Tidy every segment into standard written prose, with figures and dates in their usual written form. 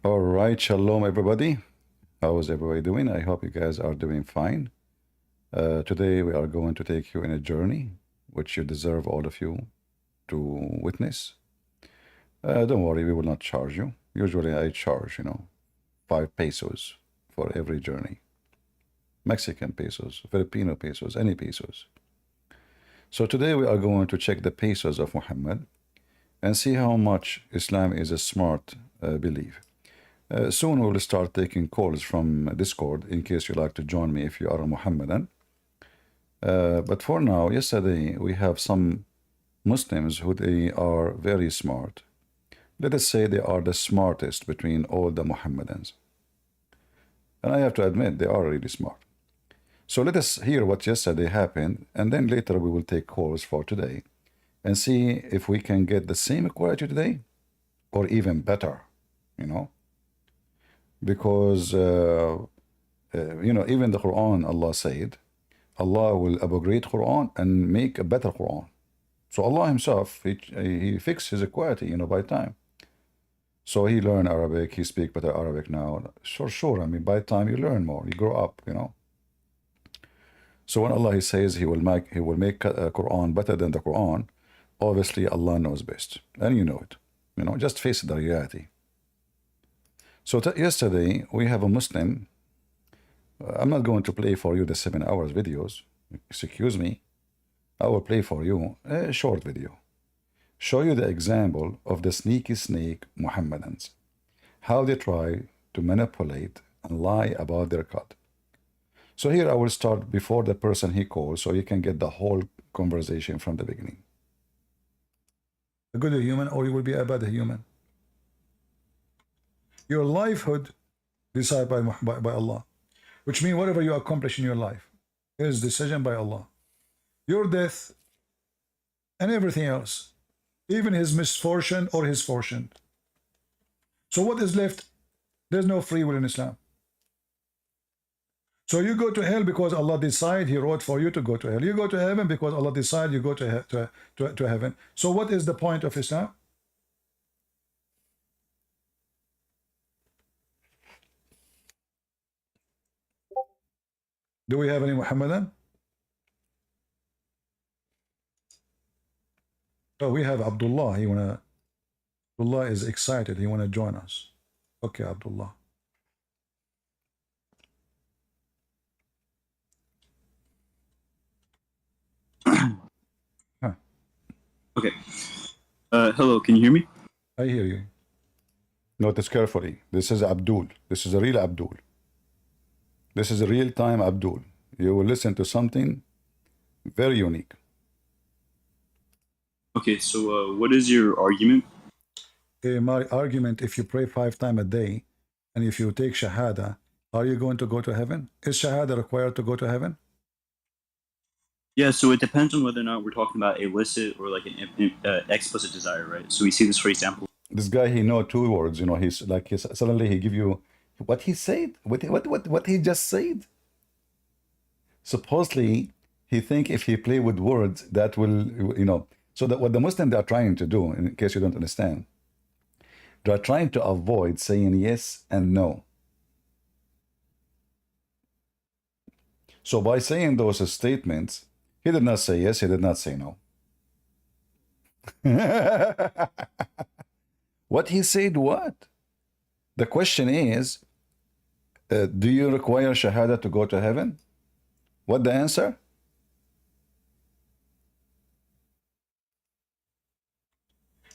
All right, shalom everybody. How is everybody doing? I hope you guys are doing fine. Today we are going to take you in a journey which you deserve, all of you, to witness. Don't worry, we will not charge you. Usually I charge, 5 pesos for every journey. Mexican pesos, Filipino pesos, any pesos. So today we are going to check the pesos of Muhammad and see how much Islam is a smart belief. Soon we will start taking calls from Discord in case you like to join me if you are a Muhammadan. But for now, yesterday we have some Muslims who they are very smart. Let us say they are the smartest between all the Muhammadans. And I have to admit, they are really smart. So let us hear what yesterday happened, and then later we will take calls for today and see if we can get the same equality today or even better, because even the Quran, Allah said, Allah will abrogate Quran and make a better Quran. So Allah himself, he fixed his equality, by time. So he learned Arabic, he speaks better Arabic now. Sure, I mean, by time you learn more, you grow up, So when Allah he says he will make Quran better than the Quran, obviously Allah knows best, and you know it. Just face the reality. So yesterday we have a Muslim. I'm not going to play for you the 7 hours videos. Excuse me. I will play for you a short video. Show you the example of the sneaky snake Muhammadans. How they try to manipulate and lie about their cut. So here I will start before the person he calls so you can get the whole conversation from the beginning. A good human or you will be a bad human. Your livelihood decided by Allah, which means whatever you accomplish in your life is decision by Allah. Your death and everything else, even his misfortune or his fortune. So what is left? There's no free will in Islam. So you go to hell because Allah decided, he wrote for you to go to hell. You go to heaven because Allah decided you go to heaven. So what is the point of Islam? Do we have any Muhammadan? Oh, we have Abdullah. Abdullah is excited. He wanna join us. Okay, Abdullah. Huh. Okay. Hello, can you hear me? I hear you. Notice carefully. This is Abdul. This is a real Abdul. This is a real-time Abdul. You will listen to something very unique. Okay, so what is your argument? My argument, if you pray 5 times a day, and if you take Shahada, are you going to go to heaven? Is Shahada required to go to heaven? Yeah, so it depends on whether or not we're talking about illicit or like an explicit desire, right? So we see this, for example. This guy, he know 2 words, suddenly he give you what he said, what he just said. Supposedly, he think if he play with words, that will, so that what the Muslims are trying to do, in case you don't understand, they are trying to avoid saying yes and no. So by saying those statements, he did not say yes, he did not say no. What he said, what? The question is, do you require Shahada to go to heaven? What the answer?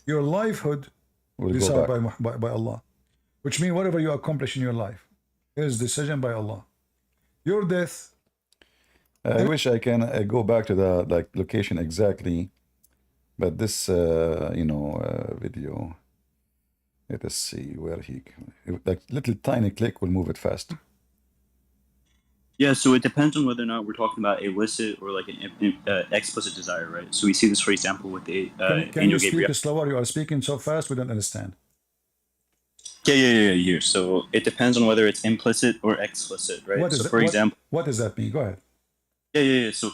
Your livelihood decided by Allah, which means whatever you accomplish in your life is decision by Allah. Your death. I wish I can go back to the location exactly, but this video. Let us see where like little tiny click will move it fast. Yeah, so it depends on whether or not we're talking about illicit or like an explicit desire, right? So we see this, for example, with the Can you speak slower? You are speaking so fast we don't understand. Yeah. Here, so it depends on whether it's implicit or explicit, right? So for example, what does that mean? Go ahead. Yeah. So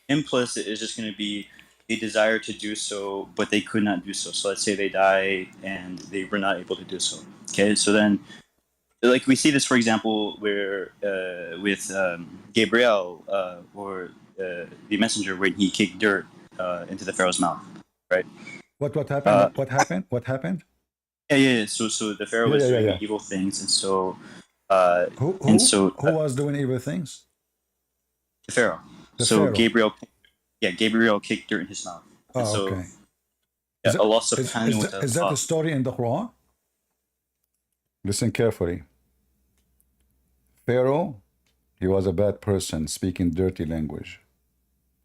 implicit is just going to be a desire to do so, but they could not do so. So let's say they die and they were not able to do so. Okay, so then like we see this, for example, where with Gabriel or the messenger when he kicked dirt into the Pharaoh's mouth, right? What happened? Uh, What happened? What happened? yeah. So the Pharaoh Yeah, was yeah, yeah, doing yeah. evil things, uh, Who and who so who was doing evil things? the Pharaoh. The So Pharaoh. Gabriel kicked dirt in his mouth, and Oh, so okay. Is that Allah is Subhanahu is wa that, is that a Taala. story in the Quran? Listen carefully. Pharaoh, he was a bad person speaking dirty language.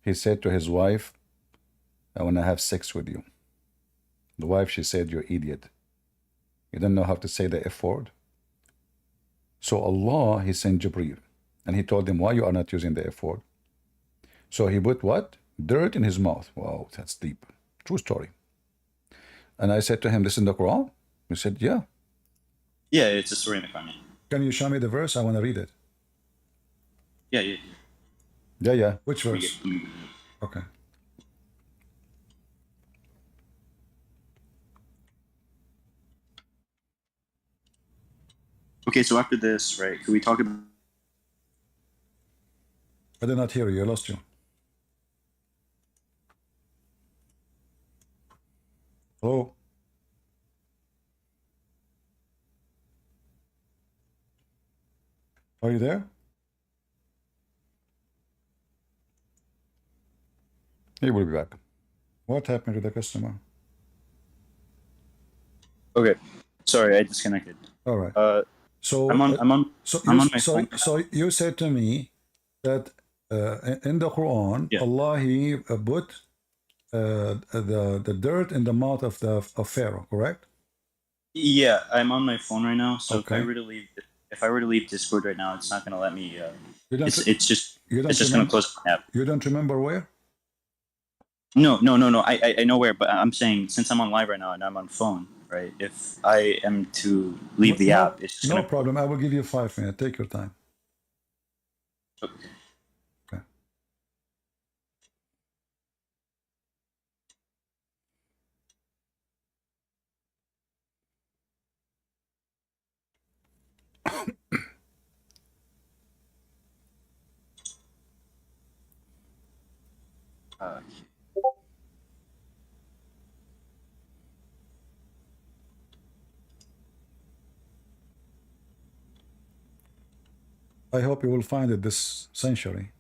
He said to his wife, I want to have sex with you. The wife, she said, you're idiot. You don't know how to say the F word. So Allah, he sent Jibreel. And he told him, why you are not using the F word? So he put what? Dirt in his mouth. Wow, that's deep. True story. And I said to him, this is in the Quran? He said, yeah. Yeah, it's a story in the Quran. Can you show me the verse? I want to read it. Yeah, yeah. Yeah, yeah. Which Let me verse? Okay. Okay, so after this, right? Can we talk about? I did not hear you. I lost you. Hello? Are you there? He will be back. What happened to the customer? Okay, sorry, I disconnected. All right. So, I'm on so I'm you on my phone. so you said to me that in the Quran, Yeah. Allah he put the dirt in the mouth of Pharaoh, correct? Yeah, I'm on my phone right now. So Okay. if I were to leave Discord right now, it's not gonna let me. You don't It's just you don't gonna remember close my app. you don't remember where? No. I know where, but I'm saying since I'm on live right now and I'm on phone, right? If I am to leave the No, app, it's just no gonna. problem. I will give you 5 minutes. Take your time. Okay. Okay. Uh, I hope you will find it this century.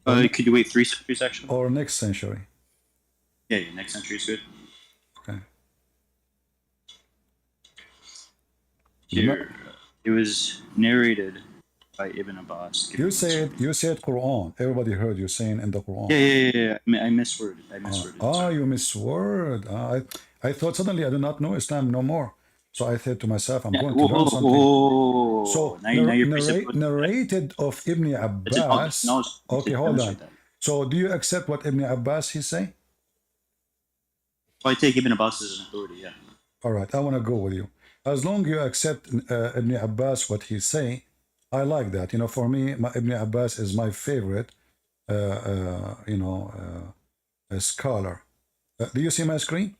Or, could you wait 3 centuries actually? or next century. Yeah, next century is good. Okay. Here, it was narrated by Ibn Abbas. Give me You one second. said Quran. Everybody heard you saying in the Quran. Yeah. I misworded. You misword. I thought suddenly I do not know Islam no more. So I said to myself, I'm Yeah. going to learn something. Whoa. So Now you're presupposing that. narrated of Ibn No, Abbas. to Okay, hold on. demonstrate that. So do you accept what Ibn Abbas he say? Well, I take Ibn Abbas as an authority. Yeah. All right, I want to go with you. As long you accept Ibn Abbas what he say, I like that. You know, for me, Ibn Abbas is my favorite. A scholar. Do you see my screen?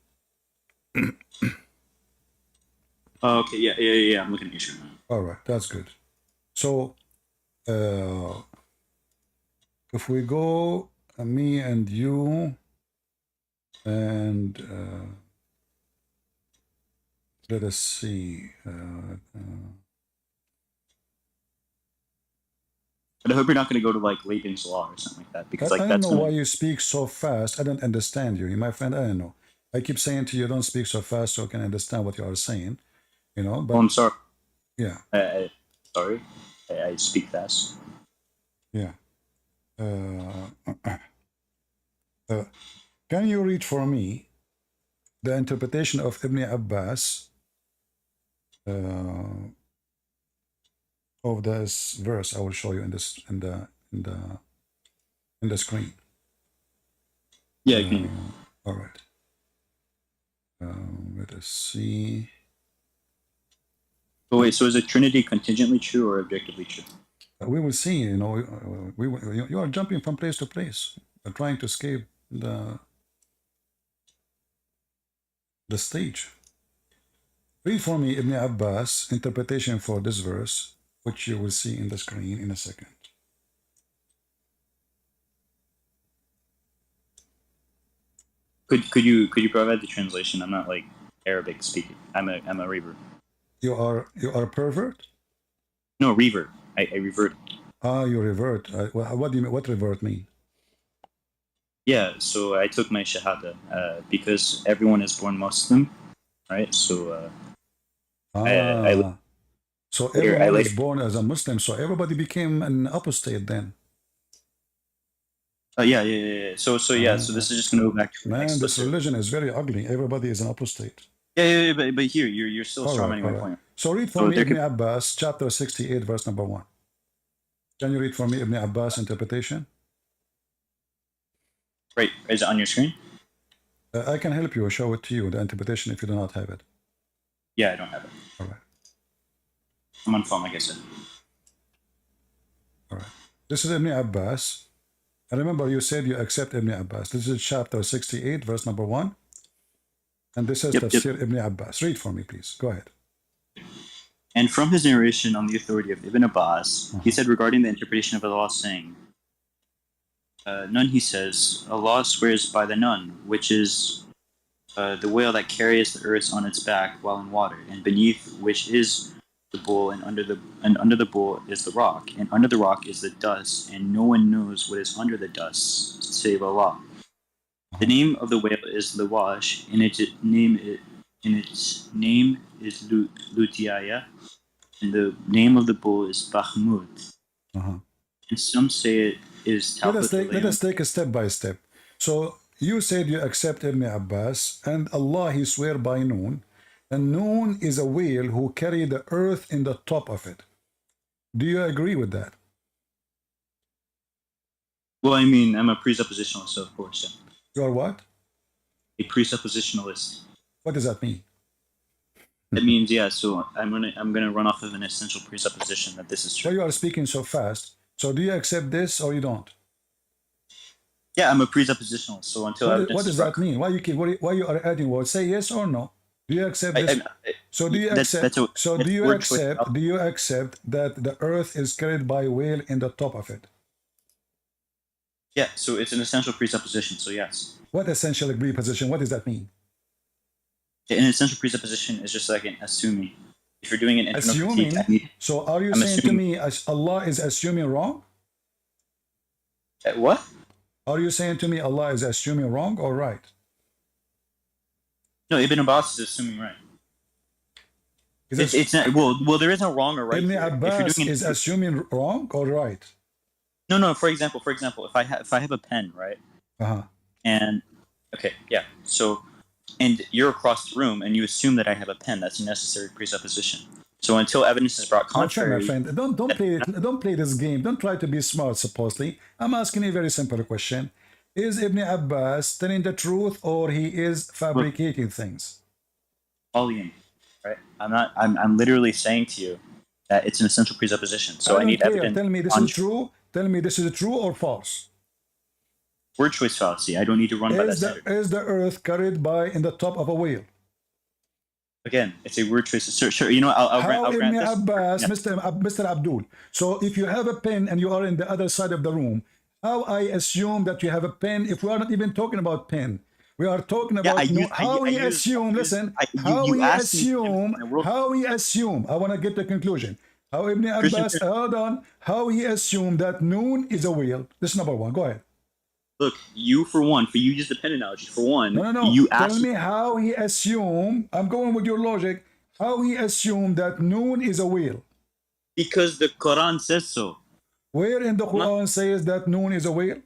Okay. Yeah. I'm looking at your screen now. All right, that's good. So, if we go, me and you, and let us see. But I hope you're not going to go to like Laban's Law or something like that, because like I don't that's know why gonna. you speak so fast. I don't understand you, my friend. I don't know. I keep saying to you, don't speak so fast so I can understand what you are saying. You know, Oh, but I'm sorry. yeah, Sorry. I speak fast. yeah. Can you read for me the interpretation of Ibn Abbas of this verse? I will show you in this in the screen. Yeah, I can. All right. Let us see. Oh wait, so is it Trinity contingently true or objectively true? We will see. You know, you are jumping from place to place, trying to escape the stage. Read for me Ibn Abbas interpretation for this verse, which you will see in the screen in a second. Could you provide the translation? I'm not like Arabic speaking. I'm a revert. You are a pervert? No, revert. I revert. Ah, you revert. What do you mean? What revert mean? Yeah, so I took my shahada because everyone is born Muslim, right? So so later, everyone is born as a Muslim, so everybody became an apostate then. Yeah. So this is just gonna go back to man. This religion is very ugly. Everybody is an apostate. Yeah, but here you're still strawmanning my point. So read for me Ibn Abbas, chapter 68, verse number 1. Can you read for me Ibn Abbas interpretation? Right, is it on your screen? I can help you, show it to you, the interpretation, if you do not have it. Yeah, I don't have it. All right. I'm on phone, like I said. All right. This is Ibn Abbas. And remember, you said you accept Ibn Abbas. This is chapter 68, verse number 1. And this is Tafsir Ibn Abbas. Read for me, please. Go ahead. And from his narration on the authority of Ibn Abbas, he said regarding the interpretation of Allah, saying, Nun, he says, Allah swears by the Nun, which is the whale that carries the earth on its back while in water, and beneath which is the bull, and under the bull is the rock, and under the rock is the dust, and no one knows what is under the dust save Allah. The name of the whale is Lawash, and its name is Lutiaya, and the name of the bull is Bahmud. And some say it is Let us take a step by step. So you said you accept Ibn Abbas, and Allah he swear by Noon, and Noon is a whale who carry the earth in the top of it. Do you agree with that? Well, I mean, I'm a presuppositionalist, so of course, yeah. You are what? A presuppositionalist. What does that mean? That means, yeah, so I'm gonna run off of an essential presupposition that this is true. Why you are speaking so fast? So do you accept this or you don't? Yeah, I'm a presuppositionalist. So until what does that mean? Why you are adding words? Say yes or no. Do you accept this? So do you accept? Do you accept that the earth is carried by a whale in the top of it? Yeah. So it's an essential presupposition. So yes. What essential presupposition? What does that mean? An essential presupposition is just like an assuming. If you're doing an internal critique, so are you saying to me Allah is assuming wrong? What? Are you saying to me Allah is assuming wrong or right? No, Ibn Abbas is assuming right. It's not, well, there is no wrong or right. Ibn Abbas is assuming wrong or right? No. For example, if I have a pen, right? And okay, yeah. So, and you're across the room, and you assume that I have a pen. That's a necessary presupposition. So until evidence is brought contrary, my friend, don't play this game. Don't try to be smart. Supposedly, I'm asking a very simple question: is Ibn Abbas telling the truth, or he is fabricating things? Right? I'm literally saying to you that it's an essential presupposition. So I need evidence. Tell me this is true. Tell me this is true or false. Word choice fallacy. I don't need to run by that standard. Is the earth carried by in the top of a whale? Again, it's a word choice. Sure. You know, I'll grant this. Abbas, Mr. Abdul. So if you have a pen and you are in the other side of the room, how I assume that you have a pen if we are not even talking about pen? We are talking about how we assume. Listen, how we assume. I want to get the conclusion. How Ibn Abbas, hold on, how he assumed that Noon is a whale. This is number one. Go ahead. Look, you use the pen analogy. For one, no. You tell me how he assumed. I'm going with your logic. How he assumed that Noon is a whale. Because the Quran says so. Where in the Quran says that Noon is a whale?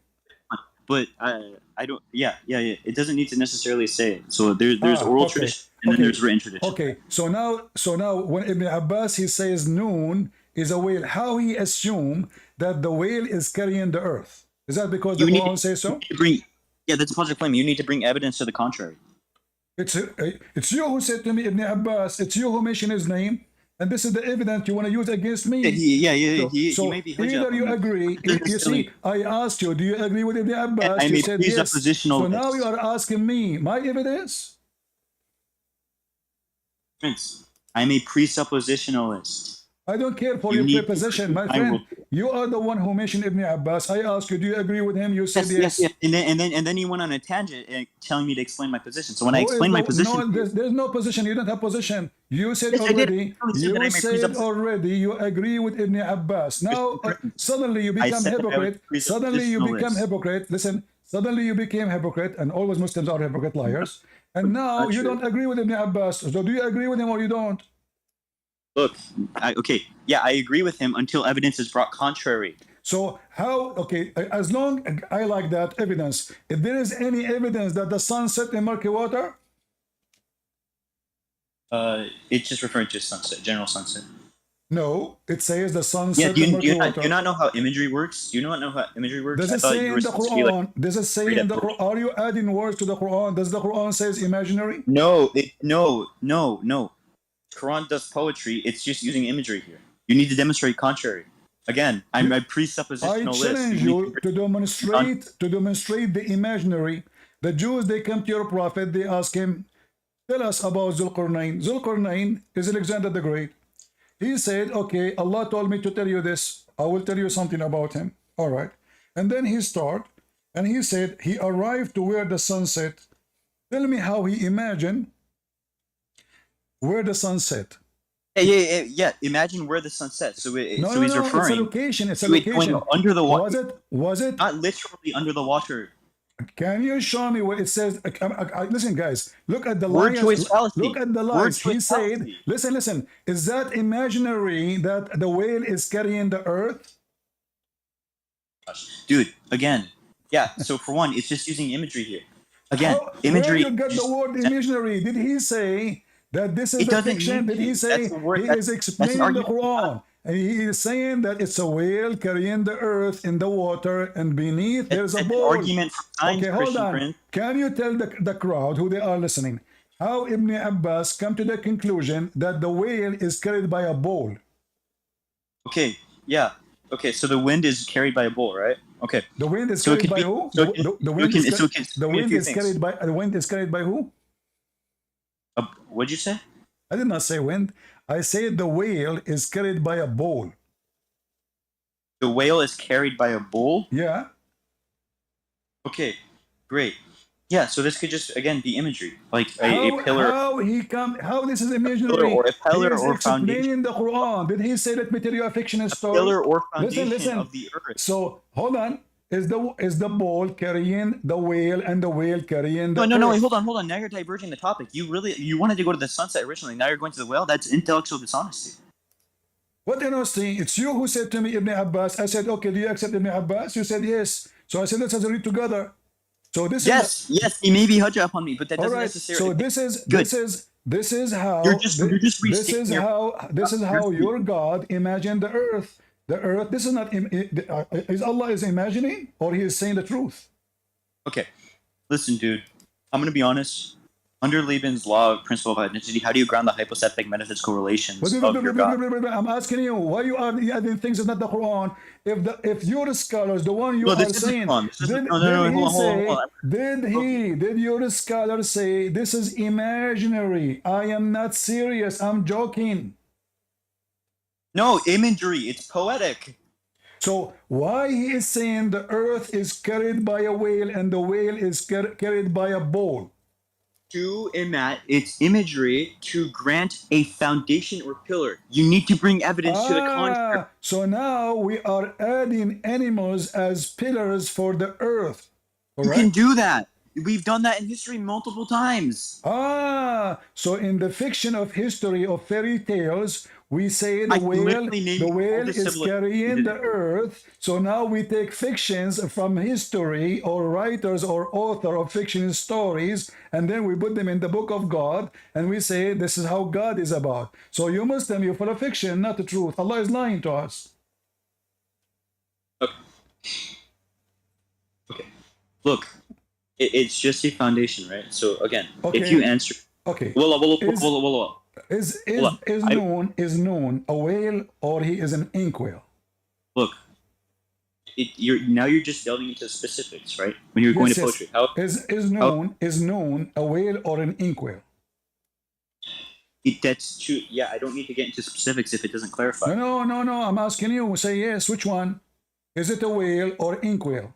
But I don't. Yeah. It doesn't need to necessarily say it. So there's oral tradition and then there's written tradition. Okay. So now when Ibn Abbas he says Noon is a whale, how he assumed that the whale is carrying the earth? Is that because the Quran says so? That's a positive claim. You need to bring evidence to the contrary. It's you who said to me, Ibn Abbas. It's you who mentioned his name, and this is the evidence you want to use against me. So may be either you agree. You see, I asked you, do you agree with Ibn Abbas? You said yes. So now you are asking me my evidence. Prince, I'm a presuppositionalist. I don't care for You your need to preposition, my I will. friend. You are the one who mentioned Ibn Abbas. I asked you, do you agree with him? You said Yes, yes. yes. And then he went on a tangent telling me to explain my position. So when I Who is explain the my position no? to you, There's no position. You don't have position. You said yes, I did. already. I said that You I'm a said presupposition. already. You agree with Ibn Abbas. Now suddenly you I become said that I was hypocrite. a Suddenly you become presuppositionalist. hypocrite. Listen. Suddenly you became hypocrite, and always Muslims are hypocrite liars. And now Not you true. don't agree with Ibn Abbas. So do you agree with him or you don't? Look, okay, yeah, I agree with him until evidence is brought contrary. So how? Okay, as long I like that evidence. If there is any evidence that the sun set in murky water, It's just referring to sunset, general sunset. no, it says the sun Yeah, set in murky do water. you not know how imagery works? Do you not know how imagery works? Does I it thought say you in were the supposed to be like Quran? Does it say great in at the Quran? poetry. Are you adding words to the Quran? Does the Quran says imaginary? No, no. Quran does poetry. It's just using imagery here. You need to demonstrate contrary. Again, I'm a I presuppositionalist. challenge You need you to demonstrate the imaginary. The Jews, they come to your prophet, they ask him, tell us about Zulqarnain. Zulqarnain is Alexander the Great. He said, okay, Allah told me to tell you this. I will tell you something about him. All right. And then he started, and he said, he arrived to where the sun set. Tell me how he imagined where the sun set. yeah. Imagine where the sun sets. So No, so no, he's no. It's a referring location. It's a to it going location. under the water. Was it? Was it? Not literally under the water. Can you show me where it says? Listen, guys. Look at the Word lines. choice fallacy. Look at the Word lines. He choice said, fallacy. "Listen, listen. Is that imaginary that the whale is carrying the earth?" Dude, again, yeah. So for one, it's just using imagery here. Again, How, where imagery. you get the word imaginary? Did he say that this is It the doesn't fiction? need Did he to. say That's a word. he is That's an explaining the argument. Quran? And he is saying that it's a whale carrying the earth in the water, and beneath there's a That's an bowl. argument for science, Okay, hold Christian on. Prince. Can you tell the crowd who they are listening how Ibn Abbas come to the conclusion that the whale is carried by a bowl? Okay, yeah. Okay, so the wind is carried by a bull, right? Okay. The wind is So it carried could by be. who? So it can. The So it wind can. is So it can. the Be a wind few is things. carried by who? What'd you say? I did not say wind. I said the whale is carried by a bowl. The whale is carried by a bull. Yeah. Okay, great. Yeah, so this could just again be imagery, like a pillar. How this is Pillar imaginary? or a He pillar is or foundation. explaining the Quran. Did he say, let me tell you a fictional story? Pillar or Listen, foundation of listen. the earth. So hold on. Is the ball carrying the whale and the whale carrying the No. Wait, earth? hold on. Now you're diverging the topic. You wanted to go to the sunset originally. Now you're going to the whale. That's intellectual dishonesty. What honesty? It's you who said to me Ibn Abbas. I said, okay, do you accept Ibn Abbas? You said yes. So I said, let's read together. So this is Yes, he may be hujjah upon me, but that all doesn't right. necessarily. So this is Good. this is how You're just this is restating your. how your God imagined the earth. The earth. This is not is Allah is imagining or he is saying the truth. Okay, listen, dude. I'm gonna be honest. Under Liebman's law of principle of identity, how do you ground the hypostatic metaphysical relations of your God? I'm asking you why you are adding things that's not the Quran. If your scholars, the one you No, are this isn't saying, Quran. This isn't. did, No, did he say, hold on. did your scholar say this is imaginary? I am not serious. I'm joking. No, imagery. It's poetic. So why he is saying the earth is carried by a whale and the whale is carried by a bowl? It's imagery to grant a foundation or pillar. You need to bring evidence to the contrary. So now we are adding animals as pillars for the earth. You can do that. We've done that in history multiple times. So in the fiction of history of fairy tales, we say the whale is carrying the earth. So now we take fictions from history or writers or author of fiction stories, and then we put them in the book of God, and we say this is how God is about. So you Muslim, you're full of fiction, not the truth. Allah is lying to us. Okay. Look, it's just a foundation, right? So again, if you answer, is known a whale or he is an inkwell? Look, you're just delving into specifics, right? When you're going to poetry, is known a whale or an inkwell? That's true. Yeah, I don't need to get into specifics if it doesn't clarify. No. I'm asking you. Say yes. Which one? Is it a whale or ink whale?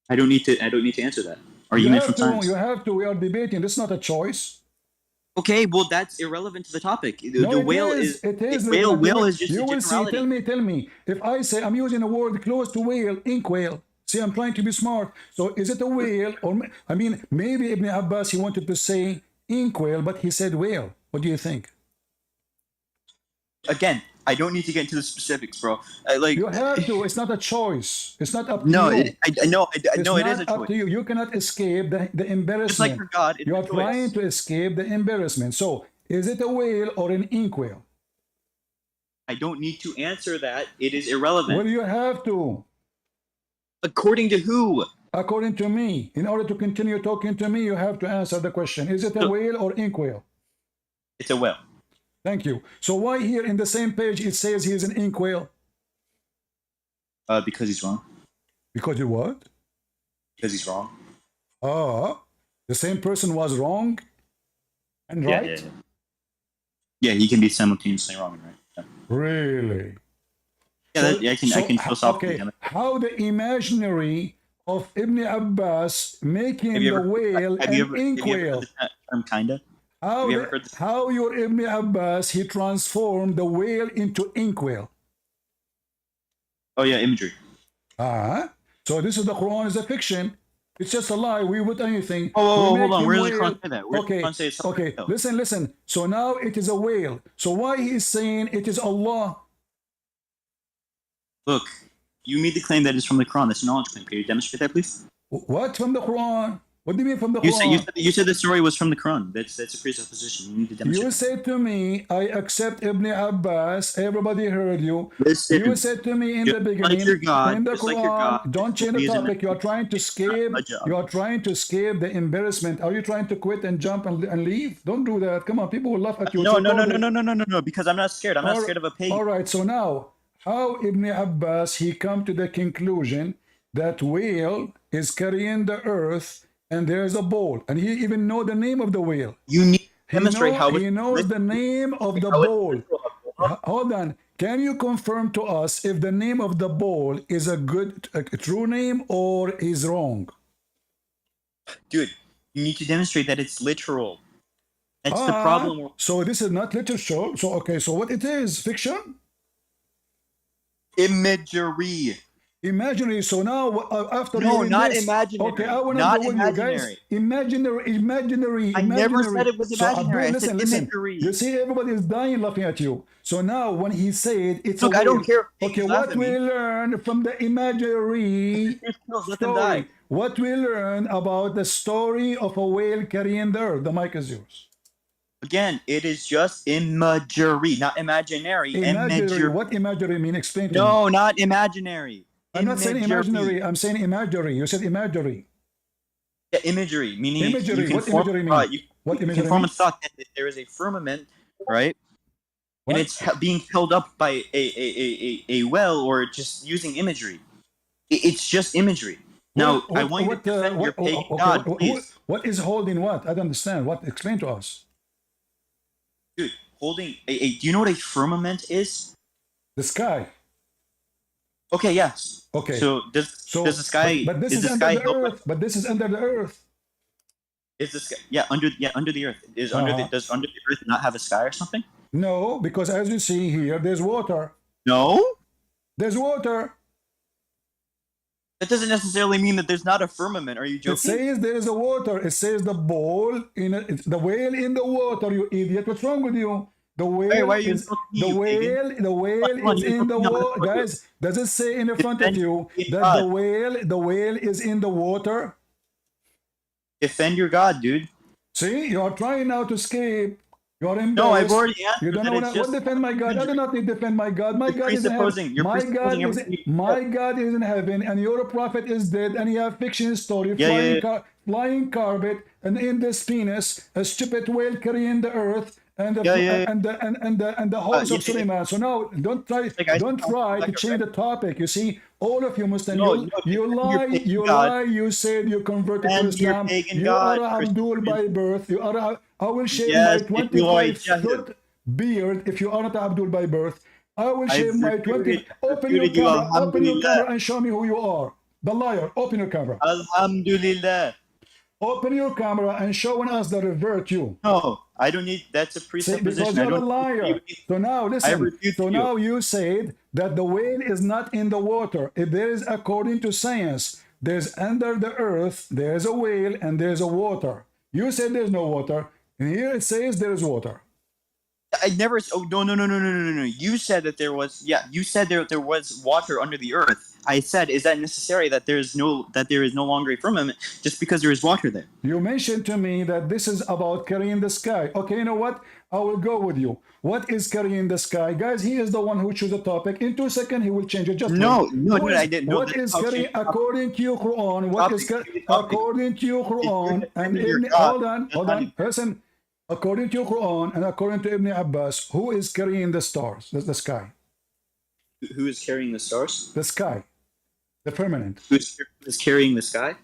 I don't need to answer that. Argument from science. You have to. We are debating. This is not a choice. Okay, well that's irrelevant to the topic. No, The whale is whale is just you a will see. generality. Tell me. If I say I'm using a word close to whale, ink whale. See, I'm trying to be smart. So is it a whale or I mean maybe Ibn Abbas he wanted to say ink whale, but he said whale. What do you think? Again, I don't need to get into the specifics, bro. You have to. It's not a choice. It's not up to no, you. I know. No, it not is a up choice. to you. You cannot escape the embarrassment. Just like your God, it's you a are choice. trying to escape the embarrassment. So, is it a whale or an ink whale? I don't need to answer that. It is irrelevant. Well, you have to. According to who? According to me. In order to continue talking to me, you have to answer the question. Is it a whale or ink whale? It's a whale. Thank you. So why here in the same page it says he is an ink whale? Because he's wrong. Because you what? Because he's wrong. The same person was wrong and right? Yeah, he can be simultaneously wrong and right. Yeah. Really? Yeah, I can philosophically. Okay, how the imaginary of Ibn Abbas making the whale an ink whale? Term kinda. How your Ibn Abbas he transformed the whale into ink whale? Oh yeah, imagery. So this is the Quran is a fiction. It's just a lie. We would anything. Oh, hold on. Where does the Quran say that? Where okay, does the Quran say it's okay. Listen. So now it is a whale. So why he is saying it is Allah? Look, you made the claim that it's from the Quran. That's a knowledge claim. Can you demonstrate that, please? What from the Quran? What do you mean from the Quran? You said the story was from the Quran. That's a presupposition. You need to demonstrate. You said to me, I accept Ibn Abbas. Everybody heard you. Listen, you said to me in the beginning, like your God, in the Quran, don't change the topic. You are trying to escape. You are trying to escape the embarrassment. Are you trying to quit and jump and leave? Don't do that. Come on, people will laugh at you. No. Because I'm not scared. I'm not scared of a pagan. All right. So now, how Ibn Abbas he come to the conclusion that whale is carrying the earth? And there's a bowl, and he even know the name of the whale. You need to demonstrate how he knows the name of the bowl. Hold on. Can you confirm to us if the name of the bowl is a true name or is wrong? Dude, you need to demonstrate that it's literal. That's the problem. So this is not literature. So okay. So what it is? Fiction? Imagery. Imaginary. So now after not this, imaginary. Okay, I want to not go with you guys. Imaginary. I never said it was imaginary. So, listen. You see, everybody is dying laughing at you. So now when he said it's I don't care. Okay, what we learn from the imaginary story? What we learn about the story of a whale carrying the earth? The mic is yours. Again, it is just imagery, not imaginary. Imagery. What imagery mean? Explain to me. No, not imaginary. I'm not saying imaginary. I'm saying imagery. You said imagery. Yeah, imagery, meaning imagery. What imagery mean? What imagery can form a thought that there is a firmament, right? What? And it's being held up by a well, or just using imagery. It's just imagery. Now, I want you to defend your pagan God, please. What is holding what? I don't understand. What? Explain to us. Dude, holding do you know what a firmament is? The sky. Okay, yes. Okay. So does the sky? But this is under the earth. But this is under the earth. Is the sky? Yeah, under the earth. Does under the earth not have a sky or something? No, because as you see here, there's water. No. There's water. That doesn't necessarily mean that there's not a firmament. Are you joking? It says there is a water. It says the bowl the whale in the water. You idiot! What's wrong with you? The whale is the whale is in the water. Guys, does it say in the front of you that the whale is in the water? Defend your God, dude. See, you are trying now to escape. You are embarrassed. No, I've already answered. You don't know what defend my God. I do not need to defend my God. My God is in heaven. My God is in heaven, and your prophet is dead, and you have fiction story, flying carpet, and in this penis, a stupid whale carrying the earth. And the horse of Suleiman. So now, don't try to change the topic. You see, all of you Muslims, you lie. You said you converted to Islam. You are Abdul by birth. You are I will shave my Yes, if you are a 25-foot beard if you are not Abdul by birth. I will shave I've my 20. Open your refuted you, camera. Open your alhamdulillah. camera and show me who you are. The liar. Open your camera. Alhamdulillah. Open your camera and showing us the revert you. No, I don't need, that's a See, because presupposition. I you're a don't liar. So now I listen. refute So you. now you said that the whale is not in the water. If there is, according to science, there's under the earth, there's a whale and there's a water. You said there's no water, and here it says there is water. I never. Oh no! You said that there was. Yeah, you said there was water under the earth. I said, is that necessary that there is no longer a firmament just because there is water there? You mentioned to me that this is about carrying the sky. Okay, you know what? I will go with you. What is carrying the sky, guys? He is the one who chose the topic. In 2 seconds, he will change it. Just No, I didn't. No, what is carrying according to your Quran? What is according to your Quran and Ibn? Hold on. Listen. According to your Quran and according to Ibn Abbas, who is carrying the stars? The sky. Who is carrying the stars? The sky. The firmament. Who is carrying the sky?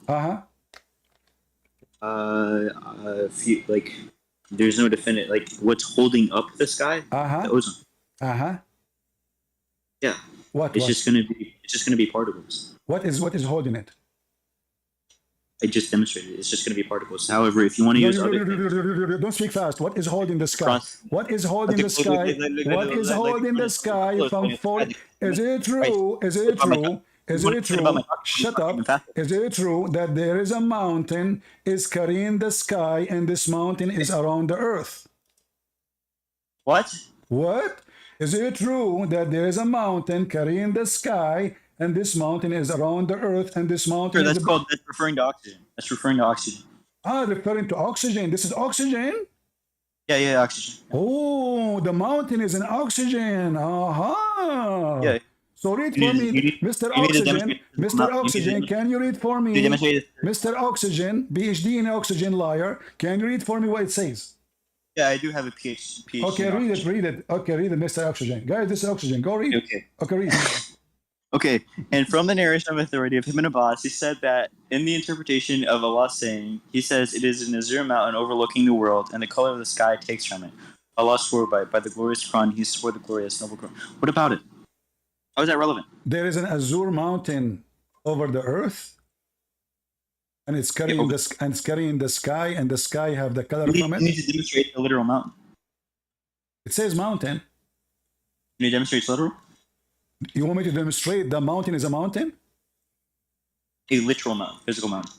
Like, there's no definite. Like, what's holding up the sky? The ozone. Yeah. It's just gonna be particles. What is holding it? I just demonstrated it. It's just going to be particles. However, if you want to use don't speak fast. What is holding the sky? What is holding the sky? What is holding the sky from falling? Is it true? Is it true? Is it true? Shut up. Is it true that there is a mountain is carrying the sky and this mountain is around the earth? What? What? Is it true that there is a mountain carrying the sky and this mountain is around the earth and this mountain that's referring to oxygen. That's referring to oxygen. Referring to oxygen. This is oxygen? Yeah, oxygen. Oh, the mountain is in oxygen. Yeah. So read for me, Mr. Oxygen. Mr. Oxygen, can you read for me? Mr. Oxygen, PhD in oxygen liar. Can you read for me what it says? Yeah, I do have a PhD. Okay, read it. Okay, read it, Mr. Oxygen. Guys, this is oxygen. Go read. Okay, read. Okay, and from the narration of authority of Ibn Abbas, he said that in the interpretation of Allah's saying, he says it is an azure mountain overlooking the world, and the color of the sky takes from it. Allah swore by the glorious Quran, he swore the glorious noble Quran. What about it? How is that relevant? There is an azure mountain over the earth, and it's carrying the sky, and the sky have the color from it. You need to demonstrate the literal mountain. It says mountain. Can you demonstrate literal? You want me to demonstrate the mountain is a mountain? A literal mountain, physical mountain.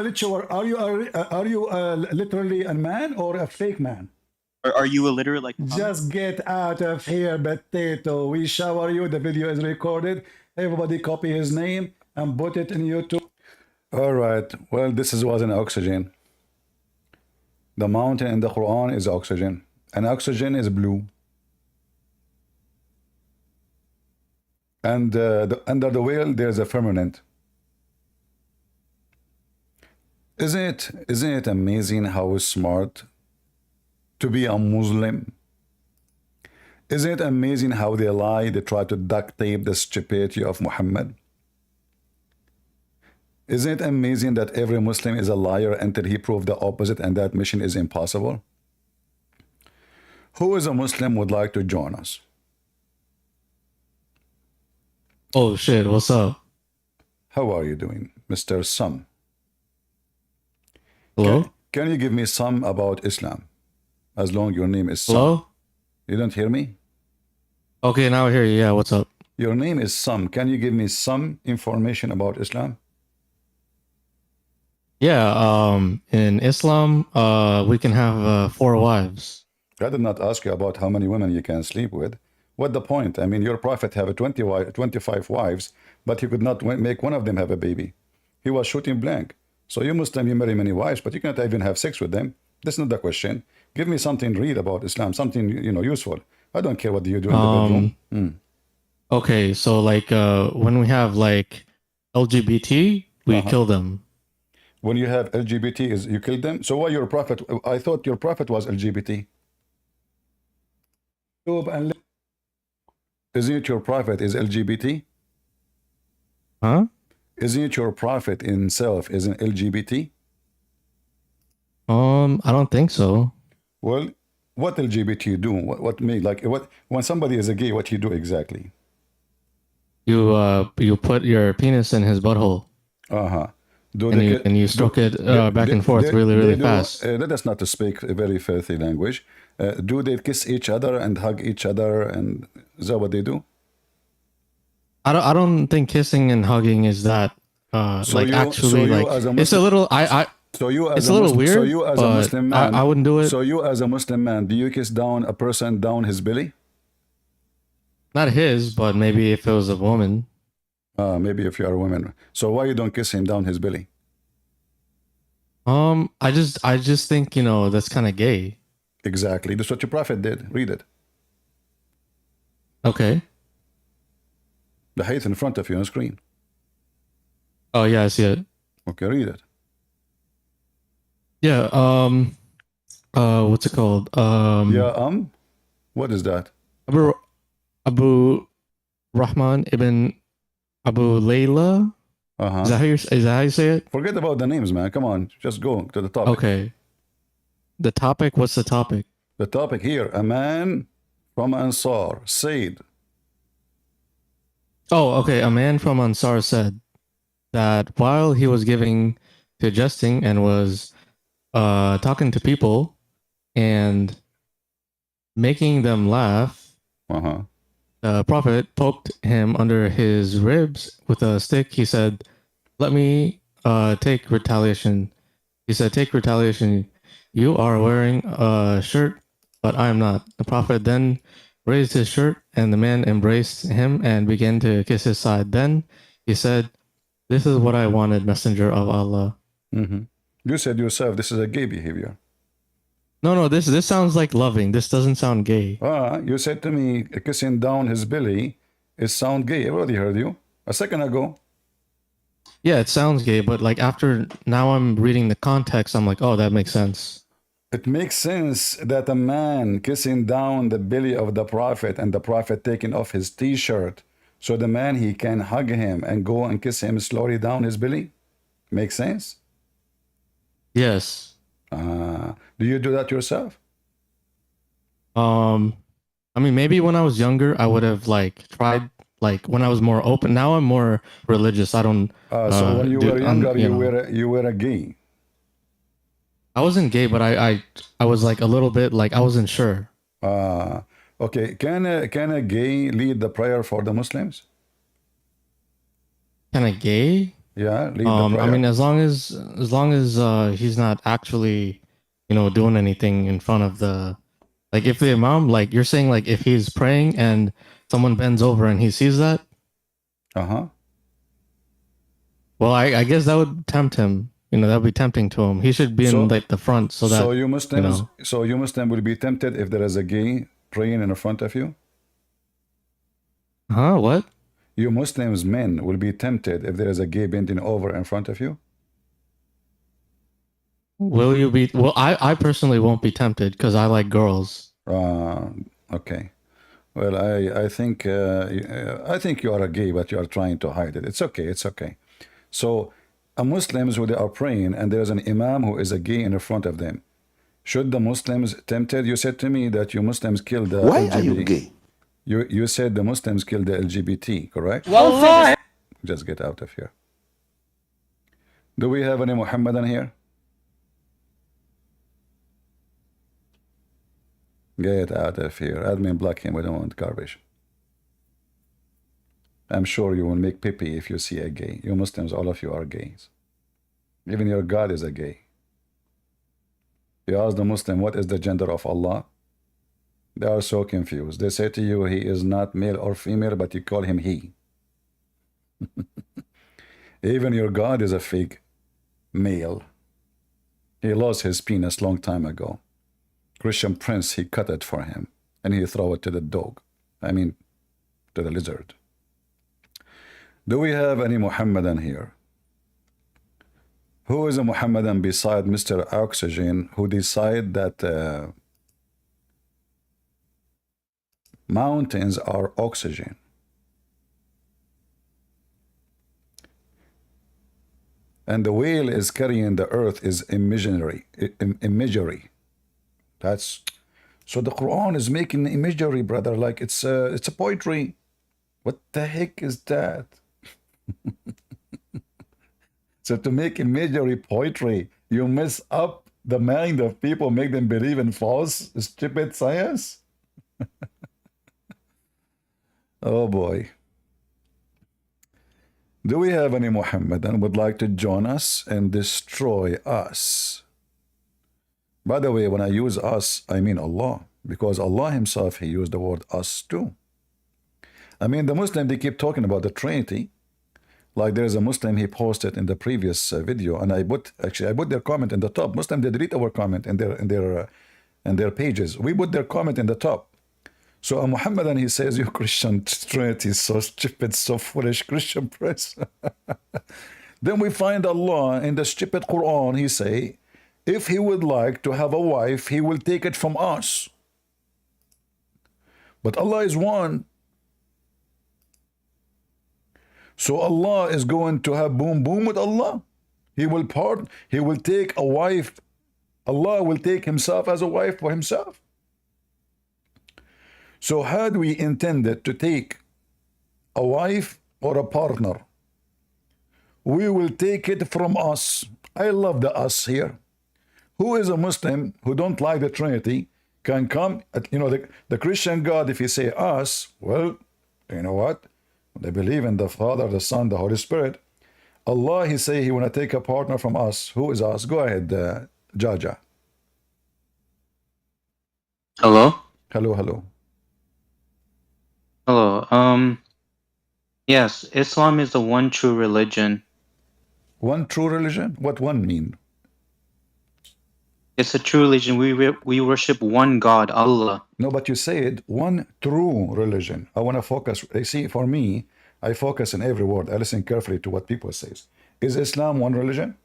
Literal. Are you literally a man or a fake man? Or are you illiterate like Muhammad? Just get out of here, potato. We shower you. The video is recorded. Everybody copy his name and put it in YouTube. All right. Well, this was an oxygen. The mountain in the Quran is oxygen. And oxygen is blue. And under the whale, there's a firmament. Isn't it amazing how smart to be a Muslim? Isn't it amazing how they lie? They try to duct tape the stupidity of Muhammad. Isn't it amazing that every Muslim is a liar until he proved the opposite, and that mission is impossible? Who is a Muslim would like to join us? Oh shit, what's up? How are you doing, Mr. Sum? Hello? Can you give me some about Islam? As long as your name is Sum. Hello? You don't hear me? Okay, now I hear you. Yeah, what's up? Your name is Sum. Can you give me some information about Islam? Yeah, in Islam, we can have 4 wives. I did not ask you about how many women you can sleep with. What the point? I mean, your prophet have 25 wives, but he could not make one of them have a baby. He was shooting blank. So you Muslim, you marry many wives, but you cannot even have sex with them. That's not the question. Give me something to read about Islam, something, useful. I don't care what you do in the bedroom. Okay, so like when we have like LGBT, we kill them. When you have LGBT, you kill them? So why your prophet? I thought your prophet was LGBT. Isn't it your prophet is LGBT? Huh? Isn't it your prophet himself is an LGBT? I don't think so. Well, what LGBT do? What made like what when somebody is a gay? What you do exactly? You put your penis in his butthole Uh huh. Do and they you get and you stroke it back and forth they really do? fast. Let us not to speak a very filthy language. Do they kiss each other and hug each other? And is that what they do? I don't think kissing and hugging is that So like so actually you like as a it's a Muslim, little I so you as it's a a little Muslim, so weird, you as a but Muslim I man, wouldn't do it. so you as a Muslim man, do you kiss down a person down his belly? Not his, but maybe if it was a woman. Maybe if you are a woman. So why you don't kiss him down his belly? I just think, that's kind of gay. Exactly. That's what your prophet did. Read it. Okay. The hadith in front of you on the screen. Oh yeah, I see it. Okay, read it. Yeah. What's it called? Yeah, what is that? Abu Abu Rahman ibn Abu Layla. Uh-huh. Is that how you say it? Forget about the names, man. Come on. Just go to the topic. Okay. The topic. What's the topic? The topic here, a man from Ansar said. Oh, okay. A man from Ansar said that while he was giving to jesting and was talking to people and making them laugh, Uh-huh. the prophet poked him under his ribs with a stick. He said, "Let me take retaliation." He said, "Take retaliation. You are wearing a shirt, but I am not." The prophet then raised his shirt, and the man embraced him and began to kiss his side. Then he said, "This is what I wanted, Messenger of Allah." Mm-hmm. You said yourself this is a gay behavior. No, this sounds like loving. This doesn't sound gay. You said to me kissing down his belly is sound gay. Everybody heard you a second ago. Yeah, it sounds gay, but like after now I'm reading the context, I'm like, oh, that makes sense. It makes sense that a man kissing down the belly of the prophet and the prophet taking off his t-shirt so the man he can hug him and go and kiss him slowly down his belly. Makes sense? Yes. Do you do that yourself? I mean, maybe when I was younger, I would have like tried like when I was more open. Now I'm more religious. I don't. So when you do, were younger, you know, you were a gay. I wasn't gay, but I was like a little bit like I wasn't sure. Okay. Can a gay lead the prayer for the Muslims? Kind of gay. Yeah, lead the prayer. I mean, as long as he's not actually, doing anything in front of the, like if the imam, like you're saying, like if he's praying and someone bends over and he sees that. Uh-huh. Well, I guess that would tempt him. That would be tempting to him. He should be in like the front so that. So you Muslims, so you Muslim will be tempted if there is a gay praying in front of you. Huh? What? You Muslims men will be tempted if there is a gay bending over in front of you. Will you be? Well, I personally won't be tempted because I like girls. Okay. Well, I think you are a gay, but you are trying to hide it. It's okay. It's okay. So, a Muslims who they are praying and there is an imam who is a gay in front of them. Should the Muslims tempted? You said to me that you Muslims killed the Why LGBT. are you gay? You said the Muslims killed the LGBT, correct? Wallahi. Just get out of here. Do we have any Muhammadan here? Get out of here. Admin block him. We don't want garbage. I'm sure you will make pee if you see a gay. You Muslims, all of you are gays. Even your God is a gay. You ask the Muslim, what is the gender of Allah? They are so confused. They say to you, he is not male or female, but you call him he. Even your God is a fake male. He lost his penis long time ago. Christian Prince, he cut it for him, and he throw it to the dog. I mean, to the lizard. Do we have any Muhammadan here? Who is a Muhammadan beside Mr. Oxygen who decide that mountains are oxygen? and the whale is carrying the earth is imaginary. Imagery. That's so the Quran is making imagery, brother. Like it's a poetry. What the heck is that? So to make imagery poetry, you mess up the mind of people, make them believe in false, stupid science. Oh boy. Do we have any Muhammadan would like to join us and destroy us? By the way, when I use us, I mean Allah, because Allah himself, he used the word us too. I mean, the Muslim, they keep talking about the Trinity. Like there's a Muslim, he posted in the previous video, and I put their comment in the top. Muslim, they delete our comment in their pages. We put their comment in the top. So a Muhammadan, he says, you Christian Trinity is so stupid, so foolish, Christian press. Then we find Allah in the stupid Quran, he say, if he would like to have a wife, he will take it from us. But Allah is one. So Allah is going to have boom boom with Allah. He will take a wife. Allah will take himself as a wife for himself. So had we intended to take a wife or a partner, we will take it from us. I love the us here. Who is a Muslim who don't like the Trinity can come, the Christian God, if you say us, well, you know what? They believe in the Father, the Son, the Holy Spirit. Allah, he say he want to take a partner from us. Who is us? Go ahead, Jaja. Hello? Hello, hello. Hello. Yes, Islam is the one true religion. One true religion? What one mean? It's a true religion. We worship one God, Allah. No, but you said one true religion. I want to focus. You see, for me, I focus on every word. I listen carefully to what people say. Is Islam one religion?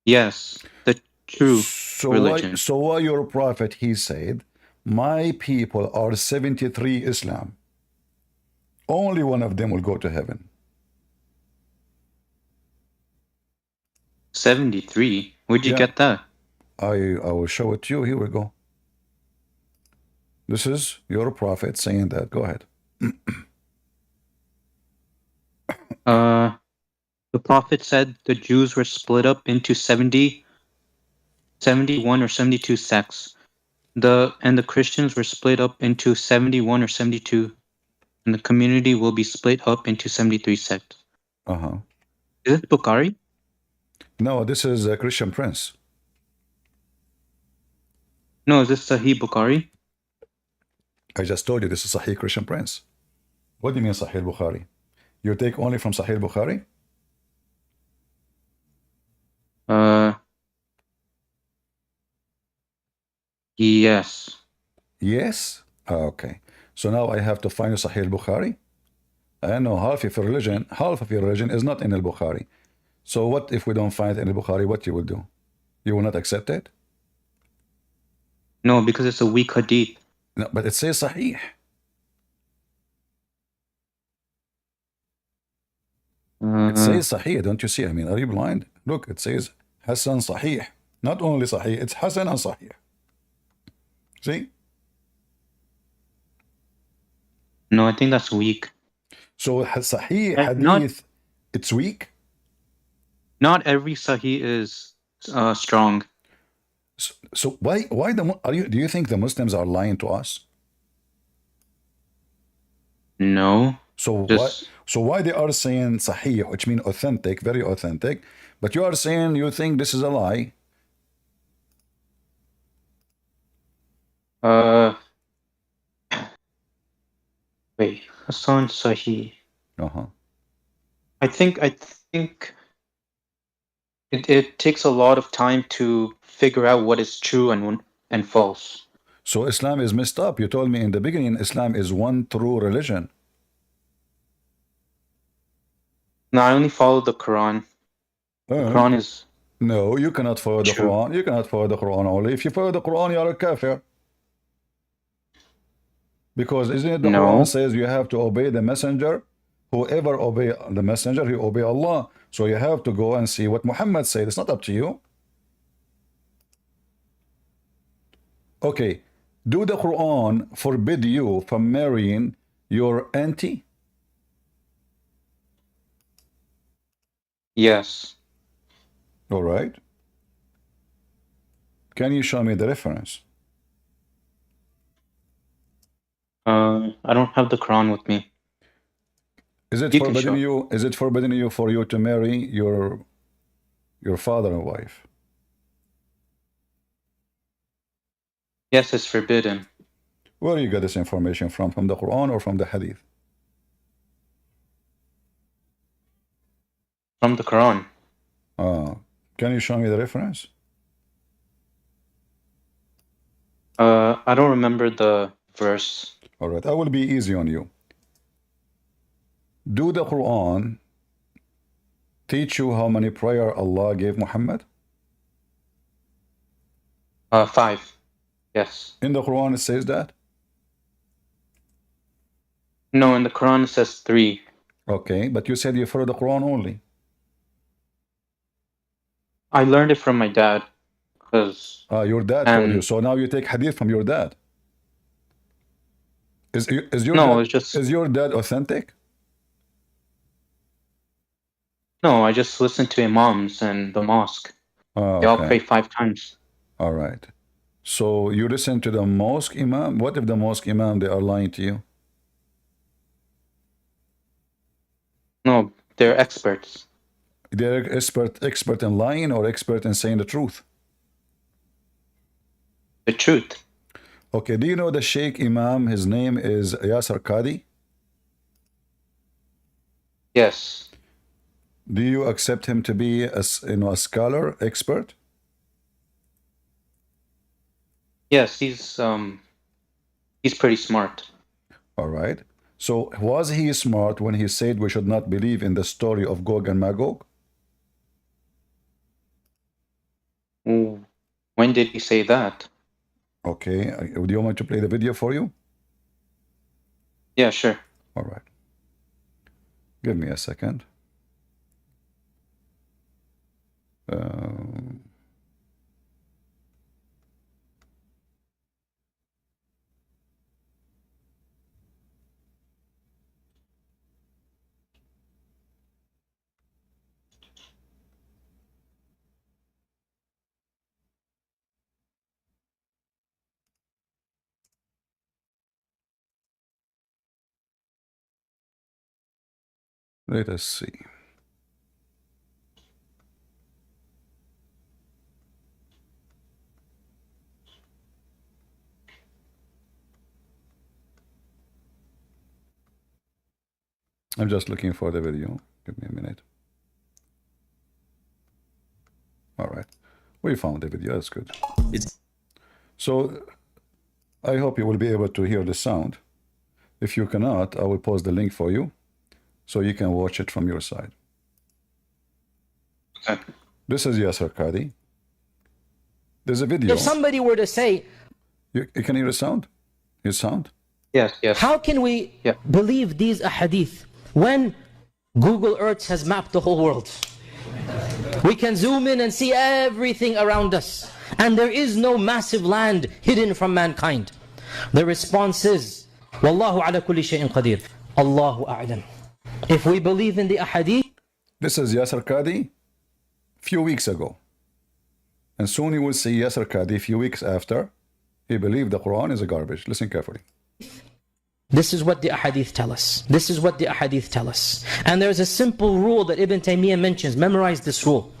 Yes, the true religion. So why your prophet, he said, my people are 73 Islam. Only one of them will go to heaven. 73? Where'd you get that? I will show it to you. Here we go. This is your prophet saying that. Go ahead. The prophet said the Jews were split up into 70, 71 or 72 sects. And the Christians were split up into 71 or 72. And the community will be split up into 73 sects. Uh-huh. Is it Bukhari? No, this is a Christian Prince. No, is this Sahih Bukhari? I just told you this is Sahih Christian Prince. What do you mean Sahih Bukhari? You take only from Sahih Bukhari? Yes. Yes? Okay. So now I have to find Sahih Bukhari? I know half of your religion is not in al-Bukhari. So what if we don't find it in al-Bukhari? What you will do? You will not accept it? No, because it's a weak hadith. No, but it says Sahih. It says Sahih, don't you see? I mean, are you blind? Look, it says Hassan Sahih. Not only Sahih, it's Hassan and Sahih. See? No, I think that's weak. So Sahih hadith, it's weak? Not every Sahih is strong. So why do you think the Muslims are lying to us? No. So why they are saying Sahih, which means authentic, very authentic, but you are saying you think this is a lie? Wait, Hassan Sahih. Uh-huh. I think it takes a lot of time to figure out what is true and false. So Islam is messed up. You told me in the beginning Islam is one true religion. No, I only follow the Quran. The Quran is... No, you cannot follow the Quran. You cannot follow the Quran only. If you follow the Quran, you are a kafir. Because isn't it the Quran says you have to obey the messenger Whoever obey the messenger, he obey Allah. So you have to go and see what Muhammad said. It's not up to you. Okay, do the Quran forbid you from marrying your auntie? Yes. All right. Can you show me the reference? I don't have the Quran with me. Is it You can forbidden show. you? Is it forbidden you for you to marry your father and wife? Yes, it's forbidden. Where do you get this information from? From the Quran or from the Hadith? From the Quran. Can you show me the reference? I don't remember the verse. All right, I will be easy on you. Do the Quran teach you how many prayer Allah gave Muhammad? 5. Yes. In the Quran it says that? No, in the Quran it says 3. Okay, but you said you follow the Quran only. I learned it from my dad. Your dad told you, so now you take hadith from your dad. Is your No, dad, it's just... is your dad authentic? No, I just listen to imams in the mosque. They all pray 5 times. All right. So you listen to the mosque imam? What if the mosque imam, they are lying to you? No, they're experts. They're expert in lying or expert in saying the truth? The truth. Okay, do you know the Sheikh Imam, his name is Yasir Qadi? Yes. Do you accept him to be a scholar, expert? Yes, he's pretty smart. All right. So was he smart when he said we should not believe in the story of Gog and Magog? When did he say that? Okay. Do you want me to play the video for you? Yeah, sure. All right. Give me a second. Let us see. I'm just looking for the video. Give me a minute. All right. We found the video. That's good. So I hope you will be able to hear the sound. If you cannot, I will post the link for you so you can watch it from your side. Okay. This is Yasir Qadi. There's a video. If somebody were to say, You can hear the sound? His sound? Yes, yes. how can we believe these ahadith when Google Earth has mapped the whole world? We can zoom in and see everything around us, and there is no massive land hidden from mankind. The response is, Wallahu ala kulli shay'in qadir. Allahu a'lam. If we believe in the ahadith, This is Yasir Qadi few weeks ago. And soon you will see Yasir Qadi few weeks after. He believed the Quran is a garbage. Listen carefully. this is what the ahadith tell us. This is what the ahadith tell us. And there's a simple rule that Ibn Taymiyyah mentions. Memorize this rule.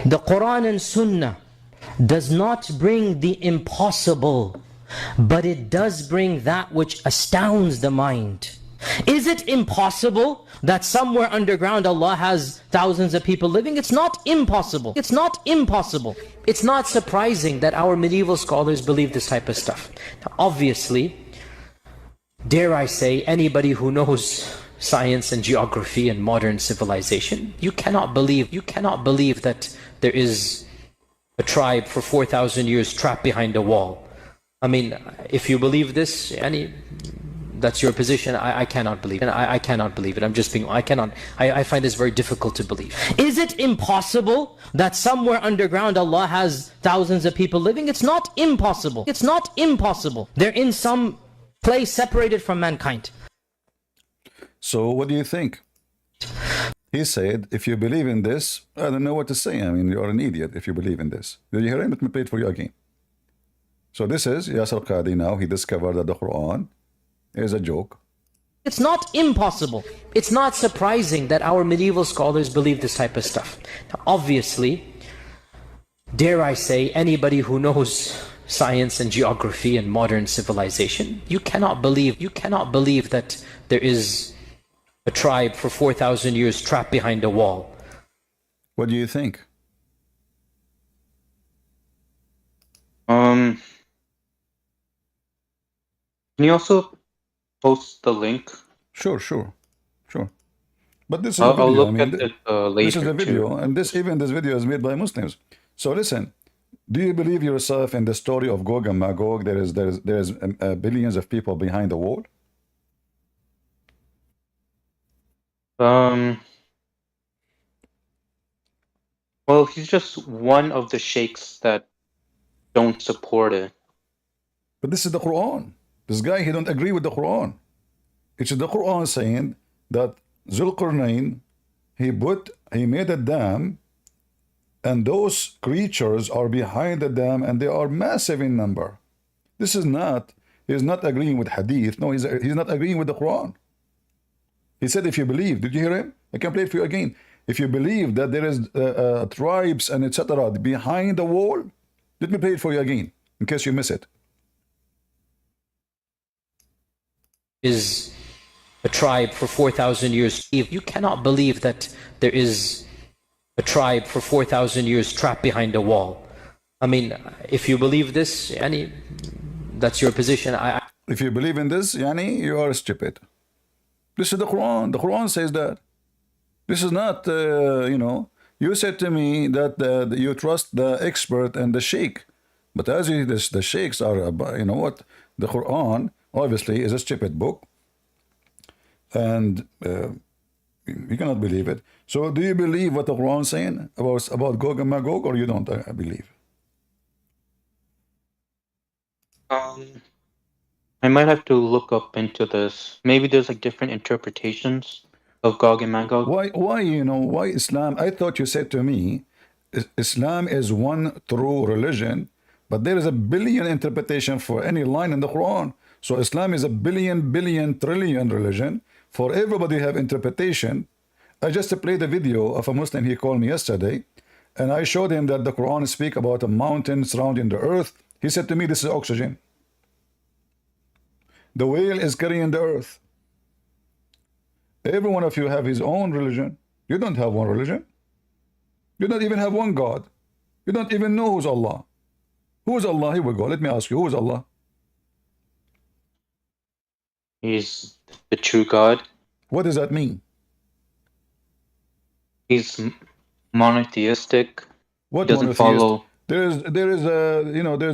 The Quran and Sunnah does not bring the impossible, but it does bring that which astounds the mind. Is it impossible that somewhere underground Allah has thousands of people living? It's not impossible. It's not impossible. It's not surprising that our medieval scholars believe this type of stuff. Now, obviously, dare I say, anybody who knows science and geography and modern civilization, you cannot believe that there is a tribe for 4,000 years trapped behind a wall. I mean, if you believe this, that's your position. I cannot believe it. And I cannot believe it. I'm just being, I find this very difficult to believe. Is it impossible that somewhere underground Allah has thousands of people living? It's not impossible. It's not impossible. They're in some place separated from mankind. So what do you think? He said, if you believe in this, I don't know what to say. I mean, you're an idiot if you believe in this. Did you hear him? Let me play it for you again. So this is Yasser Qadi now. He discovered that the Quran is a joke. It's not impossible. It's not surprising that our medieval scholars believe this type of stuff. Now, obviously, dare I say, anybody who knows science and geography and modern civilization, you cannot believe that there is a tribe for 4,000 years trapped behind a wall. What do you think? Can you also post the link? Sure. But this is a I'll video. look I mean, at it later. this is a video, too. and this video is made by Muslims. So listen, do you believe yourself in the story of Gog and Magog? There is billions of people behind the wall. Well, he's just one of the sheikhs that don't support it. But this is the Quran. This guy, he don't agree with the Quran. It's the Quran saying that Zulqarnain, he made a dam, and those creatures are behind the dam, and they are massive in number. This is not, he's not agreeing with Hadith. No, he's not agreeing with the Quran. He said, if you believe, did you hear him? I can play it for you again. If you believe that there is tribes and etc. behind the wall, let me play it for you again, in case you miss it. Is a tribe for 4,000 years. You cannot believe that there is a tribe for 4,000 years trapped behind a wall. I mean, if you believe this, Yani, that's your position. If you believe in this, Yani, you are stupid. This is the Quran. The Quran says that. This is not, you said to me that you trust the expert and the sheikh. But as the sheikhs are, the Quran, obviously, is a stupid book. And you cannot believe it. So do you believe what the Quran is saying about Gog and Magog, or you don't believe? I might have to look up into this. Maybe there's like different interpretations of Gog and Magog. Why Islam? I thought you said to me, Islam is one true religion, but there is a billion interpretation for any line in the Quran. So Islam is a billion trillion religion. For everybody have interpretation. I just played a video of a Muslim. He called me yesterday, and I showed him that the Quran speak about a mountain surrounding the earth. He said to me, this is oxygen. The whale is carrying the earth. Every one of you have his own religion. You don't have one religion. You don't even have one God. You don't even know who's Allah. Who is Allah? Here we go. Let me ask you, who is Allah? He's the true God. What does that mean? He's monotheistic. What He doesn't follow. There's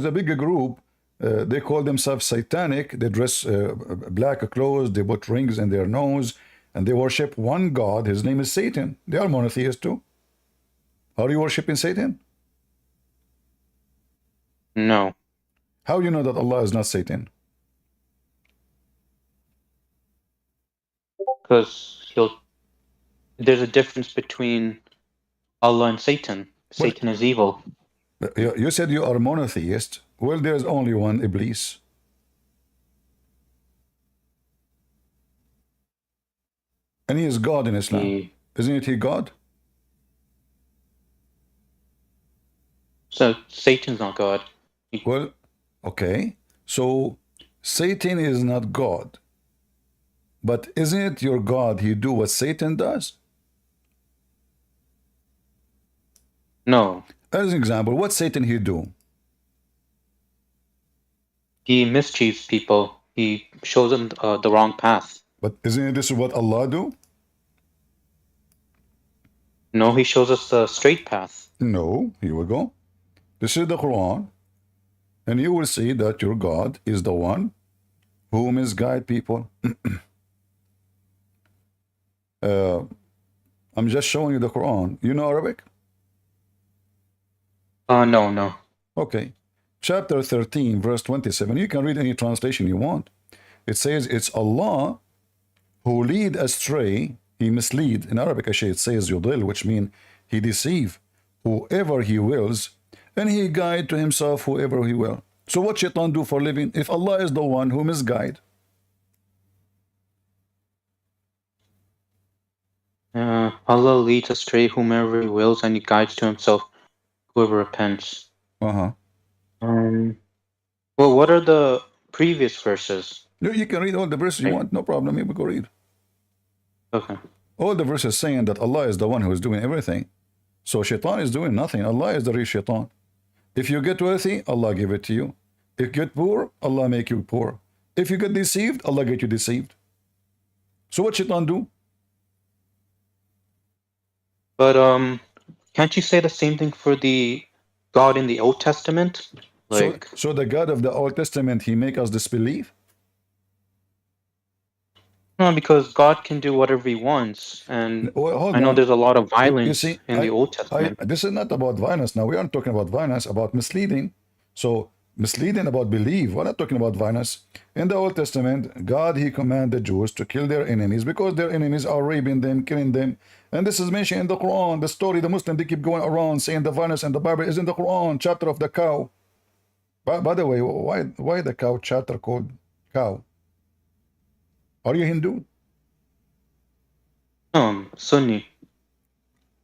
a bigger group. They call themselves satanic. They dress black clothes. They put rings in their nose, and they worship one God. His name is Satan. They are monotheists too. Are you worshiping Satan? No. How do you know that Allah is not Satan? Because there's a difference between Allah and Satan. Satan is evil. You said you are monotheist. Well, there's only one, Iblis. And he is God in Islam. Isn't he God? So Satan's not God. Well, okay. So Satan is not God. But isn't it your God, he do what Satan does? No. As an example, what Satan he do? He mischiefs people. He shows them the wrong path. But isn't this what Allah do? No, he shows us the straight path. No, here we go. This is the Quran. And you will see that your God is the one who misguide people. I'm just showing you the Quran. You know Arabic? No. Okay. Chapter 13, verse 27. You can read any translation you want. It says, it's Allah who lead astray, he mislead. In Arabic, actually, it says yudil, which means he deceive whoever he wills, and he guide to himself whoever he will. So what shaitan do for living if Allah is the one who misguide? Allah leads astray whomever he wills, and he guides to himself whoever repents. Uh-huh. Well, what are the previous verses? No, you can read all the verses you want, no problem. You go read. Okay. All the verses saying that Allah is the one who is doing everything. So shaitan is doing nothing. Allah is the real shaitan. If you get wealthy, Allah give it to you. If you get poor, Allah make you poor. If you get deceived, Allah get you deceived. So what shaitan do? But can't you say the same thing for the God in the Old Testament? Like, So the God of the Old Testament, he make us disbelieve? no, because God can do whatever he wants, and Well, hold I know on. there's a lot of You violence see, in the Old Testament. this is not about violence now. We aren't talking about violence, about misleading. So misleading about belief. We're not talking about violence. In the Old Testament, God, he commanded Jews to kill their enemies because their enemies are raping them, killing them. And this is mentioned in the Quran. The story, the Muslims, they keep going around saying the violence in the Bible is in the Quran, chapter of the cow. By the way, why the cow chapter called cow? Are you Hindu? Sunni.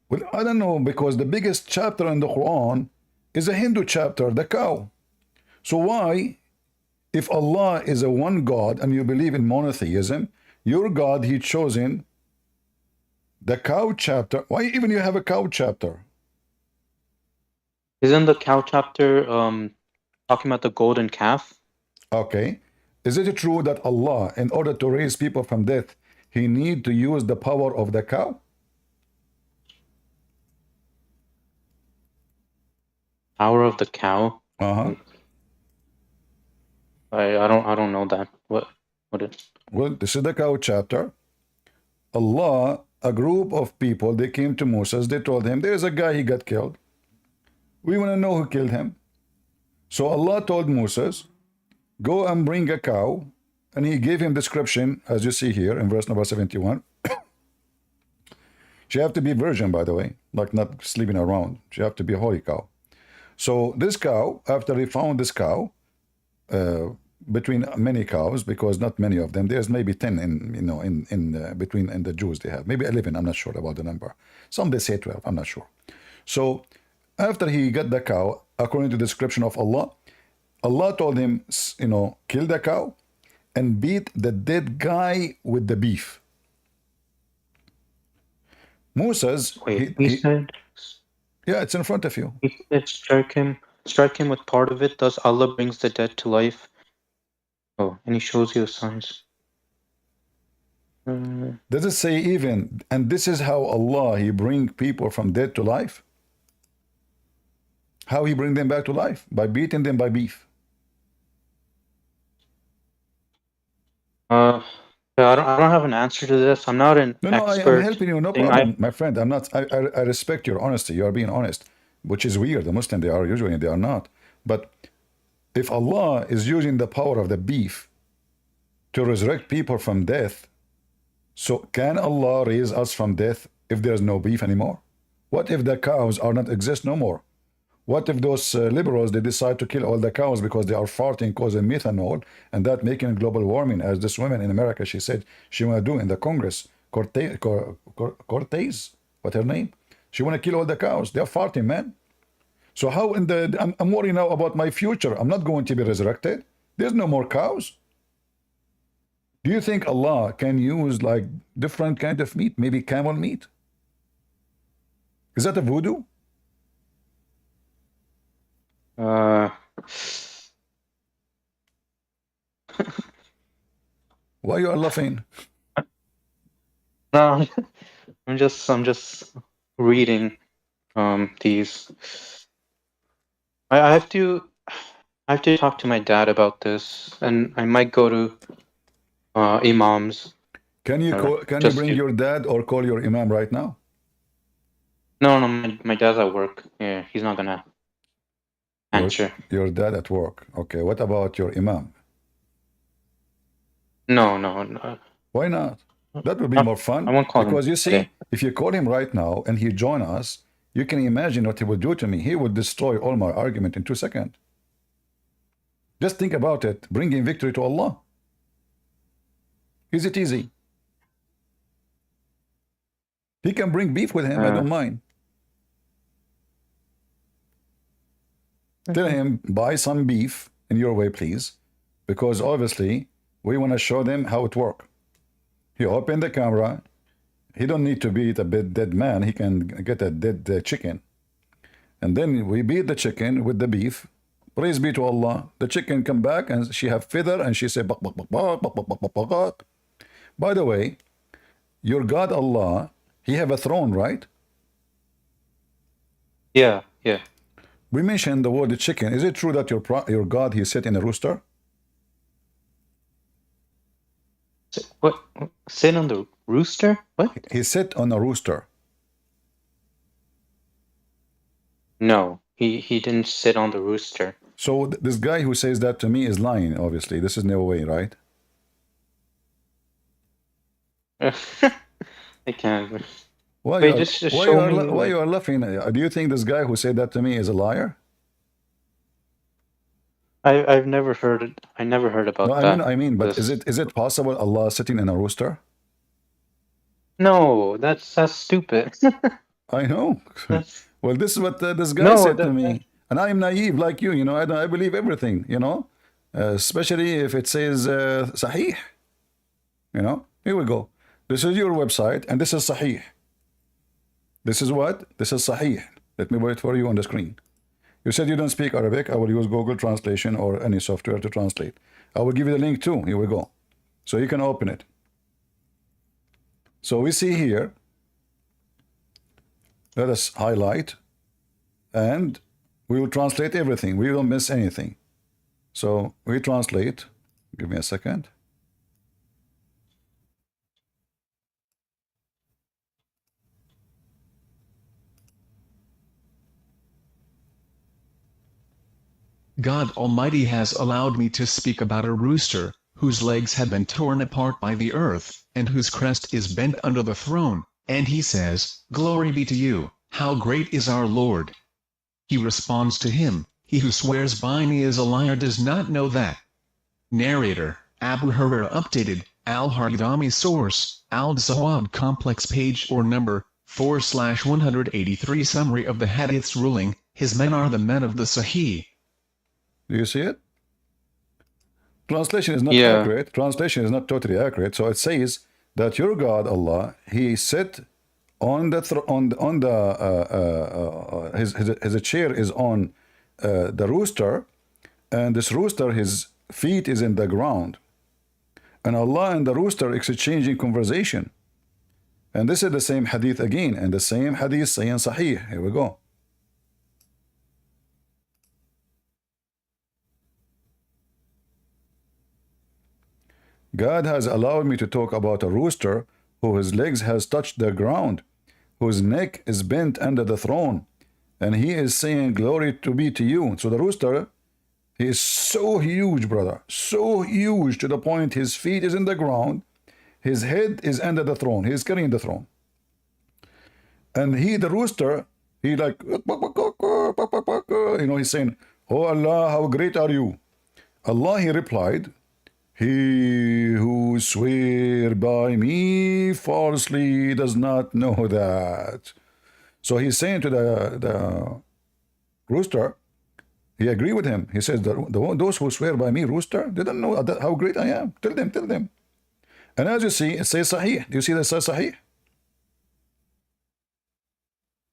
Well, I don't know, because the biggest chapter in the Quran is a Hindu chapter, the cow. So why, if Allah is a one God and you believe in monotheism, your God, he chosen the cow chapter. Why even you have a cow chapter? Isn't the cow chapter talking about the golden calf? Okay. Is it true that Allah, in order to raise people from death, he need to use the power of the cow? Power of the cow? Uh-huh. I don't know that. What is? Well, this is the cow chapter. Allah, a group of people, they came to Moses, they told him, there's a guy, he got killed. We want to know who killed him. So Allah told Moses, go and bring a cow, and he gave him description, as you see here in verse number 71. She have to be virgin, by the way, like not sleeping around. She have to be a holy cow. So this cow, after he found this cow, between many cows, because not many of them, there's maybe 10 in between in the Jews they have, maybe 11, I'm not sure about the number. Some they say 12, I'm not sure. So after he got the cow, according to the description of Allah, Allah told him, kill the cow and beat the dead guy with the beef. Moses, Wait, he said, yeah, it's in front of you. he said strike him with part of it, thus Allah brings the dead to life. Oh, and he shows you the signs. Does it say even, and this is how Allah, he bring people from dead to life? How he bring them back to life? By beating them by beef. I don't have an answer to this. I'm not an No, I am expert. helping you, no problem, my friend. I'm not, I respect your honesty. You are being honest, which is weird. The Muslim, they are usually, they are not. But if Allah is using the power of the beef to resurrect people from death, so can Allah raise us from death if there's no beef anymore? What if the cows are not exist no more? What if those liberals, they decide to kill all the cows because they are farting, causing methanol, and that making global warming, as this woman in America, she said she want to do in the Congress, Cortez, what her name? She want to kill all the cows. They are farting, man. So how I'm worried now about my future. I'm not going to be resurrected. There's no more cows. Do you think Allah can use like different kind of meat, maybe camel meat? Is that a voodoo? Why you are laughing? No, I'm just reading these. I have to. I have to talk to my dad about this, and I might go to imams. Can you Just bring to- your dad or call your imam right now? No, my dad's at work. Yeah, he's not gonna answer. Your dad at work. Okay, what about your imam? No. Why not? That would be more I fun. won't call him Because you see, today. if you call him right now and he join us, you can imagine what he would do to me. He would destroy all my argument in 2 seconds. Just think about it. Bringing victory to Allah. Is it easy? He can bring beef with him. I don't mind. Tell him, buy some beef in your way, please. Because obviously, we want to show them how it works. He opened the camera. He don't need to beat a dead man. He can get a dead chicken. And then we beat the chicken with the beef. Praise be to Allah. The chicken come back and she have feather and she say, bak, bak, bak, bak, bak, bak, bak, bak, bak. By the way, your God Allah, he have a throne, right? Yeah. We mentioned the word chicken. Is it true that your God, he sit in a rooster? What? Sit on the rooster? What? He sit on a rooster. No, he didn't sit on the rooster. So this guy who says that to me is lying, obviously. This is no way, right? I can't. Why Wait, you are, just why show you are, me, why you are laughing? Do you think this guy who said that to me is a liar? I've never heard it. I never heard about No, that. I mean, but This- is it possible Allah sitting in a rooster? No, that's stupid. I know. That's- Well, this is what this guy No, said to that- me, and I am naive like you. You know, I believe everything. You know, especially if it says Sahih. You know, here we go. This is your website, and this is Sahih. This is what? This is Sahih. Let me wait for you on the screen. You said you don't speak Arabic. I will use Google Translation or any software to translate. I will give you the link too. Here we go. So you can open it. So we see here. Let us highlight. And we will translate everything. We don't miss anything. So we translate. Give me a second. God Almighty has allowed me to speak about a rooster, whose legs have been torn apart by the earth, and whose crest is bent under the throne, and he says, Glory be to you, how great is our Lord. He responds to him, he who swears by me is a liar does not know that. Narrator, Abu Hurairah updated, Al-Haridami source, Al-Zawad complex page or number, 4/183 summary of the hadith's ruling, his men are the men of the Sahih. Do you see it? Translation is not Yeah. accurate. Translation is not totally accurate. So it says that your God Allah, he sit on the his chair is on the rooster, and this rooster, his feet is in the ground, and Allah and the rooster exchanging conversation. And this is the same hadith again, and the same hadith saying Sahih. Here we go. God has allowed me to talk about a rooster whose legs has touched the ground, whose neck is bent under the throne, and he is saying, glory to be to you. So the rooster, he is so huge, brother, so huge to the point his feet is in the ground, his head is under the throne, he is carrying the throne. And he, the rooster, he like, you know, he's saying, oh Allah, how great are you? Allah, he replied, he who swear by me falsely does not know that. So he's saying to the rooster, he agreed with him. He says, those who swear by me, rooster, they don't know how great I am. Tell them. And as you see, it says Sahih. Do you see that it says Sahih?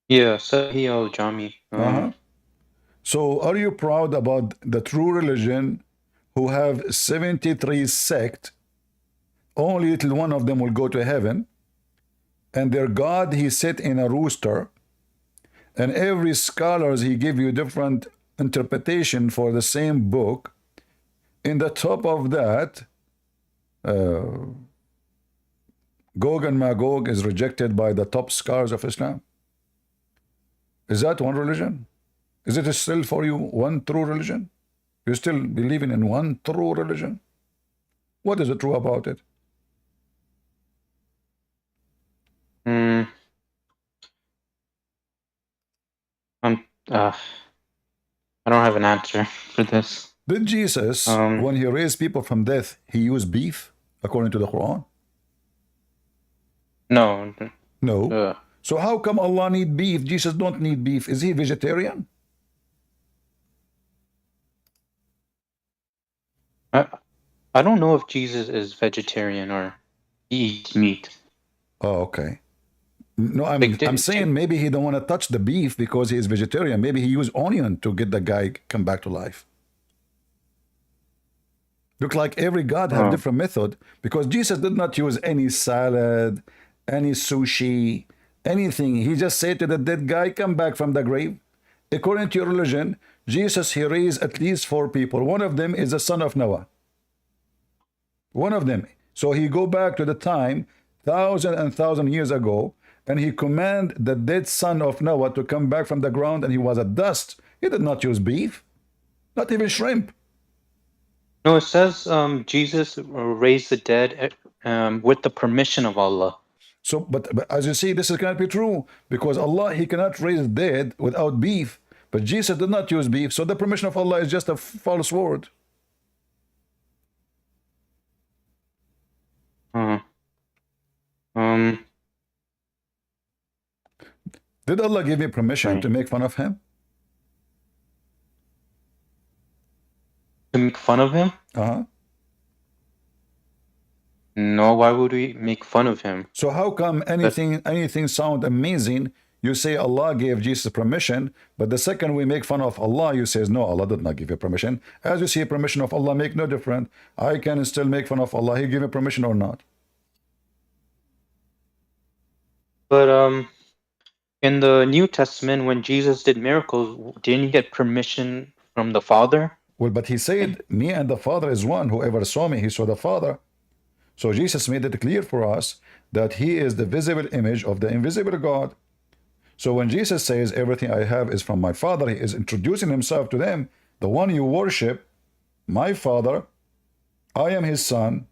Yeah, Sahih al-Jami. So are you proud about the true religion who have 73 sects? Only little one of them will go to heaven, and their God, he sit in a rooster, and every scholars, he give you different interpretation for the same book. In the top of that, Gog and Magog is rejected by the top scholars of Islam. Is that one religion? Is it still for you one true religion? You still believing in one true religion? What is true about it? I don't have an answer for this. Did Jesus, when he raised people from death, he used beef according to the Quran? No. No. So how come Allah need beef? Jesus don't need beef. Is he vegetarian? I don't know if Jesus is vegetarian or he eats meat. Oh, okay. No, I mean, I'm saying maybe he don't want to touch the beef because he is vegetarian. Maybe he used onion to get the guy come back to life. Look like every God have different method, because Jesus did not use any salad, any sushi, anything. He just said to the dead guy, come back from the grave. According to your religion, Jesus, he raised at least 4 people. One of them is the son of Noah. One of them. So he go back to the time, 1,000 years ago, and he command the dead son of Noah to come back from the ground, and he was a dust. He did not use beef, not even shrimp. No, it says Jesus raised the dead with the permission of Allah. So, but as you see, this cannot be true, because Allah, he cannot raise the dead without beef. But Jesus did not use beef, so the permission of Allah is just a false word. Did Allah give me permission to make fun of him? To make fun of him? No, why would we make fun of him? So how come anything sound amazing, you say Allah gave Jesus permission, but the second we make fun of Allah, you say, no, Allah did not give you permission. As you see, permission of Allah make no difference. I can still make fun of Allah. He give me permission or not. But in the New Testament, when Jesus did miracles, didn't he get permission from the Father? Well, but he said, me and the Father is one. Whoever saw me, he saw the Father. So Jesus made it clear for us that he is the visible image of the invisible God. So when Jesus says, everything I have is from my Father, he is introducing himself to them. The one you worship, my Father, I am his Son,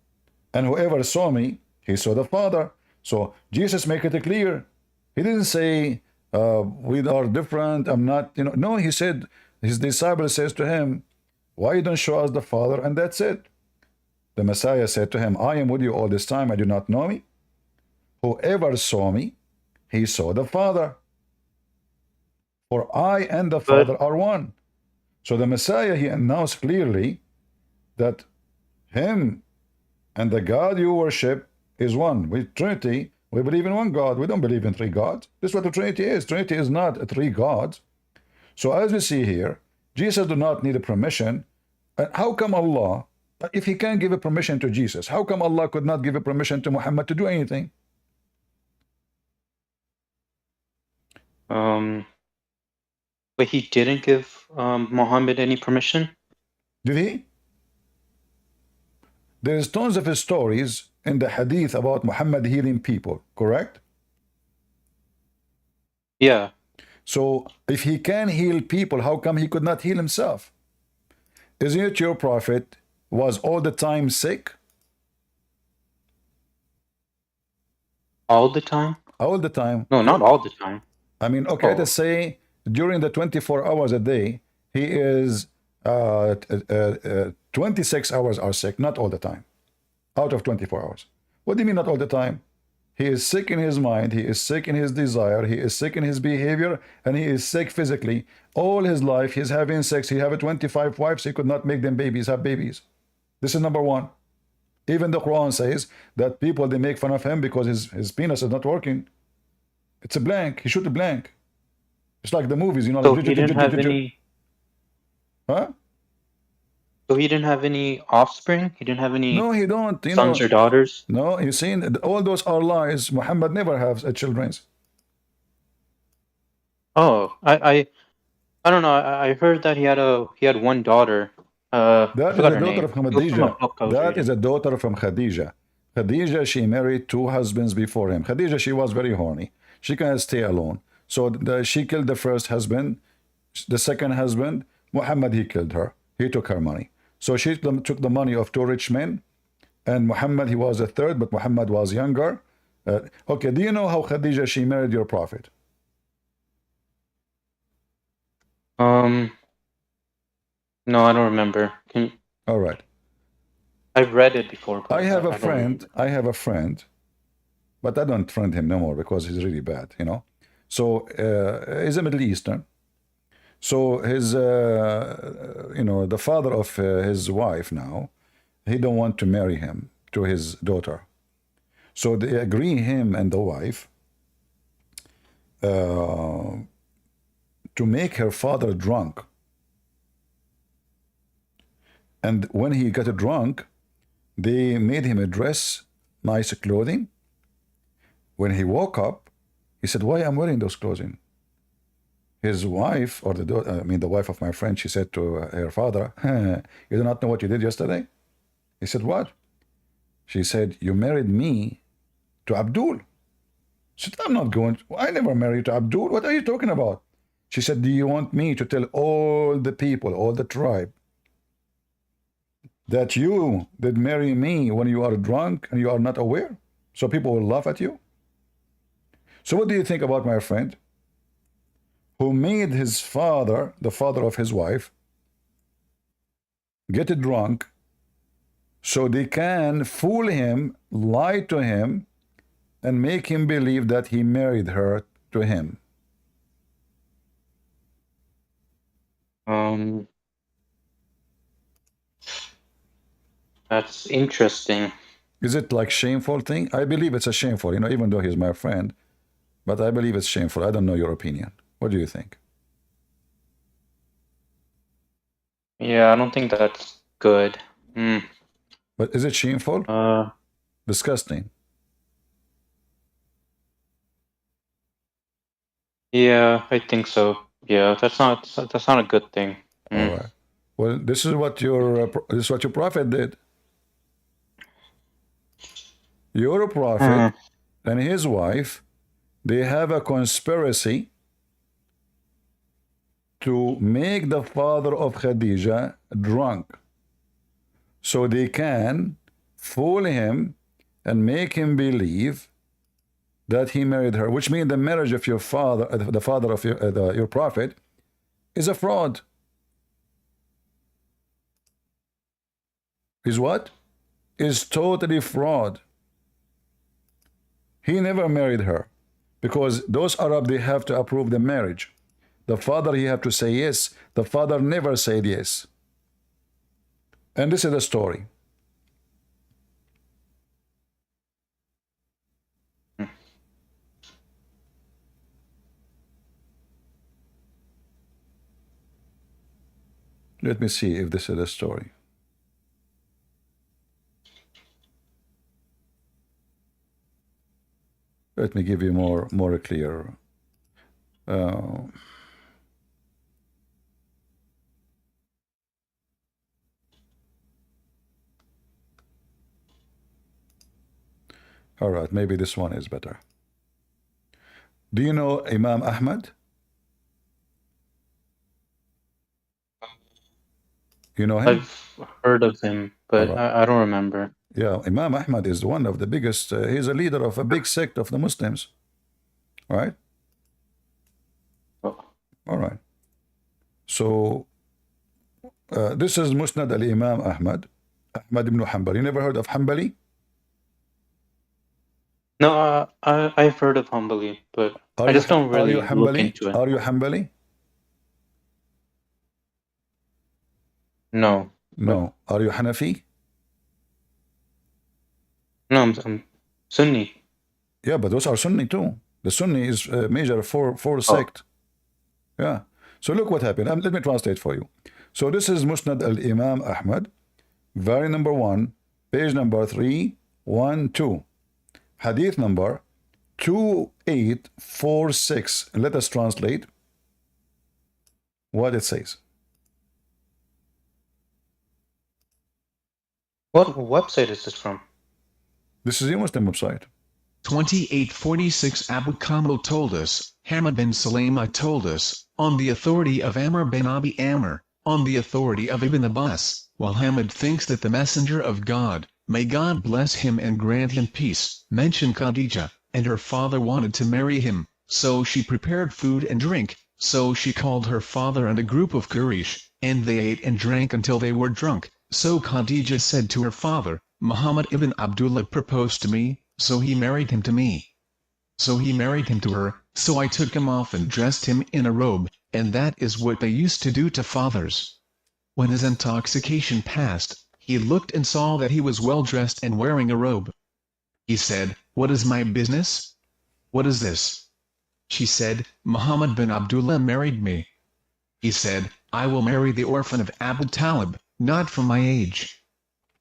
and whoever saw me, he saw the Father. So Jesus make it clear. He didn't say, we are different, I'm not, No, he said, his disciple says to him, why you don't show us the Father? And that's it. The Messiah said to him, I am with you all this time, I do not know me. Whoever saw me, he saw the Father. For I and the Father are one. So the Messiah, he announced clearly that him and the God you worship is one. With Trinity, we believe in one God. We don't believe in 3 gods. This is what the Trinity is. Trinity is not 3 gods. So as we see here, Jesus do not need a permission. And how come Allah, if he can't give a permission to Jesus, how come Allah could not give a permission to Muhammad to do anything? But he didn't give Muhammad any permission? Did he? There's tons of stories in the hadith about Muhammad healing people, correct? Yeah. So if he can heal people, how come he could not heal himself? Isn't it your prophet was all the time sick? All the time? All the time. No, not all the time. I mean, okay, let's say during the 24 hours a day, he is 26 hours are sick, not all the time. Out of 24 hours. What do you mean not all the time? He is sick in his mind, he is sick in his desire, he is sick in his behavior, and he is sick physically. All his life, he's having sex. He have 25 wives, he could not make them have babies. This is number one. Even the Quran says that people, they make fun of him because his penis is not working. It's a blank. He shoot a blank. It's like the movies, So like, he didn't have any... Huh? So he didn't have any offspring? He didn't have any No, he don't. sons or daughters? No, you see, all those are lies. Muhammad never has children. Oh, I don't know. I heard that he had one daughter. I That is forgot a her daughter name. of It was from a Khadija. book I was That reading. is a daughter from Khadija. Khadija, she married 2 husbands before him. Khadija, she was very horny. She cannot stay alone. So she killed the first husband. The second husband, Muhammad, he killed her. He took her money. So she took the money of 2 rich men. And Muhammad, he was a third, but Muhammad was younger. Okay, do you know how Khadija, she married your prophet? No, I don't remember. All right. I've read it before, but I have a I don't friend. remember. I have a friend, but I don't friend him no more because he's really bad, you know. So he's a Middle Eastern. So his, the father of his wife now, he don't want to marry him to his daughter. So they agree, him and the wife, to make her father drunk. And when he got drunk, they made him dress nice clothing. When he woke up, he said, "Why I'm wearing those clothing?" His wife, or the wife of my friend, she said to her father, "You do not know what you did yesterday?" He said, "What?" She said, "You married me to Abdul." She said, "I'm not going. I never married to Abdul. What are you talking about?" She said, "Do you want me to tell all the people, all the tribe, that you did marry me when you are drunk and you are not aware? So people will laugh at you?" So what do you think about my friend who made his father, the father of his wife, get drunk so they can fool him, lie to him, and make him believe that he married her to him? That's interesting. Is it like shameful thing? I believe it's a shameful, even though he's my friend, but I believe it's shameful. I don't know your opinion. What do you think? Yeah, I don't think that's good. But is it shameful? Disgusting. Yeah, I think so. Yeah, that's not a good thing. All right. Well, this is what your prophet did. Your prophet and his wife, they have a conspiracy to make the father of Khadija drunk, so they can fool him and make him believe that he married her, which means the marriage of your father, the father of your prophet, is a fraud. Is what? Is totally fraud. He never married her because those Arab, they have to approve the marriage. The father, he have to say yes. The father never said yes. And this is the story. Let me see if this is the story. Let me give you more clear. All right, maybe this one is better. Do you know Imam Ahmad? You know him? I've heard of him, but right. I don't remember. Yeah, Imam Ahmad is one of the biggest, he's a leader of a big sect of the Muslims, right? Oh. All right. So this is Musnad al-Imam Ahmad ibn Hanbal. You never heard of Hanbali? No, I've heard of Hanbali, but I just don't Are you really look Hanbali? into it. Are you Hanbali? No. No. Are you Hanafi? No, I'm Sunni. Yeah, but those are Sunni too. The Sunni is major four sect. Yeah. So look what happened. Let me translate for you. So this is Musnad al-Imam Ahmad, volume number 1, page number 312, hadith number 2846. Let us translate. what it says. What website is this from? This is the Muslim website. 2846 Abu Kamil told us, Hamad bin Salama told us, on the authority of Amr bin Abi Amr, on the authority of Ibn Abbas, while Hamad thinks that the Messenger of God, may God bless him and grant him peace, mentioned Khadija, and her father wanted to marry him, so she prepared food and drink, so she called her father and a group of Quraysh, and they ate and drank until they were drunk, so Khadija said to her father, Muhammad ibn Abdullah proposed to me, so he married him to me. So he married him to her, so I took him off and dressed him in a robe, and that is what they used to do to fathers. When his intoxication passed, he looked and saw that he was well dressed and wearing a robe. He said, What is my business? What is this? She said, Muhammad bin Abdullah married me. He said, I will marry the orphan of Abu Talib, not from my age.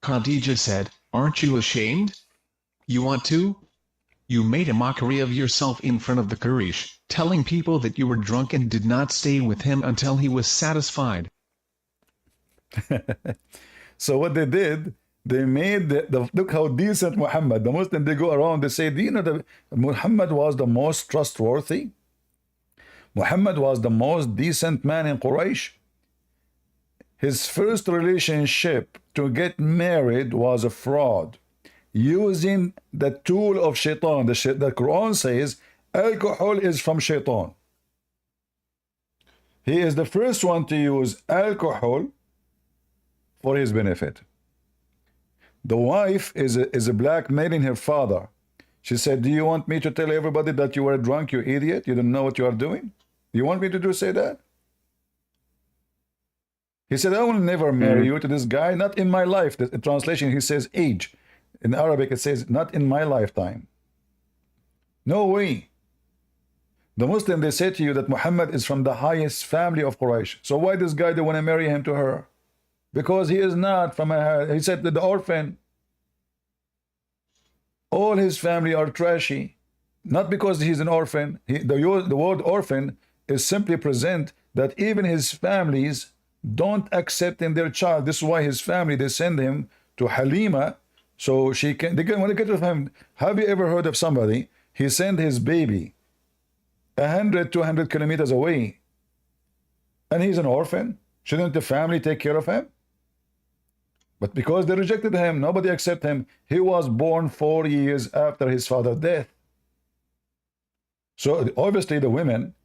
Khadija said, Aren't you ashamed? You want to? You made a mockery of yourself in front of the Quraysh, telling people that you were drunk and did not stay with him until he was satisfied. So what they did, they made look how decent Muhammad, the Muslim, they go around, they say, do you know that Muhammad was the most trustworthy? Muhammad was the most decent man in Quraysh. His first relationship to get married was a fraud, using the tool of shaitan. The Quran says alcohol is from shaitan. He is the first one to use alcohol for his benefit. The wife is a blackmailing her father. She said, do you want me to tell everybody that you were drunk, you idiot? You don't know what you are doing? You want me to say that? He said, I will never marry you to this guy, not in my life. The translation, he says age. In Arabic, it says, not in my lifetime. No way. The Muslim, they say to you that Muhammad is from the highest family of Quraysh. So why this guy, they want to marry him to her? Because he is not from a, he said that the orphan, all his family are trashy. Not because he's an orphan. The word orphan is simply present that even his families don't accept in their child. This is why his family, they send him to Halima, so she can, when they get with him. Have you ever heard of somebody, he sent his baby 100, 200 kilometers away, and he's an orphan? Shouldn't the family take care of him? But because they rejected him, nobody accepted him. He was born 4 years after his father's death. So obviously the women,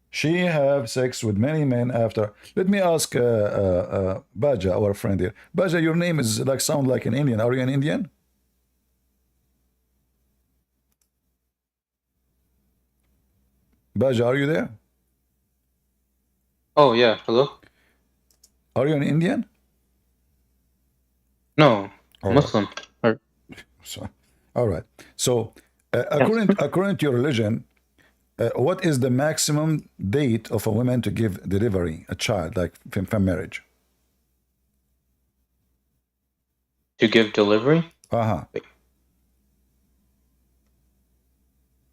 she have sex with many men after. Let me ask Baja, our friend here. Baja, your name is like sound like an Indian. Are you an Indian? Baja, are you there? Oh yeah, hello? Are you an Indian? No, All Muslim. Or, So, all right. So according to your religion, what is the maximum date of a woman to give delivery, a child, like from marriage? to give delivery? Uh-huh.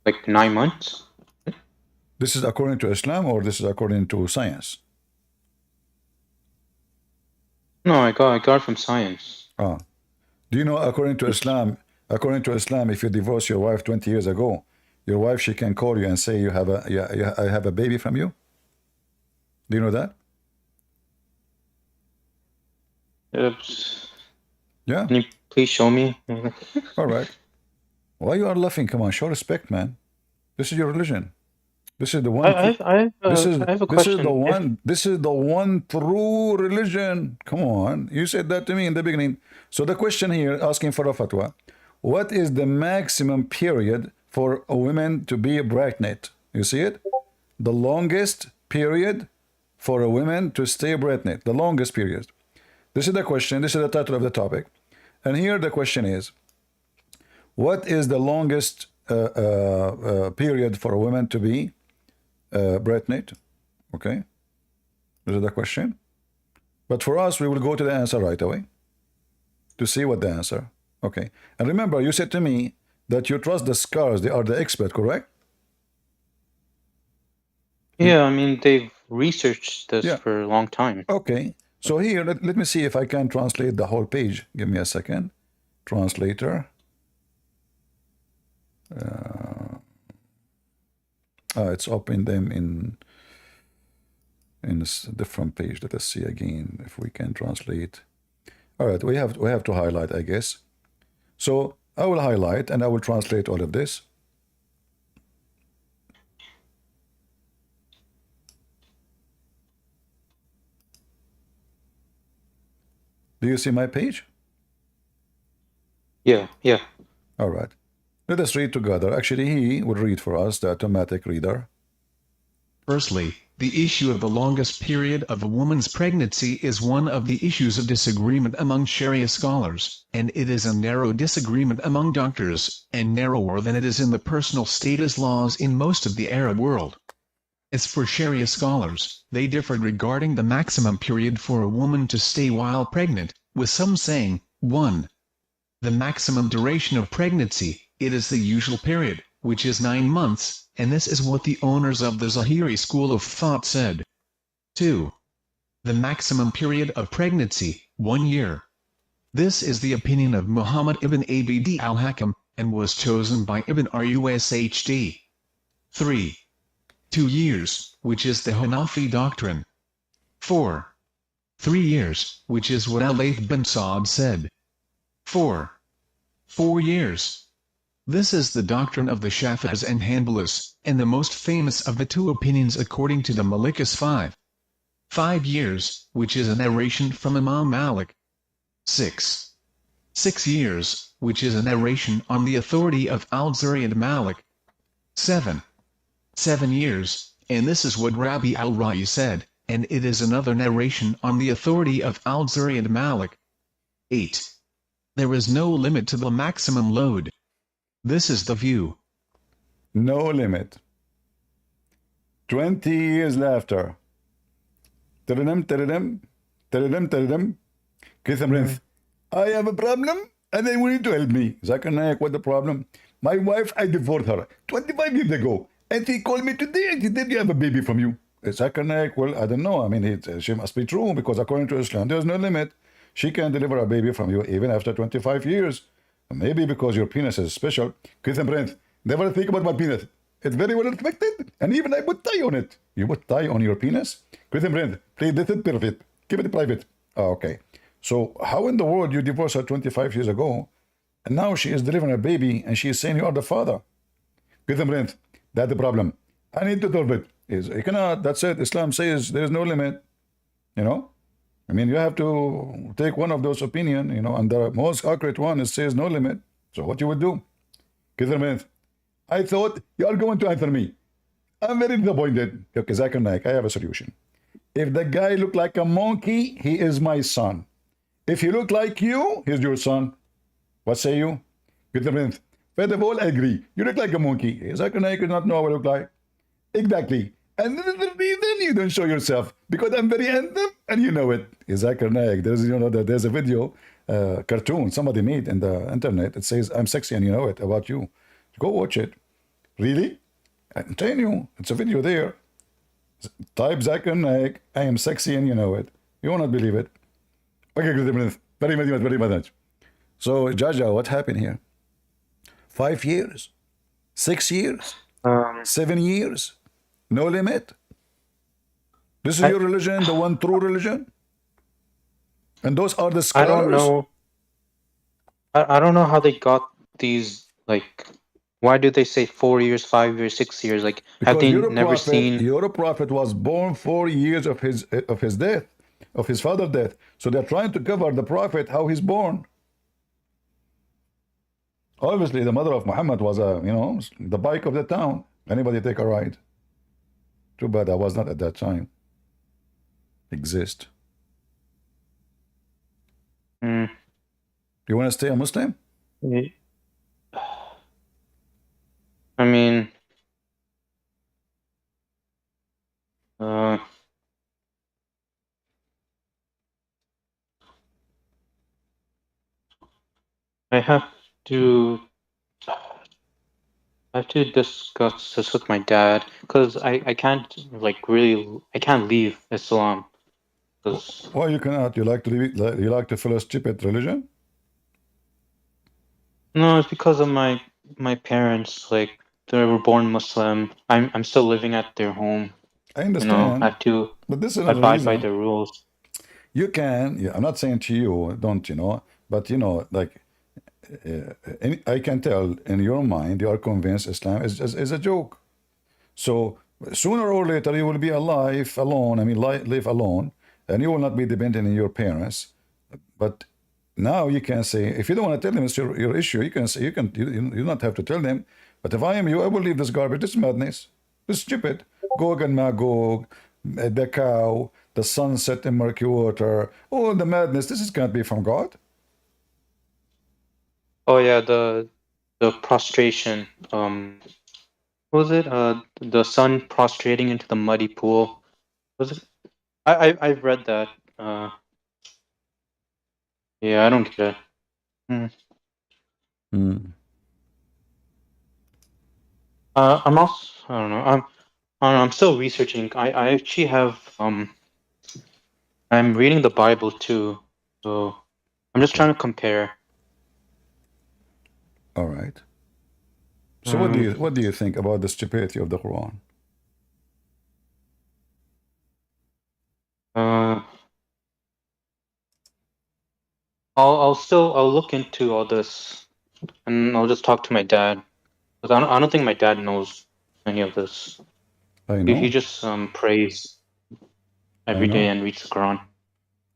Like 9 months? This is according to Islam, or this is according to science? No, I got it from science. Ah. Do you know, according to Islam, if you divorce your wife 20 years ago, your wife, she can call you and say, I have a baby from you? Do you know that? Oops. Yeah. Can you please show me? All right. Why you are laughing? Come on, show respect, man. This is your religion. This is the one. I have a question. This is the one true religion. Come on, you said that to me in the beginning. So the question here, asking for a fatwa, what is the maximum period for a woman to be pregnant? You see it? The longest period for a woman to stay pregnant. The longest period. This is the question. This is the title of the topic. And here the question is, what is the longest period for a woman to be pregnant? Okay. This is the question. But for us, we will go to the answer right away to see what the answer. Okay. And remember, you said to me that you trust the scholars. They are the expert, correct? Yeah, I mean, they've researched this Yeah. for a long time. Okay. So here, let me see if I can translate the whole page. Give me a second. Translator. It's open them in a different page. Let us see again if we can translate. All right, we have to highlight, I guess. So I will highlight and I will translate all of this. Do you see my page? Yeah, yeah. All right. Let us read together. Actually, he will read for us, the automatic reader. Firstly, the issue of the longest period of a woman's pregnancy is one of the issues of disagreement among Sharia scholars, and it is a narrow disagreement among doctors, and narrower than it is in the personal status laws in most of the Arab world. As for Sharia scholars, they differed regarding the maximum period for a woman to stay while pregnant, with some saying, 1. The maximum duration of pregnancy, it is the usual period, which is 9 months, and this is what the owners of the Zahiri school of thought said. 2. The maximum period of pregnancy, 1 year. This is the opinion of Muhammad ibn Abd al-Hakam, and was chosen by Ibn Rushd. 3. 2 years, which is the Hanafi doctrine. 4. 3 years, which is what Al-Layth bin Sa'd said. 4. 4 years. This is the doctrine of the Shafi'is and Hanbalis, and the most famous of the two opinions according to the Malikas 5. 5 years, which is a narration from Imam Malik. 6. 6 years, which is a narration on the authority of Al-Zuri and Malik. 7. 7 years, and this is what Rabbi al-Ra'i said, and it is another narration on the authority of Al-Zuri and Malik. 8. There is no limit to the maximum load. This is the view. No limit. 20 years after. I have a problem and I want you to help me. Zakir Naik, what the problem? My wife, I divorced her 25 years ago. And she called me today and she said, you have a baby from you. Zakir Naik, well, I don't know. I mean, she must be true because according to Islam, there's no limit. She can deliver a baby from you even after 25 years. Maybe because your penis is special. Never think about my penis. It's very well respected. And even I put tie on it. You put tie on your penis? Please, this is perfect. Keep it private. Oh, okay. So how in the world you divorced her 25 years ago, and now she is delivering a baby, and she is saying you are the father? That's the problem. I need to solve it. You cannot. That's it. Islam says there is no limit. You know? I mean, you have to take one of those opinion, you know, and the most accurate one is says no limit. So what you would do? I thought you are going to answer me. I'm very disappointed. Okay, Zakir Naik, I have a solution. If the guy look like a monkey, he is my son. If he look like you, he's your son. What say you? First of all, I agree. You look like a monkey. Zakir Naik does not know what I look like. Exactly. And this is the reason you don't show yourself, because I'm very handsome and you know it. Zakir Naik, there's a video, cartoon somebody made in the internet. It says, I'm sexy and you know it about you. Go watch it. Really? I'm telling you, it's a video there. Type Zakir Naik, I am sexy and you know it. You will not believe it. Okay, very much. So, Jaja, what happened here? 5 years? 6 years? 7 years? No limit? This is your religion, the one true religion? And those are the scholars? I don't know. I don't know how they got these, like, why do they say 4 years, 5 years, 6 years? Like, have Because they never seen... Your prophet was born 4 years of his death, of his father's death. So they're trying to cover the prophet, how he's born. Obviously, the mother of Muhammad was the bike of the town. Anybody take a ride? Too bad I was not at that time. Exist. You want to stay a Muslim? I mean, I have to... I have to discuss this with my dad because I can't like really I can't leave Islam because Why you cannot? You like to leave, you like to follow stupid religion? no, it's because of my parents. Like they were born Muslim. I'm still living at their home. I You know, I understand, have to but this is not a abide by reason. the rules. You can, yeah, I'm not saying to you, don't, you know, but you know, like, I can tell in your mind, you are convinced Islam is a joke. So sooner or later, you will be alive alone. I mean, live alone, and you will not be dependent on your parents. But now you can say, if you don't want to tell them it's your issue, you can say, you don't have to tell them. But if I am you, I will leave this garbage. This is madness. This is stupid. Gog and Magog, the cow, the sunset in murky water, all the madness. This is can't be from God. Oh yeah, the prostration. What was it? The son prostrating into the muddy pool. Was it? I've read that. Yeah, I don't get it. Hmm. Mm. I'm also I don't know. I'm still researching. I actually have I'm reading the Bible too, so I'm just Okay. trying to compare. All right. So Um, what do you think about the stupidity of the Quran? uh, I'll look into all this, and I'll just talk to my dad. Because I don't think my dad knows any of this. I He know, just prays I every day know, and reads the Quran.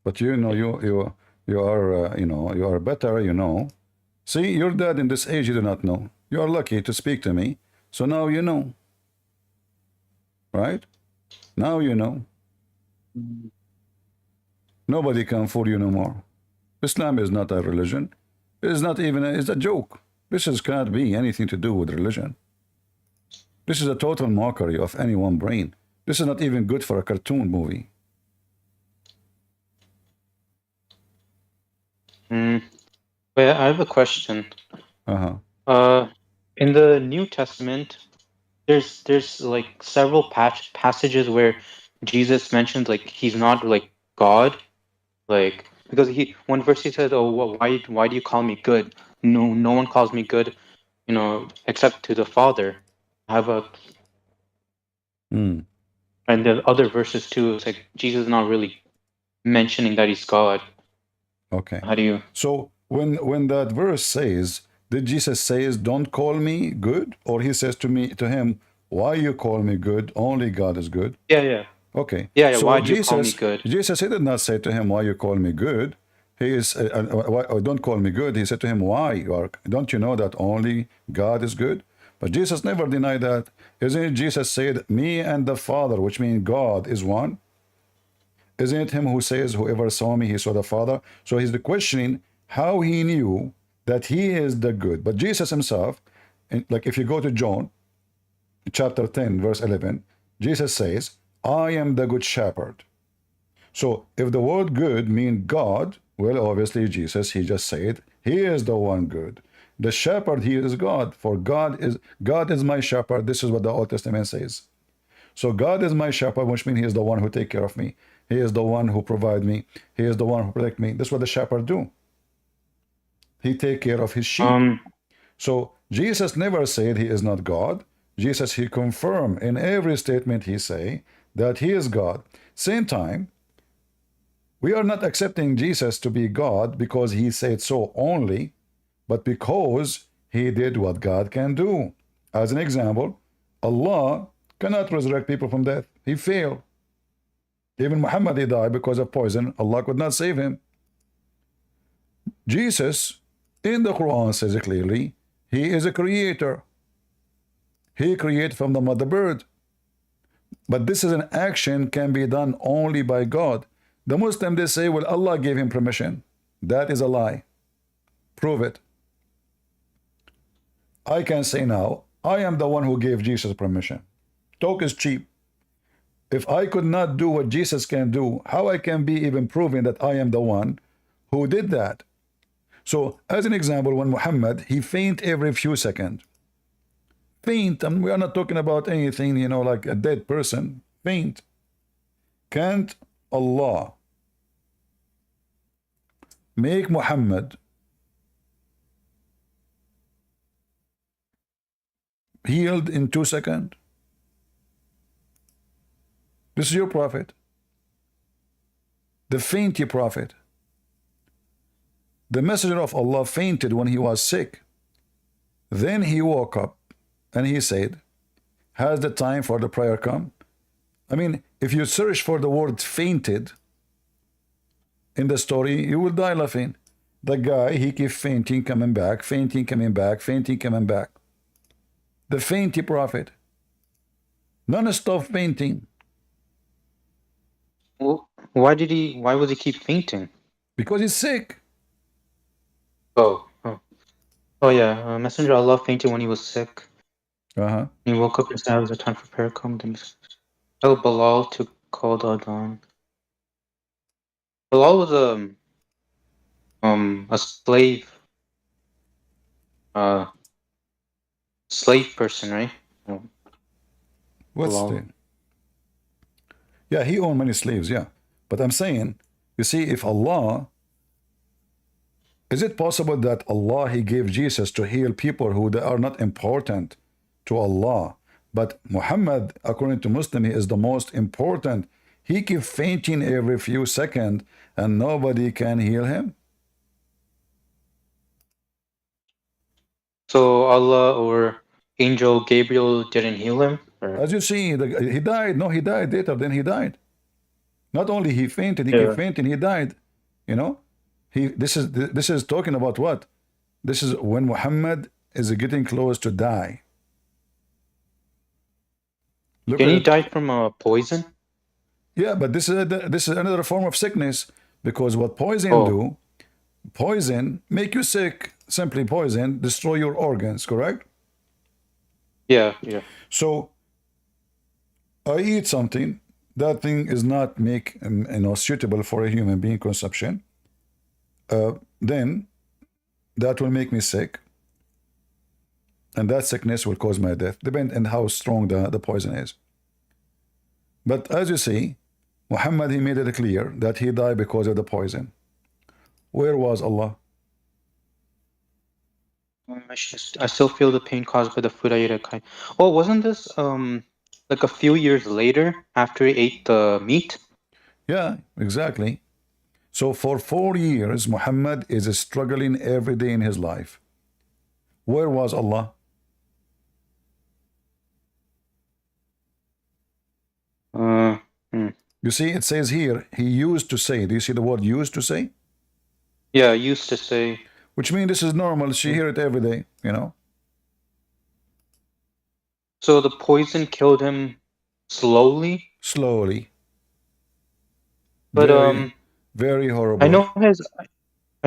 but you know, you are you know, you are better. You know. See, your dad in this age, you do not know. You are lucky to speak to me, so now you know, right? Now you know. Nobody can fool you no more. Islam is not a religion. It is not even it's a joke. This is cannot be anything to do with religion. This is a total mockery of anyone's brain. This is not even good for a cartoon movie. Mm. Wait, I have a question. Uh-huh. In the New Testament, there's like several passages where Jesus mentions like he's not like God, like because he one verse he says, "Oh, why do you call me good? No one calls me good, you know, except to the Father." I have a Mm. and the other verses too. It's like Jesus is not really mentioning that he's God. Okay. How do you? So when that verse says, did Jesus says, "Don't call me good," or he says to him, "Why you call me good? Only God is good." Yeah, yeah, Okay. yeah. So Why do you call me Jesus, good? Jesus, he did not say to him, "Why you call me good?" He is, why, oh, don't call me good. He said to him, "Why you are? Don't you know that only God is good?" But Jesus never denied that. Isn't it Jesus said, "Me and the Father," which means God is one? Isn't it him who says, "Whoever saw me, he saw the Father"? So he's questioning how he knew that he is the good. But Jesus himself, like if you go to John chapter 10, verse 11, Jesus says, "I am the good shepherd." So if the word good mean God, well, obviously Jesus, he just said, he is the one good. The shepherd, he is God. For God is my shepherd. This is what the Old Testament says. So God is my shepherd, which means he is the one who take care of me. He is the one who provide me. He is the one who protect me. This is what the shepherd do. He take care of his sheep. Um, So Jesus never said he is not God. Jesus, he confirmed in every statement he say that he is God. Same time, we are not accepting Jesus to be God because he said so only, but because he did what God can do. As an example, Allah cannot resurrect people from death. He failed. Even Muhammad, he died because of poison. Allah could not save him. Jesus, in the Quran, says it clearly, he is a creator. He created from the mother bird. But this is an action can be done only by God. The Muslim, they say, well, Allah gave him permission. That is a lie. Prove it. I can say now, I am the one who gave Jesus permission. Talk is cheap. If I could not do what Jesus can do, how I can be even proving that I am the one who did that? So, as an example, when Muhammad, he faint every few seconds. Faint. And we are not talking about anything, you know, like a dead person. Faint. Can't Allah make Muhammad healed in 2 seconds? This is your prophet, the fainty prophet. The messenger of Allah fainted when he was sick. Then he woke up and he said, has the time for the prayer come? I mean, if you search for the word fainted in the story, you will die laughing. The guy, he keeps fainting, coming back, fainting, coming back, fainting, coming back. The fainty prophet. Non-stop fainting. Well, why was he keep fainting? Because he's sick. Oh yeah, Messenger of Allah fainted when he was sick. Uh-huh. He woke up and said, "Was the time for prayer come?" Then tell Bilal to call the adhan. Bilal was a slave person, right? What's Bilal. the... Yeah, he owned many slaves, yeah. But I'm saying, you see, if Allah... Is it possible that Allah, he gave Jesus to heal people who they are not important to Allah? But Muhammad, according to Muslim, he is the most important. He keeps fainting every few seconds and nobody can heal him. So Allah or Angel Gabriel didn't heal him? Or? As you see, he died. No, he died later. Then he died. Not only he fainted, he kept fainting, he died. You know? This is talking about what? This is when Muhammad is getting close to die. Look Can he at die from poison? Yeah, but this is another form of sickness, because what poison do? Poison make you sick. Simply poison destroy your organs. Correct? Yeah. So I eat something. That thing is not make suitable for a human being consumption. Then that will make me sick, and that sickness will cause my death, depending on how strong the poison is. But as you see, Muhammad, he made it clear that he died because of the poison. Where was Allah? I still feel the pain caused by the food I ate. Oh, wasn't this like a few years later after he ate the meat? Yeah, exactly. So for 4 years, Muhammad is struggling every day in his life. Where was Allah? You see, it says here, he used to say. Do you see the word used to say? Yeah, used to say. Which means this is normal. She hear it every day, you know? So the poison killed him slowly? Slowly. But very horrible. I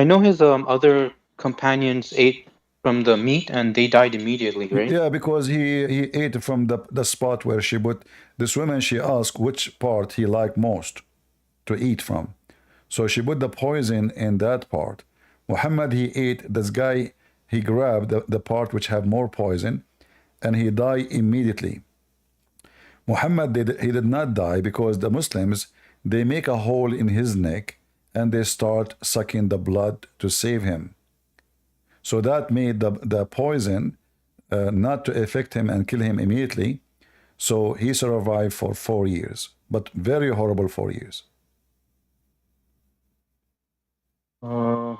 know his other companions ate from the meat and they died immediately, right? Yeah, because he ate from the spot where she put. This woman, she asked which part he liked most to eat from. So she put the poison in that part. Muhammad, he ate, this guy, he grabbed the part which had more poison, and he died immediately. Muhammad, he did not die because the Muslims, they make a hole in his neck and they start sucking the blood to save him. So that made the poison not to affect him and kill him immediately. So he survived for 4 years, but very horrible 4 years. What?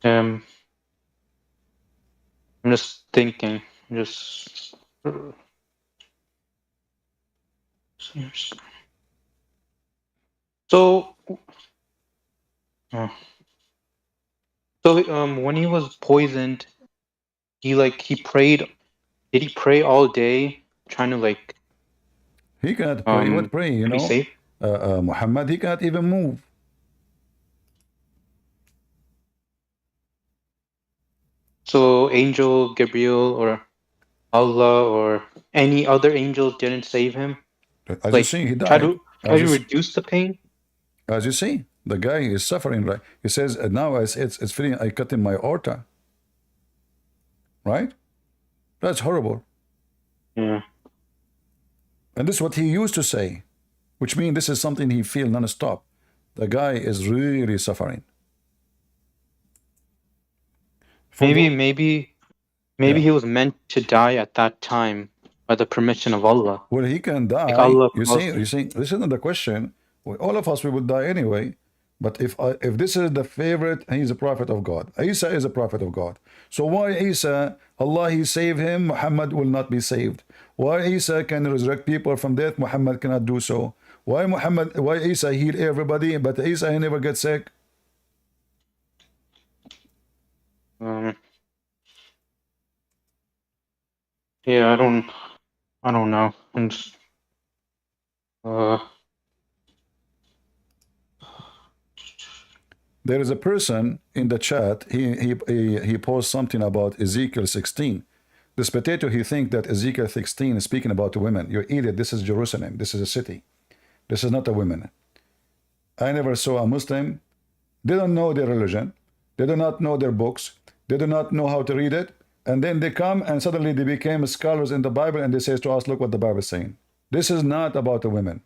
I'm just thinking. So when he was poisoned, he prayed. Did he pray all day, trying to He cannot pray. What pray? You know, safe? Muhammad, he cannot even move. So Angel Gabriel or Allah or any other angels didn't save him. As you see, he died. Can As you you, reduce the pain? as you see, the guy is suffering. Right? He says, now it's feeling I cut in my aorta. Right? That's horrible. Yeah. And this is what he used to say, which means this is something he feels non-stop. The guy is really suffering. Maybe yeah. he was meant to die at that time by the permission of Allah. Well, he can Like die. Allah You caused see, him. this isn't the question. Well, all of us, we would die anyway. But if this is the favorite, he's a prophet of God. Isa is a prophet of God. So why Isa, Allah, he saved him, Muhammad will not be saved? Why Isa can resurrect people from death, Muhammad cannot do so? Why Isa heal everybody, but Isa he never gets sick? Yeah, I don't know. I'm just, There is a person in the chat. He posts something about Ezekiel 16. This potato, he thinks that Ezekiel 16 is speaking about the women. You idiot. This is Jerusalem. This is a city. This is not a women. I never saw a Muslim. They don't know their religion. They do not know their books. They do not know how to read it. And then they come and suddenly they became scholars in the Bible and they say to us, look what the Bible is saying. This is not about the women.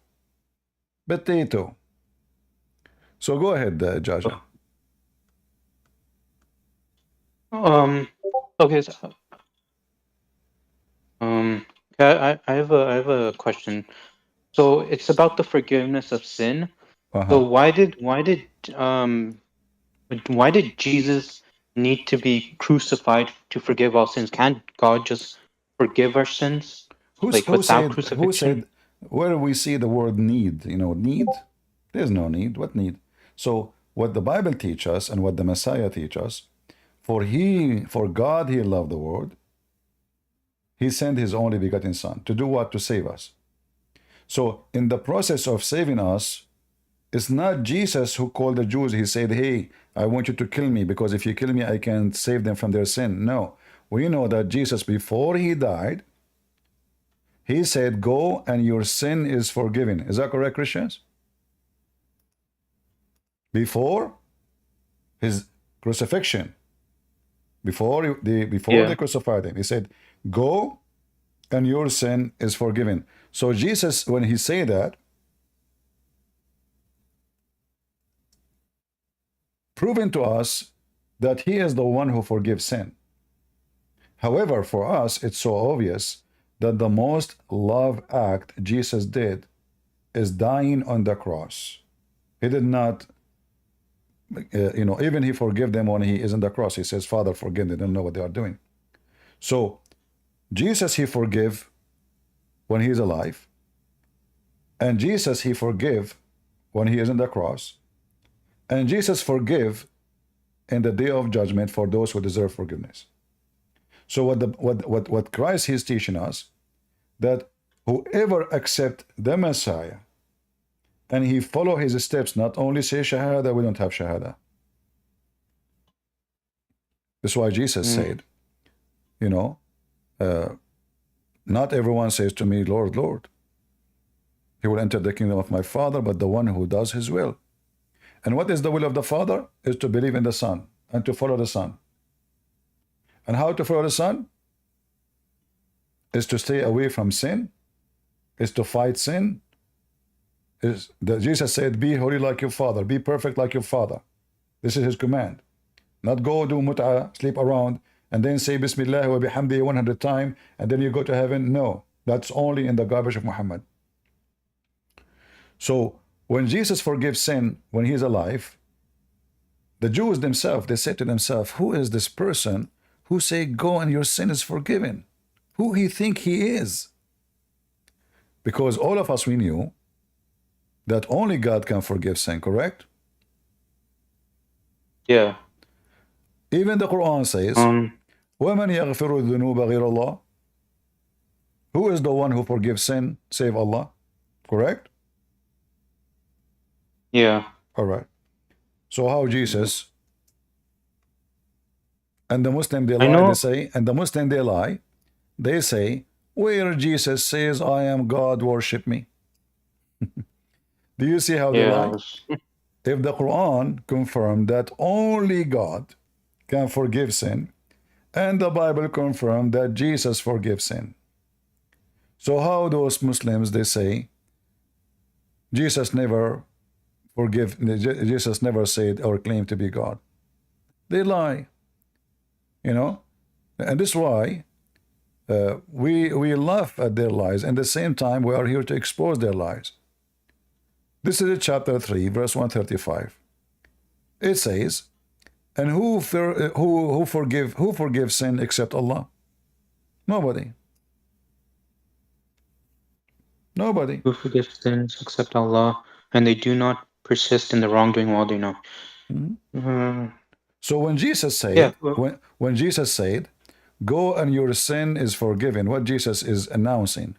Potato. So go ahead, Jaja. okay. So, I have a question. So it's about the forgiveness of sin. So why did Jesus need to be crucified to forgive our sins? Can't God just forgive our sins without crucifixion? Who said, where we see the word need, need? There's no need. What need? So what the Bible teaches us and what the Messiah teaches us, for God he loved the world. He sent his only begotten son to do what? To save us. So in the process of saving us, it's not Jesus who called the Jews. He said, hey, I want you to kill me because if you kill me, I can save them from their sin. No, we know that Jesus, before he died, he said, go and your sin is forgiven. Is that correct, Christians? Before his crucifixion, before they crucified him, he said, go and your sin is forgiven. So Jesus, when he said that, proving to us that he is the one who forgives sin. However, for us, it's so obvious that the most love act Jesus did is dying on the cross. He did not, even he forgave them when he is on the cross. He says, Father, forgive them, they don't know what they are doing. So Jesus, he forgive when he is alive. And Jesus, he forgive when he is on the cross. And Jesus forgive in the day of judgment for those who deserve forgiveness. So what Christ is teaching us, that whoever accept the Messiah and he follow his steps, not only say Shahada, we don't have Shahada. That's why Jesus said, not everyone says to me, Lord, Lord. He will enter the kingdom of my Father, but the one who does his will. And what is the will of the Father? Is to believe in the Son and to follow the Son. And how to follow the Son? Is to stay away from sin, is to fight sin. Jesus said, be holy like your Father, be perfect like your Father. This is his command. Not go do mut'ah, sleep around, and then say Bismillah wa bihamdihi 100 times, and then you go to heaven. No, that's only in the garbage of Muhammad. So when Jesus forgives sin when he is alive, the Jews themselves, they said to themselves, who is this person who say, go and your sin is forgiven? Who he think he is? Because all of us, we knew that only God can forgive sin, correct? Yeah. Even the Quran says, وَمَنْ يَغْفِرُ الذُّنُوبَ غَيْرَ اللَّهِ. Who is the one who forgives sin, save Allah? Correct? Yeah. All right. So how Jesus and the Muslim, they lie, they say, and the Muslim, they lie. They say, where Jesus says, I am God, worship me. Do you see how they Yeah. lie? If the Quran confirmed that only God can forgive sin, and the Bible confirmed that Jesus forgives sin, so how those Muslims, they say Jesus never forgive, Jesus never said or claimed to be God? They lie, you know, and this is why we laugh at their lies, and at the same time we are here to expose their lies. This is chapter 3, verse 135. It says, and who forgives sin except Allah? Nobody. Nobody. Who forgives sins except Allah, and they do not persist in the wrongdoing while they know. So when Jesus said, Yeah, well- when Jesus said, go and your sin is forgiven, what Jesus is announcing?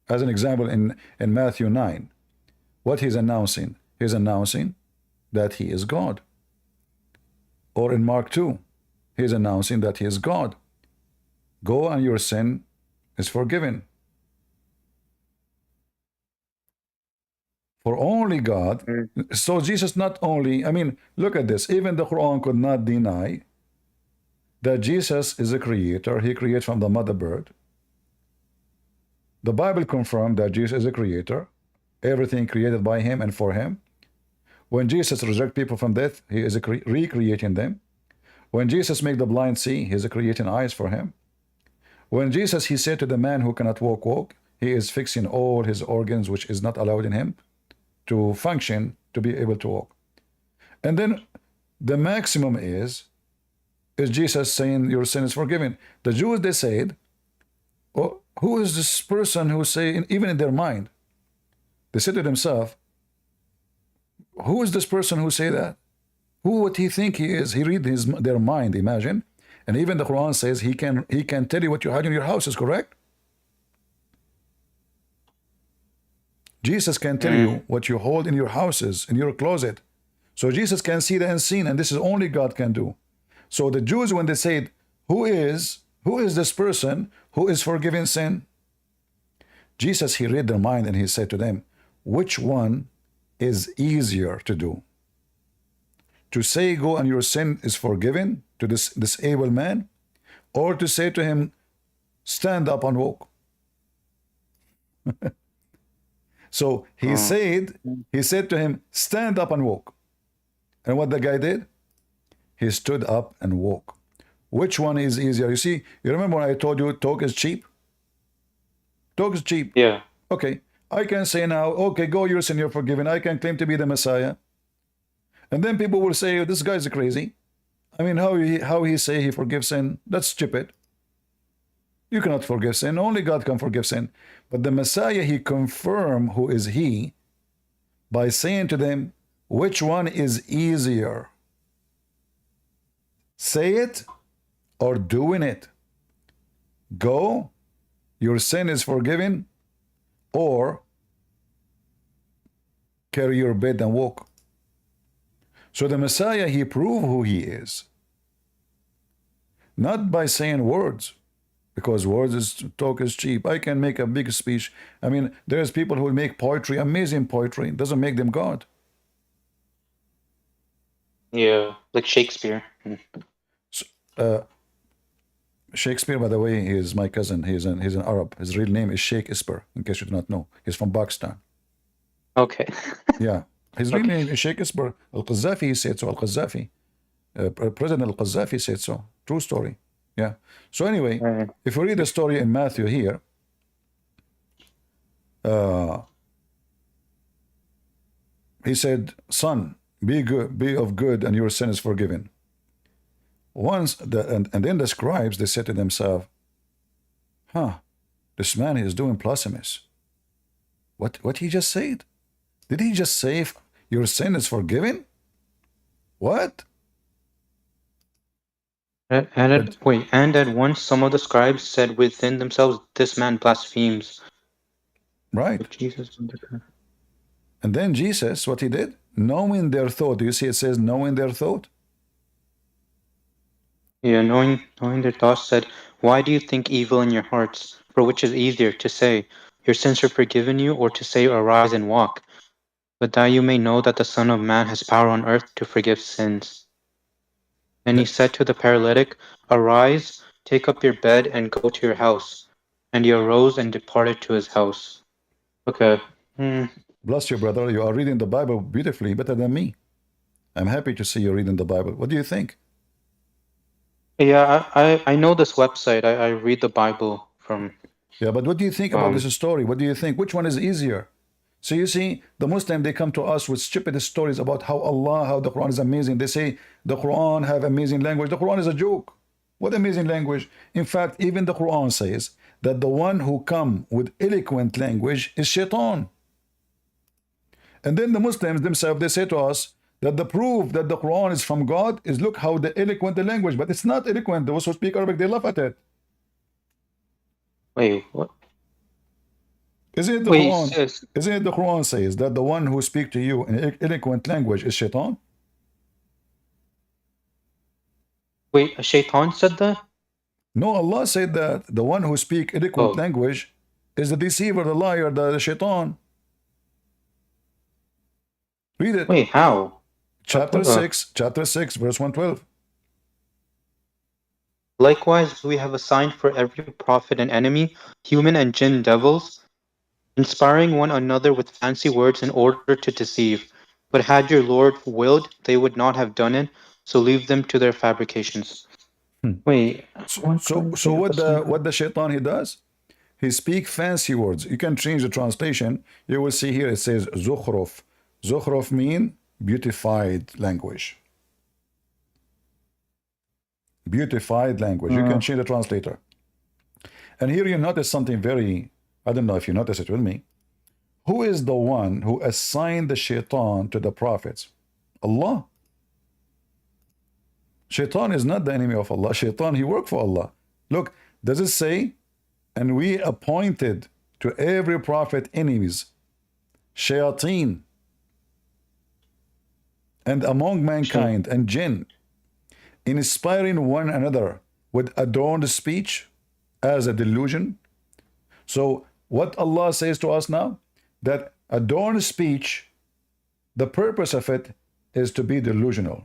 As an example, in Matthew 9, what he's announcing? He's announcing that he is God. Or in Mark 2, he's announcing that he is God. Go and your sin is forgiven. For only God. So Jesus not only, I mean, look at this. Even the Quran could not deny that Jesus is a creator. He creates from the mother bird. The Bible confirmed that Jesus is a creator. Everything created by him and for him. When Jesus resurrects people from death, he is recreating them. When Jesus makes the blind see, he is creating eyes for him. When Jesus, he said to the man who cannot walk, he is fixing all his organs which is not allowed in him to function, to be able to walk. And then the maximum is Jesus saying your sin is forgiven. The Jews, they said, oh, who is this person who say, even in their mind, they said to themselves, who is this person who say that? Who would he think he is? He read their mind, imagine. And even the Quran says he can tell you what you hide in your house, is correct? Jesus can tell you what you hold in your houses, in your closet. So Jesus can see the unseen, and this is only God can do. So the Jews, when they said, who is this person who is forgiving sin? Jesus, he read their mind and he said to them, which one is easier to do? To say, go and your sin is forgiven to this able man, or to say to him, stand up and walk? So he said to him, stand up and walk. And what the guy did? He stood up and walked. Which one is easier? You see, you remember when I told you talk is cheap? Talk is cheap. Yeah. Okay, I can say now, okay, go, your sin, you're forgiven. I can claim to be the Messiah. And then people will say, oh, this guy's crazy. I mean, how he say he forgives sin? That's stupid. You cannot forgive sin. Only God can forgive sin. But the Messiah, he confirmed who is he by saying to them, which one is easier? Say it or doing it? Go, your sin is forgiven, or carry your bed and walk. So the Messiah, he proved who he is. Not by saying words, because talk is cheap. I can make a big speech. I mean, there's people who make poetry, amazing poetry. It doesn't make them God. Yeah, like Shakespeare. So, Shakespeare, by the way, he is my cousin. He's an Arab. His real name is Sheikh Isper, in case you do not know. He's from Pakistan. Okay. Yeah. His real name is Sheikh Isper. Al-Qaddafi, he said so. Al-Qaddafi. President Al-Qaddafi said so. True story. Yeah. So anyway, if we read the story in Matthew here, he said, son, be good, be of good, and your sin is forgiven. And then the scribes, they said to themselves, this man is doing blasphemous. What he just said? Did he just say your sin is forgiven? What? And at once some of the scribes said within themselves, this man blasphemes. Right. But Jesus. And then Jesus, what he did? Knowing their thought. Do you see it says knowing their thought? Yeah, knowing their thoughts, said, why do you think evil in your hearts? For which is easier to say, your sins are forgiven you, or to say, arise and walk, but that you may know that the Son of Man has power on earth to forgive sins. And he said to the paralytic, arise, take up your bed, and go to your house. And he arose and departed to his house. Okay. Bless you, brother. You are reading the Bible beautifully, better than me. I'm happy to see you reading the Bible. What do you think? Yeah, I know this website. I read the Bible from. Yeah, but what do you think about this story? What do you think? Which one is easier? So you see, the Muslim, they come to us with stupid stories about how Allah, how the Quran is amazing. They say the Quran have amazing language. The Quran is a joke. What amazing language? In fact, even the Quran says that the one who come with eloquent language is shaitan. And then the Muslims themselves, they say to us that the proof that the Quran is from God is look how the eloquent the language, but it's not eloquent. Those who speak Arabic, they laugh at it. Wait, what? Isn't it the Quran? Isn't it the Quran says that the one who speak to you in eloquent language is shaitan? Wait, a shaitan said that? No, Allah said that the one who speak eloquent language is the deceiver, the liar, the shaitan. Read it. Wait, how? Chapter 6, verse 112. Likewise, we have assigned for every prophet an enemy, human and jinn devils, inspiring one another with fancy words in order to deceive. But had your Lord willed, they would not have done it, so leave them to their fabrications. Wait. So what the shaitan he does? He speak fancy words. You can change the translation. You will see here it says zukhruf. Zukhruf mean beautified language. Beautified language. You can change the translator. And here you notice something very, I don't know if you notice it with me. Who is the one who assigned the shaitan to the prophets? Allah. Shaitan is not the enemy of Allah. Shaitan, he worked for Allah. Look, does it say, and we appointed to every prophet enemies, shayateen, and among mankind and jinn, inspiring one another with adorned speech as a delusion? So what Allah says to us now, that adorned speech, the purpose of it is to be delusional.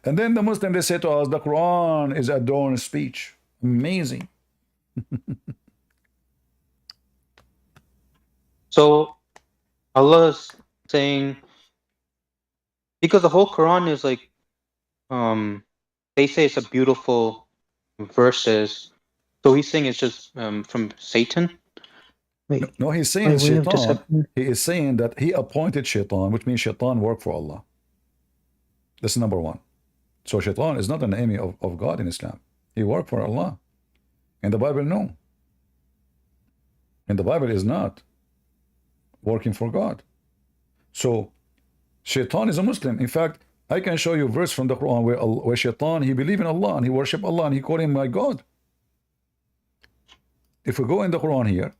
And then the Muslim, they say to us, the Quran is adorned speech. Amazing. So Allah is saying, because the whole Quran is like, they say it's a beautiful verses. So he's saying it's just from Satan. Wait, no, he's saying shaitan. He is saying that he appointed shaitan, which means shaitan worked for Allah. That's number one. So shaitan is not an enemy of God in Islam. He worked for Allah. In the Bible, no. In the Bible is not working for God. So shaitan is a Muslim. In fact, I can show you a verse from the Quran where shaitan, he believed in Allah and he worshiped Allah and he called him my God. If we go in the Quran here,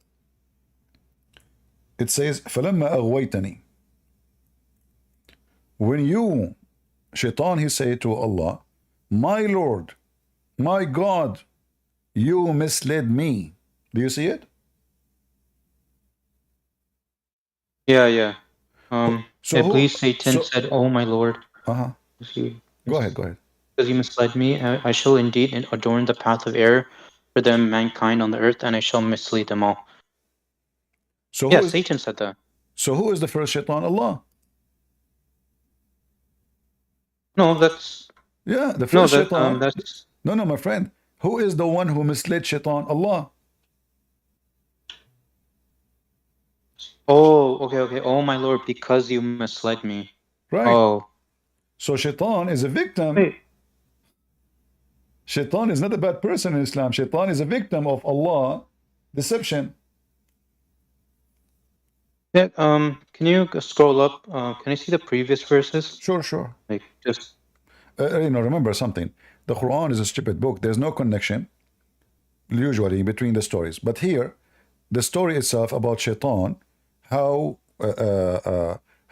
it says, فَلَمَّا أَغْوَيْتَنِي. When you, shaitan, he said to Allah, my Lord, my God, you misled me. Do you see it? Yeah. Iblis, Satan said, oh my Lord. Go ahead. Because you misled me, I shall indeed adorn the path of error for them, mankind on the earth, and I shall mislead them all. So yeah, Satan said that. So who is the first shaitan? Allah. No, that's... Yeah, the first shaitan. No, my friend. Who is the one who misled shaitan? Allah. Oh, okay. Oh, my Lord, because you misled me. Right. Oh. So shaitan is a victim. Wait. Shaitan is not a bad person in Islam. Shaitan is a victim of Allah deception. Yeah, can you scroll up? Can I see the previous verses? Sure. Like, just... remember something. The Quran is a stupid book. There's no connection, usually, between the stories. But here, the story itself about shaitan, how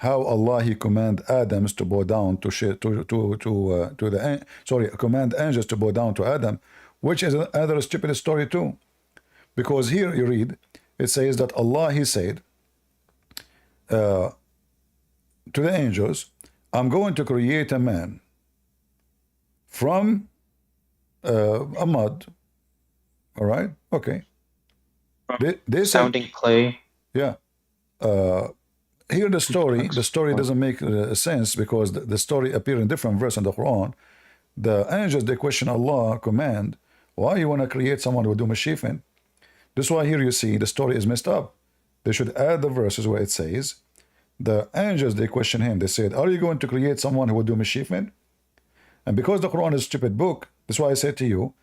Allah, he command Adams to bow down command angels to bow down to Adam, which is another stupid story too. Because here you read, It says that Allah, He said to the angels, I'm going to create a man from a mud. All right? Okay. They said, Sounding clay. yeah. Here the story doesn't make sense because the story appears in different verse in the Quran. The angels, they question Allah command, why you want to create someone who will do mashifin? This is why here you see the story is messed up. They should add the verses where it says, the angels, they question him. They said, are you going to create someone who will do mashifin? And because the Quran is a stupid book, that's why I said to you,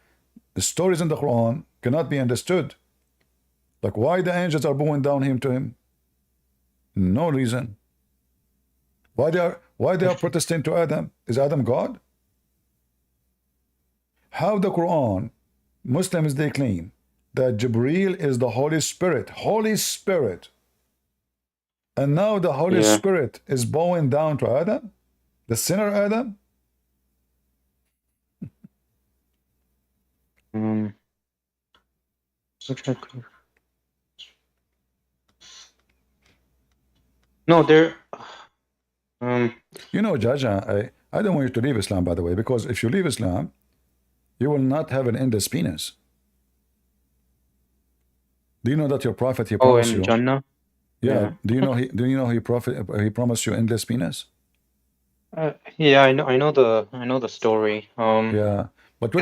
the stories in the Quran cannot be understood. Like why the angels are bowing down him to him? No reason. Why they are protesting to Adam? Is Adam God? How the Quran, Muslims, they claim that Jibreel is the Holy Spirit. Holy Spirit. And now the Holy Spirit is bowing down to Adam? The sinner Adam? No, they're You know, Judge, I don't want you to leave Islam, by the way, because if you leave Islam, you will not have an endless penis. Do you know that your prophet, he promised you? Jannah? Yeah. Do you know he promised you endless penis? Yeah, I know the story. Yeah. But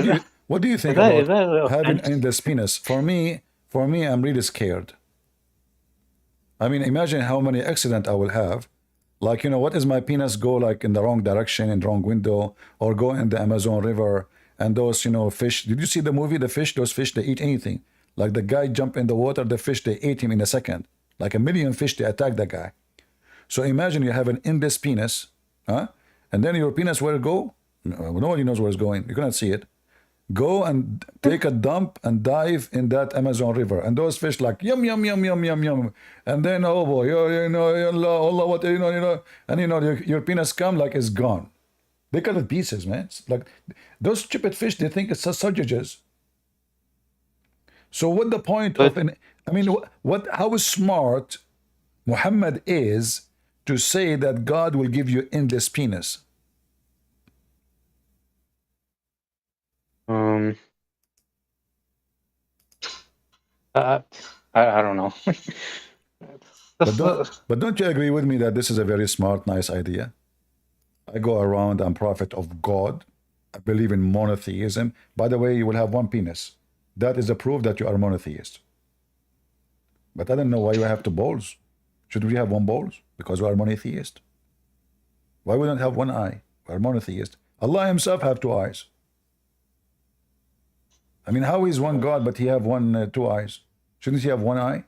what do you think is that about having offense? endless penis? For me, I'm really scared. I mean, imagine how many accidents I will have. Like, you know, what is my penis go like in the wrong direction, in the wrong window, or go in the Amazon River, and those, you know, fish. Did you see the movie, The Fish? Those fish, they eat anything. Like the guy jump in the water, the fish, they ate him in a second. Like a million fish, they attack the guy. So imagine you have an endless penis, huh? And then your penis, where it go? Nobody knows where it's going. You cannot see it. Go and take a dump and dive in that Amazon River, and those fish like yum yum yum yum yum yum, and then oh boy, you know, Allah, what you know, and you know your penis come like it's gone. They cut it pieces, man. It's like those stupid fish, they think it's sausages. So what the point of an? I mean, how smart Muhammad is to say that God will give you endless penis? I don't know. But don't you agree with me that this is a very smart, nice idea? I go around, I'm prophet of God. I believe in monotheism. By the way, you will have one penis. That is a proof that you are a monotheist. But I don't know why you have two balls. Should we have one balls? Because we are monotheist. Why we don't have one eye? We are monotheist. Allah himself have two eyes. I mean, how is one God, but he have two eyes? Shouldn't he have one eye,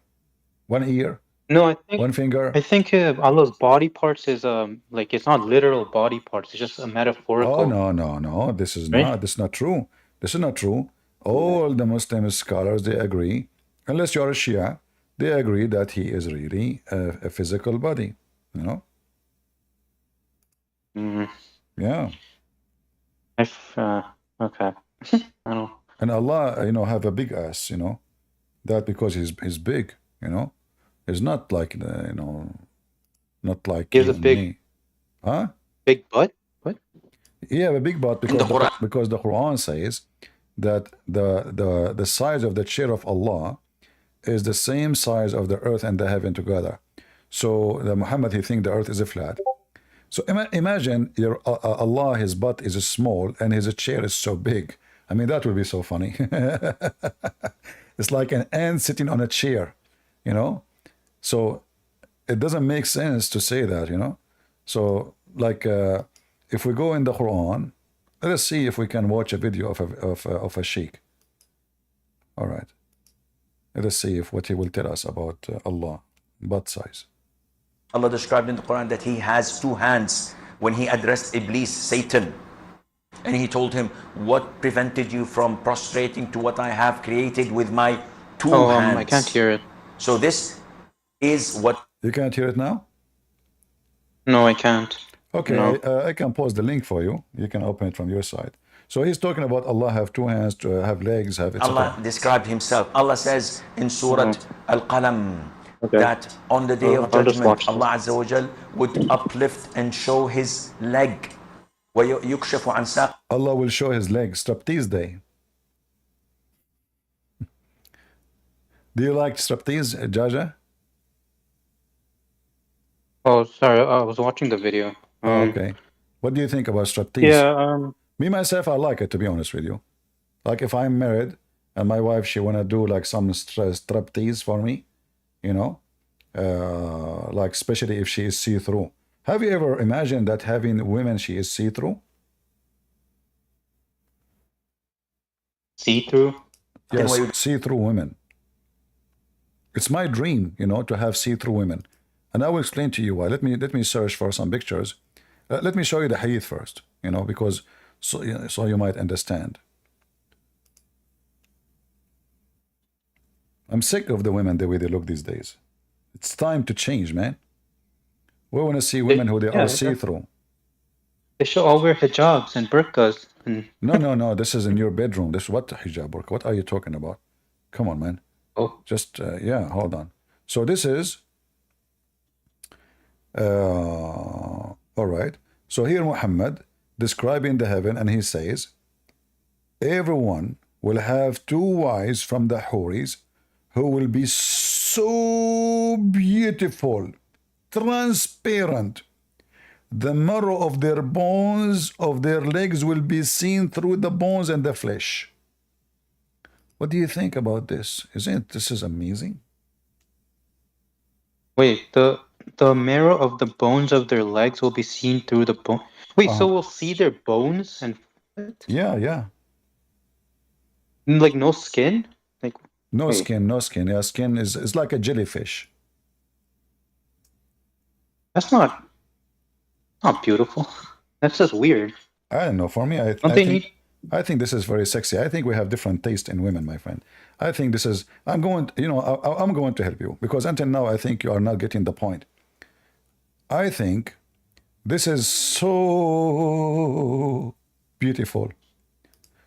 one ear? No, I think one finger. I think Allah's body parts is like it's not literal body parts. It's just a metaphorical. Oh no! This is right? not. This is not true. This is not true. All the Muslim scholars, they agree, unless you are a Shia, they agree that he is really a physical body. You know. Yeah. Okay. I don't. And Allah, you know, have a big ass. You know, that because he's big. You know. It's not like you know, not like he has a big, me. Huh? Big butt. What? Yeah, a big butt because the Quran says that the size of the chair of Allah is the same size of the earth and the heaven together. So the Muhammad, he think the earth is a flat. So imagine your Allah, his butt is small and his chair is so big. I mean, that would be so funny. It's like an ant sitting on a chair, you know. So it doesn't make sense to say that, you know. So like if we go in the Quran, let us see if we can watch a video of a sheikh. All right. Let us see what he will tell us about Allah, butt size. Allah described in the Quran that he has two hands when he addressed Iblis, Satan. And he told him, what prevented you from prostrating to what I have created with my two hands? I can't hear it. So this is what... You can't hear it now? No, I can't. Okay, no. I can post the link for you. You can open it from your side. So he's talking about Allah have two hands, to have legs, have etc. Allah described himself. Allah says in Surah Al-Qalam Okay. that on the day of I'll just watch judgment, Allah Azza wa Jal would uplift and show his leg. وَيُكْشَفُ عَنْ سَاقٍ. Allah will show his legs. Striptease day. Do you like striptease, Jaja? Oh, sorry, I was watching the video. Okay. What do you think about striptease? Yeah, Me, myself, I like it, to be honest with you. Like if I'm married and my wife, she want to do like some striptease for me, you know, like especially if she is see-through. Have you ever imagined that having women, she is see-through? see-through. Yes, see-through women. It's my dream, you know, to have see-through women. And I will explain to you why. Let me search for some pictures. Let me show you the hadith first, you know, because so you might understand. I'm sick of the women the way they look these days. It's time to change, man. We want to see women who they are see-through. They should all wear hijabs and burqas. And No. This is in your bedroom. This what hijab burqa? What are you talking about? Come on, man. oh, Just yeah, hold on. So this is all right. So here Muhammad describing the heaven, and he says, everyone will have two wives from the Houris who will be so beautiful, transparent. The marrow of their bones, of their legs will be seen through the bones and the flesh. What do you think about this? This is amazing? wait, the marrow of the bones of their legs will be seen through the bone. Wait, so we'll see their bones and what? Yeah. Like no skin? Like No wait. skin, no skin. Yeah, skin is like a jellyfish. That's not beautiful. That's just weird. I don't know. For me, I think this is very sexy. I think we have different taste in women, my friend. I think this is. I'm going to help you because until now, I think you are not getting the point. I think this is so beautiful.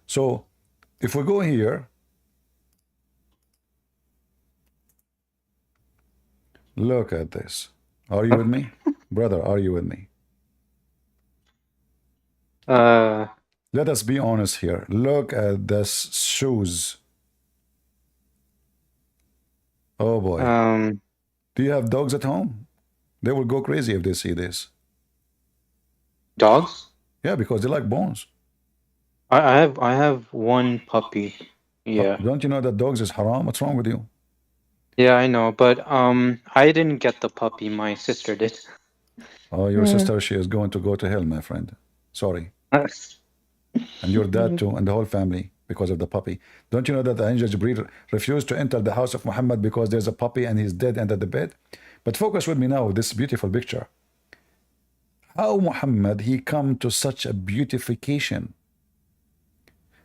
So, if we go here, look at this. Are you with me, brother? Are you with me? Let us be honest here. Look at this shoes. Oh boy. Do you have dogs at home? They will go crazy if they see this. Dogs? Yeah, because they like bones. I have one puppy. Yeah. Don't you know that dogs is haram? What's wrong with you? Yeah, I know, but I didn't get the puppy. My sister did. Oh, your sister, she is going to go to hell, my friend. Sorry. And your dad too, and the whole family, because of the puppy. Don't you know that the angel Jibreel refused to enter the house of Muhammad because there's a puppy and he's dead under the bed? But focus with me now, this beautiful picture. How Muhammad, he come to such a beautification.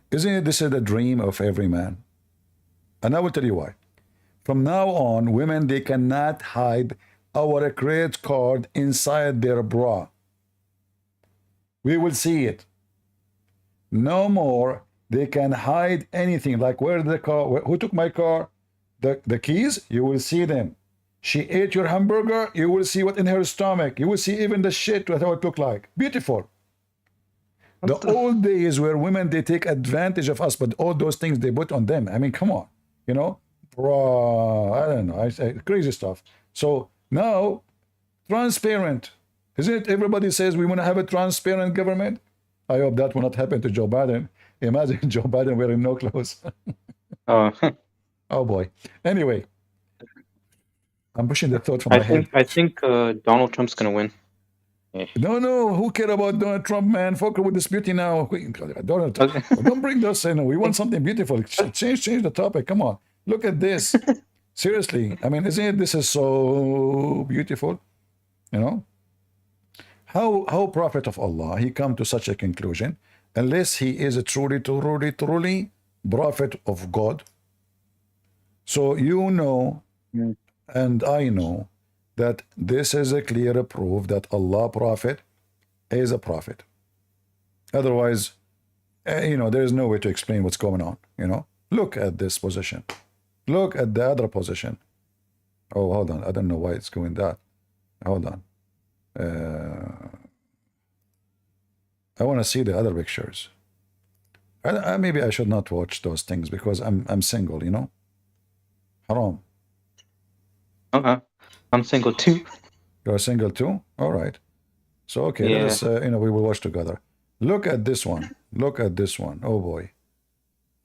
Isn't it this is the dream of every man? And I will tell you why. From now on, women, they cannot hide our credit card inside their bra. We will see it. No more they can hide anything, like where the car, who took my car, the keys, you will see them. She ate your hamburger, you will see what in her stomach. You will see even the shit, what it looked like. Beautiful. The old days where women, they take advantage of us, but all those things they put on them. I mean, come on, you know, bro, I don't know, I say crazy stuff. So now, transparent. Isn't it? Everybody says we want to have a transparent government. I hope that will not happen to Joe Biden. Imagine Joe Biden wearing no clothes. Oh boy. Anyway, I'm pushing the thought from my head. I think Donald Trump's gonna win. No, who care about Donald Trump, man? Focus with this beauty now. Donald Trump. Don't bring this in. We want something beautiful. Change the topic. Come on. Look at this. Seriously. I mean, isn't it? This is so beautiful. You know? How Prophet of Allah, he come to such a conclusion, unless he is a truly Prophet of God. So you know, and I know, that this is a clear proof that Allah Prophet is a prophet. Otherwise, You know, there is no way to explain what's going on. You know, look at this position. Look at the other position. Oh, hold on. I don't know why it's going that. Hold on. I want to see the other pictures. Maybe I should not watch those things because I'm single. You know, haram. I'm single too. You're single too. All right. So okay, let Yeah. us. You know, we will watch together. Look at this one. Look at this one. Oh boy.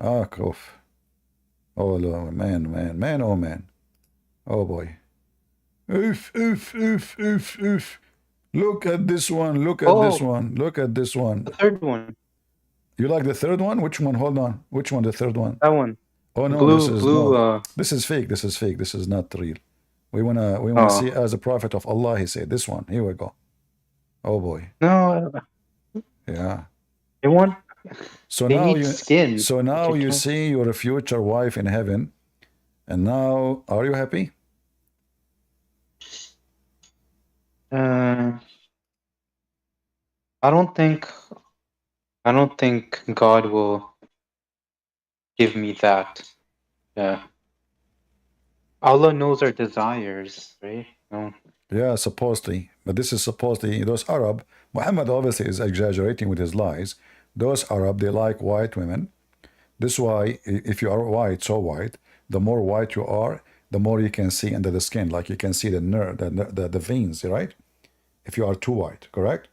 Ah, koof. Oh man, man, man. Oh man. Oh boy. Oof, oof, oof, oof, oof. Look at this one. Look at this Oh. one. Look at this one. The third one. You like the third one? Which one? Hold on. Which one? The third one? That one. Oh no, Blue, this is blue. no. This is fake. This is fake. This is not real. We wanna Oh. see as a prophet of Allah. He said this one. Here we go. Oh boy. No, Yeah. they want. So They now need you. skin. So now You you can't- see your future wife in heaven, and now are you happy? I don't think God will give me that. Yeah. Allah knows our desires, right? No. Yeah, supposedly. But this is supposedly those Arab. Muhammad obviously is exaggerating with his lies. Those Arab, they like white women. This is why if you are white, so white, the more white you are, the more you can see under the skin. Like you can see the nerve, the veins, right? If you are too white, correct?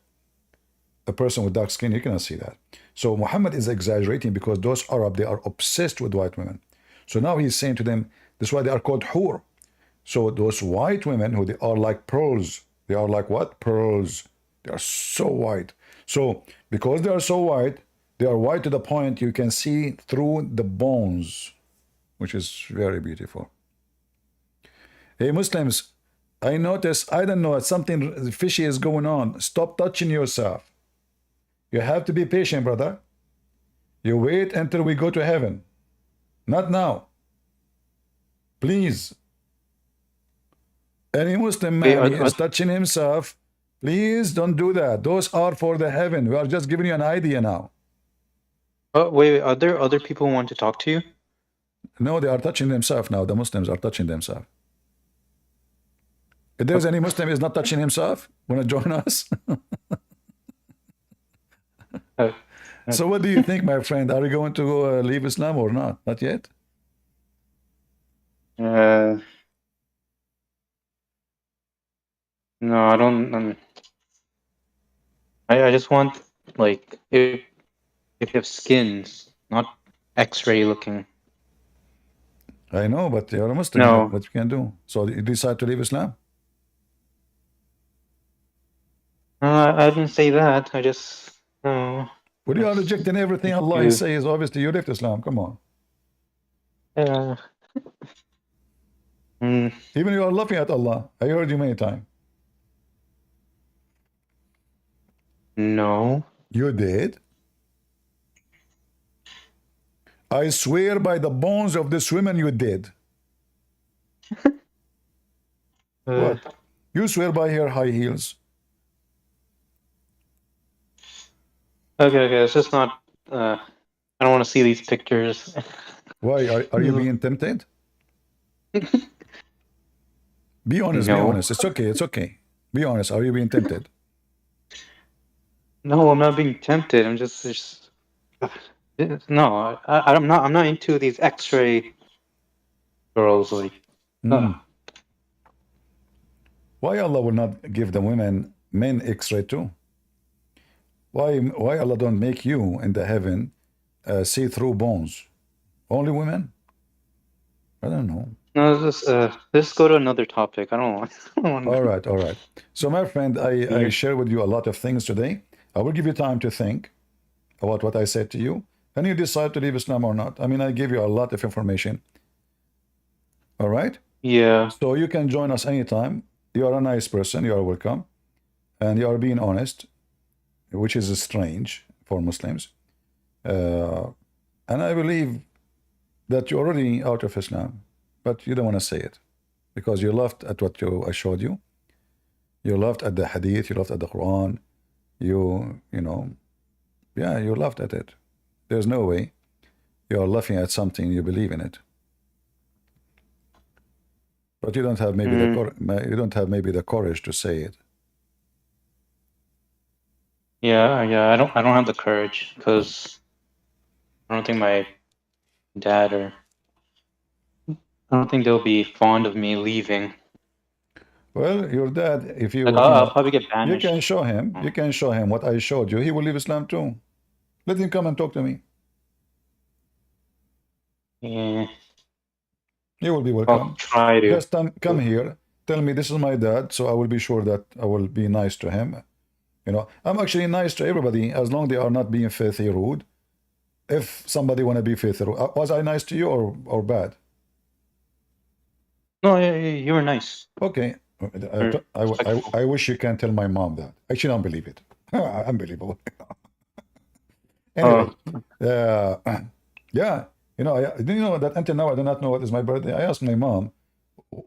A person with dark skin, you cannot see that. So Muhammad is exaggerating because those Arab, they are obsessed with white women. So now he's saying to them, this is why they are called hur. So those white women who they are like pearls, they are like what? Pearls. They are so white. So because they are so white, they are white to the point you can see through the bones, which is very beautiful. Hey Muslims, I notice, I don't know, something fishy is going on. Stop touching yourself. You have to be patient, brother. You wait until we go to heaven. Not now. Please. Any Muslim man is touching himself. Please don't do that. Those are for the heaven. We are just giving you an idea now. Oh, wait, are there other people who want to talk to you? No, they are touching themselves now. The Muslims are touching themselves. If there's any Muslim is not touching himself, want to join us? So what do you think, my friend? Are you going to go leave Islam or not? Not yet? No, I don't. I just want, like, if you have skins, not X-ray looking. I know, but you're a Muslim. No. What you can do? So you decide to leave Islam? I didn't say that. I just no. Well, you are rejecting everything Allah says. Obviously, you left Islam. Come on. Even you are laughing at Allah. I heard you many times. No. You did? I swear by the bones of this woman you did. What? You swear by her high heels. Okay, it's just not. I don't want to see these pictures. Why? Are you being tempted? Be honest, be No. honest. It's okay, it's okay. Be honest. Are you being tempted? No, I'm not being tempted. I'm just no. I'm not. I'm not into these X-ray girls. Like, Why Allah will not give the women men X-ray too? Why Allah don't make you in the heaven see through bones? Only women? I don't know. no, let's go to another topic. I don't want. All right. So my friend, I share with you a lot of things today. I will give you time to think about what I said to you, and you decide to leave Islam or not. I mean, I give you a lot of information. All right? Yeah. So you can join us anytime. You are a nice person. You are welcome. And you are being honest, which is strange for Muslims. And I believe that you're already out of Islam, but you don't want to say it because you laughed at what I showed you. You laughed at the hadith. You laughed at the Quran. You know, yeah, you laughed at it. There's no way you are laughing at something, you believe in it. But you don't have maybe you don't have maybe the courage to say it. Yeah, I don't have the courage because I don't think my dad or I don't think they'll be fond of me leaving. Well, your dad, if you Like you I'll know, probably get you banished. can show him. You can show him what I showed you. He will leave Islam too. Let him come and talk to me. Yeah, He will be I'll welcome. try to. Just come here. Tell me this is my dad, so I will be sure that I will be nice to him. You know, I'm actually nice to everybody as long they are not being filthy rude. If somebody want to be filthy rude, was I nice to you or bad? No, you were nice. Okay. I wish you can tell my mom that. Actually, don't believe it. Unbelievable. Anyway, yeah, you know, you know that until now I do not know what is my birthday. I asked my mom,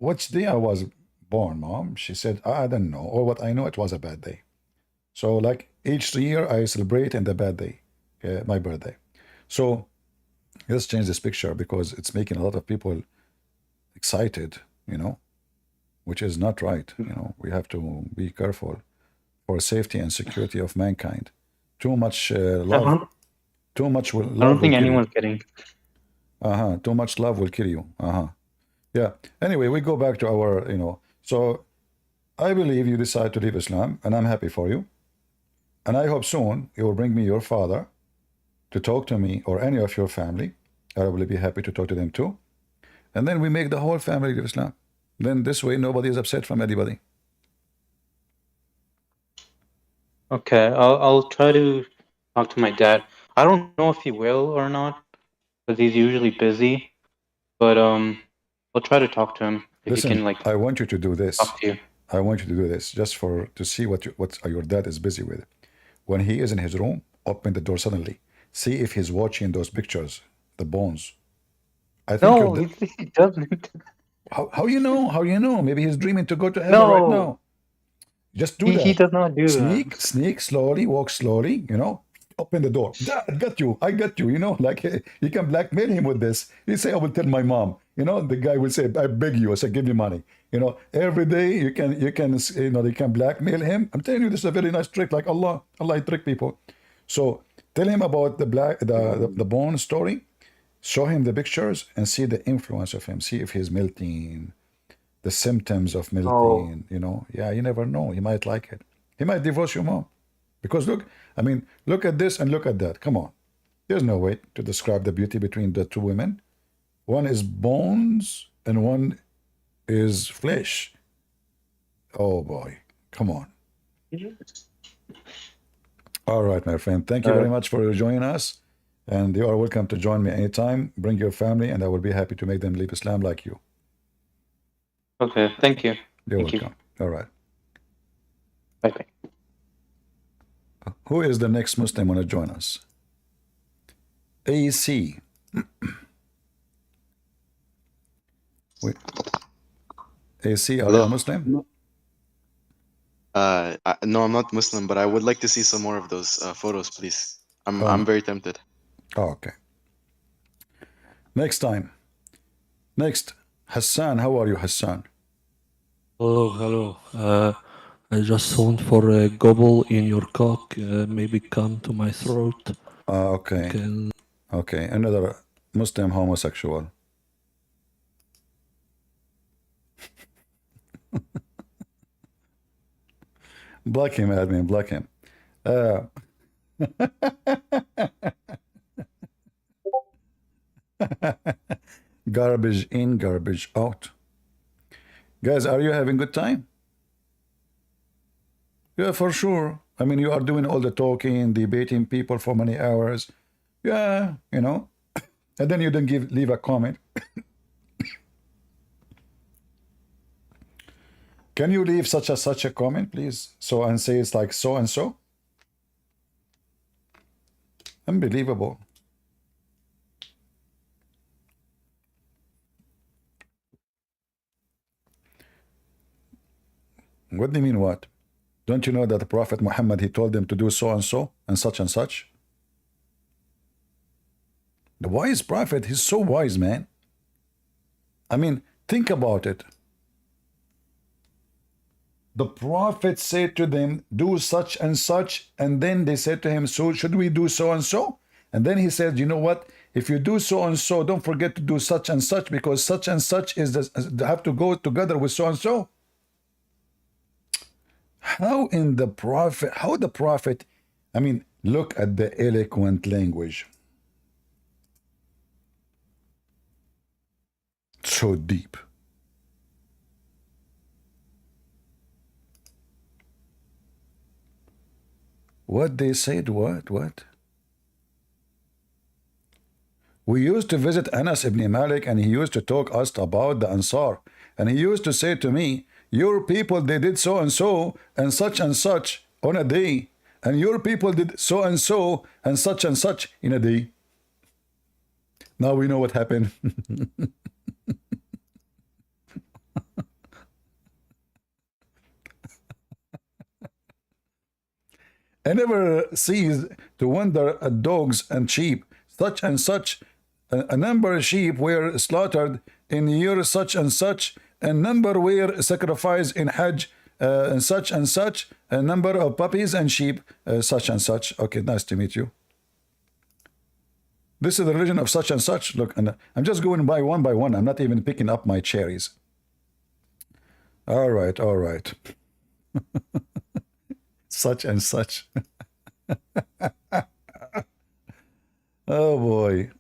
which day I was born, mom? She said, I don't know. Or what I know, it was a bad day. So like each year I celebrate in the bad day, my birthday. So let's change this picture because it's making a lot of people excited, you know, which is not right. You know, we have to be careful for safety and security of mankind. Too much love, too much love I don't think will kill you. anyone's getting. Too much love will kill you. Yeah. Anyway, we go back to our, you know, so I believe you decide to leave Islam, and I'm happy for you. And I hope soon you will bring me your father to talk to me or any of your family. I will be happy to talk to them too. And then we make the whole family leave Islam. Then this way nobody is upset from anybody. Okay, I'll try to talk to my dad. I don't know if he will or not because he's usually busy. But I'll try to talk to him if he Listen, can like I want you to do this. talk to you. I want you to do this just to see what your dad is busy with. When he is in his room, open the door suddenly. See if he's watching those pictures, the bones. I think No, he doesn't. how you know? How you know? Maybe he's dreaming to go to heaven right No, now. Just do he that. does not do Sneak, that. sneak slowly, walk slowly, you know, open the door. Dad, I got you, you know, like you can blackmail him with this. He say, I will tell my mom, you know, the guy will say, I beg you, I say, give me money. You know, every day you can, you know, they can blackmail him. I'm telling you, this is a very nice trick, like Allah trick people. So tell him about the bone story, show him the pictures and see the influence of him, see if he's melting, the symptoms of Oh, melting, you know. Yeah, you never know. He might like it. He might divorce your mom. Because look, I mean, look at this and look at that. Come on. There's no way to describe the beauty between the two women. One is bones and one is flesh. Oh boy. Come on. All right, my friend. Thank you very much for joining us. And you are welcome to join me anytime. Bring your family, and I will be happy to make them leave Islam like you. okay. Thank you. You're Thank you. welcome. All right. Bye bye. Who is the next Muslim want to join us? AC. Wait. AC, are you a Hello. Muslim? No, I'm not Muslim, but I would like to see some more of those photos, please. I'm very tempted. Oh, okay. Next time. Next. Hassan, how are you, Hassan? Hello. I just want for a gobble in your cock, maybe come to my throat. Okay. Can Okay. Another Muslim homosexual. Block him, admin. Block him. Garbage in, garbage out. Guys, are you having good time? Yeah, for sure. I mean, you are doing all the talking, debating people for many hours. Yeah, you know. And then you don't leave a comment. Can you leave such a comment, please? So and say it's like so and so. Unbelievable. What do you mean what? Don't you know that the Prophet Muhammad, he told them to do so and so and such and such? The wise prophet, he's so wise, man. I mean, think about it. The prophet said to them, do such and such, and then they said to him, so should we do so and so? And then he said, you know what? If you do so and so, don't forget to do such and such, because such and such is have to go together with so and so. How the prophet, I mean, look at the eloquent language. So deep. What they said, what? We used to visit Anas ibn Malik, and he used to talk us about the Ansar. And he used to say to me, your people, they did so and such on a day. And your people did so and such in a day. Now we know what happened. I never cease to wonder at dogs and sheep. Such and such, a number of sheep were slaughtered in year such and such, and number were sacrificed in Hajj, and such, a number of puppies and sheep, such and such. Okay, nice to meet you. This is the religion of such and such. Look, and I'm just going by one. I'm not even picking up my cherries. All right. Such and such. Oh boy.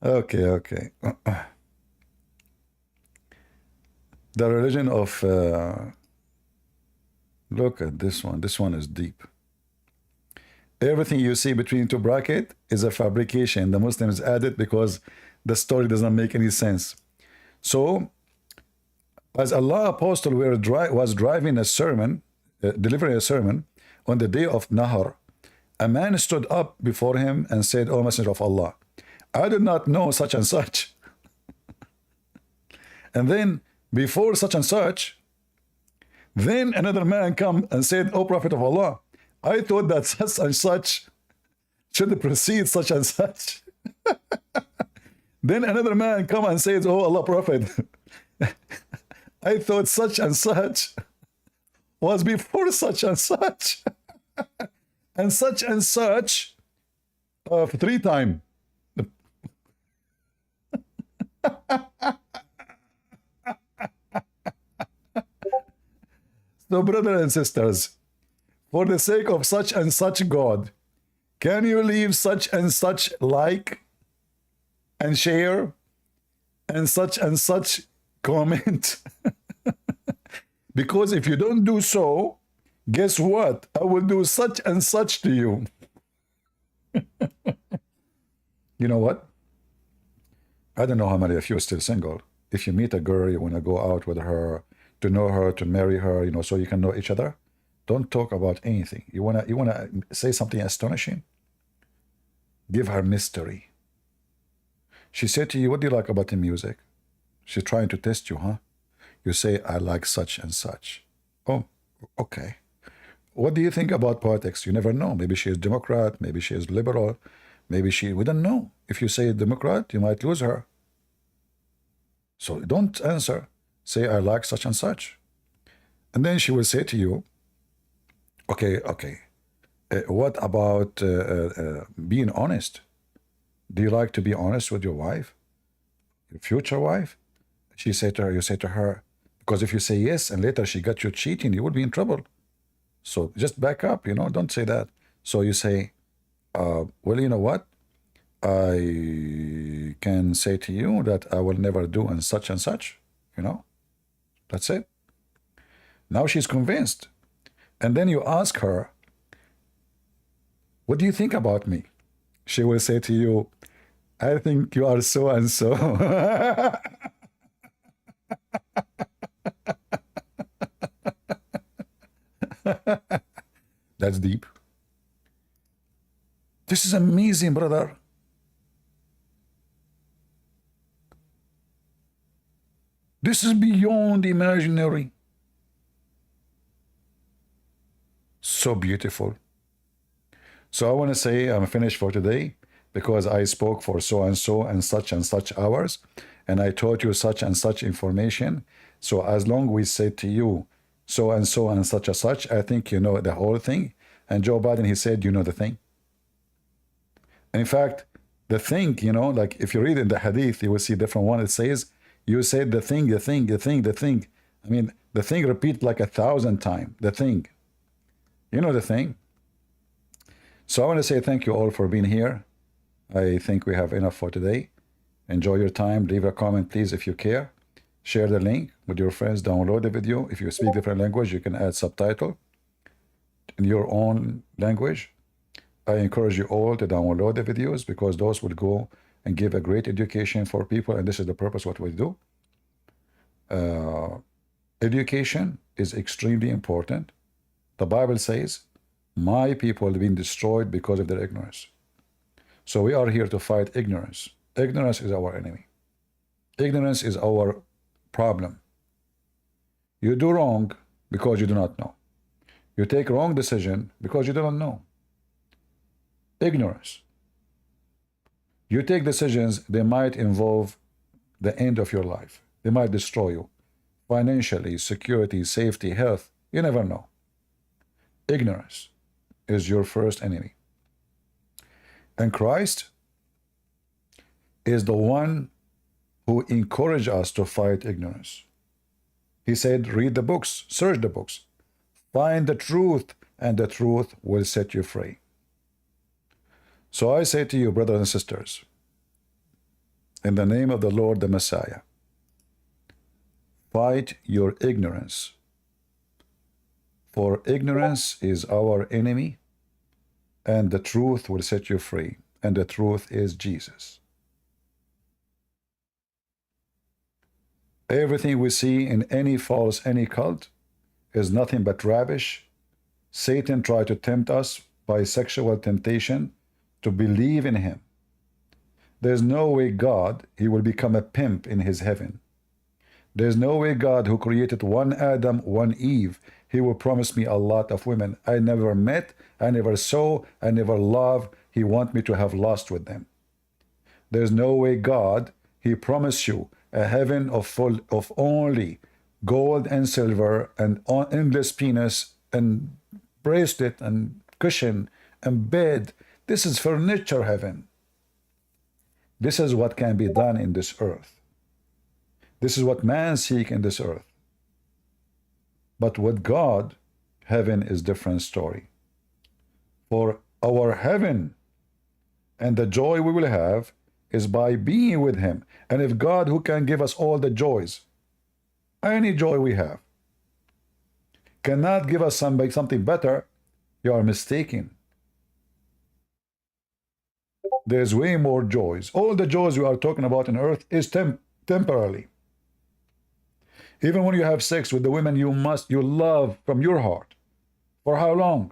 Okay. The religion of look at this one. This one is deep. Everything you see between two brackets is a fabrication. The Muslims add it because the story does not make any sense. So, as Allah Apostle was driving a sermon, delivering a sermon on the day of Nahar, a man stood up before him and said, O Messenger of Allah, I do not know such and such. And then, before such and such, then another man come and said, O Prophet of Allah, I thought that such and such should precede such and such. Then another man come and says, Oh Allah Prophet, I thought such and such was before such and such. And such 3 times. So, brothers and sisters, for the sake of such and such God, can you leave such and such like and share and such comment? Because if you don't do so, guess what? I will do such and such to you. You know what? I don't know how many of you are still single. If you meet a girl, you want to go out with her, to know her, to marry her, you know, so you can know each other. Don't talk about anything. You wanna say something astonishing? Give her mystery. She said to you, what do you like about the music? She's trying to test you, huh? You say, I like such and such. Oh, okay. What do you think about politics? You never know. Maybe she is Democrat, maybe she is liberal, maybe we don't know. If you say Democrat, you might lose her. So don't answer. Say, I like such and such. And then she will say to you, okay, what about being honest? Do you like to be honest with your wife? Your future wife? You say to her, because if you say yes and later she got you cheating, you will be in trouble. So just back up, you know, don't say that. So you say, well, you know what? I can say to you that I will never do and such, you know? That's it. Now she's convinced. And then you ask her, what do you think about me? She will say to you, I think you are so and so. That's deep. This is amazing, brother. This is beyond imaginary. So beautiful. So I want to say I'm finished for today because I spoke for so and such hours, and I taught you such and such information. So as long we say to you so and such and such, I think you know the whole thing. And Joe Biden, he said, you know the thing. In fact, the thing, you know, like if you read in the hadith, you will see different one. It says, you said the thing, the thing, the thing, the thing. I mean, the thing repeat like 1,000 times, the thing. You know the thing. So I want to say thank you all for being here. I think we have enough for today. Enjoy your time. Leave a comment, please, if you care. Share the link with your friends. Download the video. If you speak different language, you can add subtitle in your own language. I encourage you all to download the videos because those will go and give a great education for people. And this is the purpose what we do. Education is extremely important. The Bible says, my people have been destroyed because of their ignorance. So we are here to fight ignorance. Ignorance is our enemy. Ignorance is our problem. You do wrong because you do not know. You take wrong decision because you do not know. Ignorance. You take decisions, they might involve the end of your life. They might destroy you. Financially, security, safety, health, you never know. Ignorance is your first enemy. And Christ is the one who encouraged us to fight ignorance. He said, read the books, search the books, find the truth, and the truth will set you free. So I say to you, brothers and sisters, in the name of the Lord, the Messiah, fight your ignorance. For ignorance is our enemy, and the truth will set you free. And the truth is Jesus. Everything we see in any false, any cult, is nothing but rubbish. Satan tried to tempt us by sexual temptation to believe in him. There's no way God, he will become a pimp in his heaven. There's no way God, who created one Adam, one Eve, he will promise me a lot of women I never met, I never saw, I never loved. He want me to have lust with them. There's no way God, he promised you a heaven of full of only gold and silver and endless penis and bracelet and cushion and bed. This is furniture heaven. This is what can be done in this earth. This is what man seek in this earth. But with God, heaven is different story. For our heaven and the joy we will have is by being with him. And if God, who can give us all the joys, any joy we have, cannot give us something better, you are mistaken. There's way more joys. All the joys we are talking about on earth is temporarily. Even when you have sex with the women you love from your heart. For how long?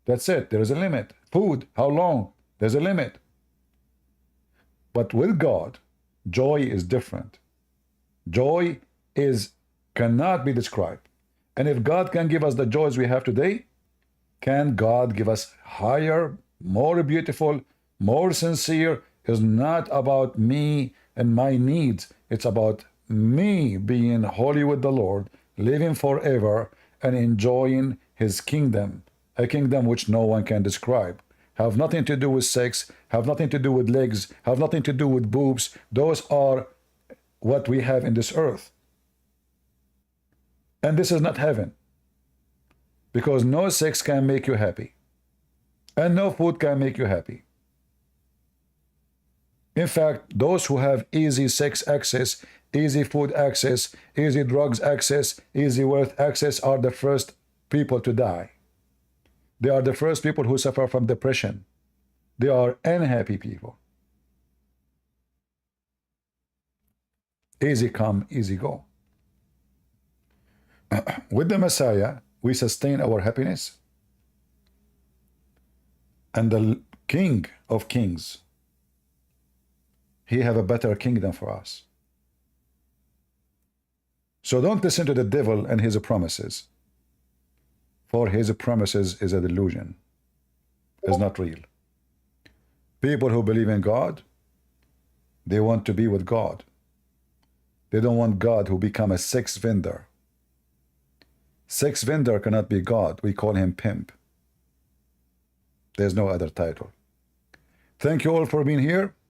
That's it. There is a limit. Food, how long? There's a limit. But with God, joy is different. Joy cannot be described. And if God can give us the joys we have today, can God give us higher, more beautiful, more sincere? Is not about me and my needs. It's about me being holy with the Lord, living forever and enjoying his kingdom, a kingdom which no one can describe. Have nothing to do with sex, have nothing to do with legs, have nothing to do with boobs. Those are what we have in this earth. And this is not heaven. Because no sex can make you happy. And no food can make you happy. In fact, those who have easy sex access, easy food access, easy drugs access, easy wealth access are the first people to die. They are the first people who suffer from depression. They are unhappy people. Easy come, easy go. With the Messiah, we sustain our happiness. And the King of Kings, he have a better kingdom for us. So don't listen to the devil and his promises. For his promises is a delusion. is not real. People who believe in God, they want to be with God. They don't want God who become a sex vendor. Sex vendor cannot be God. We call him pimp. There's no other title. Thank you all for being here.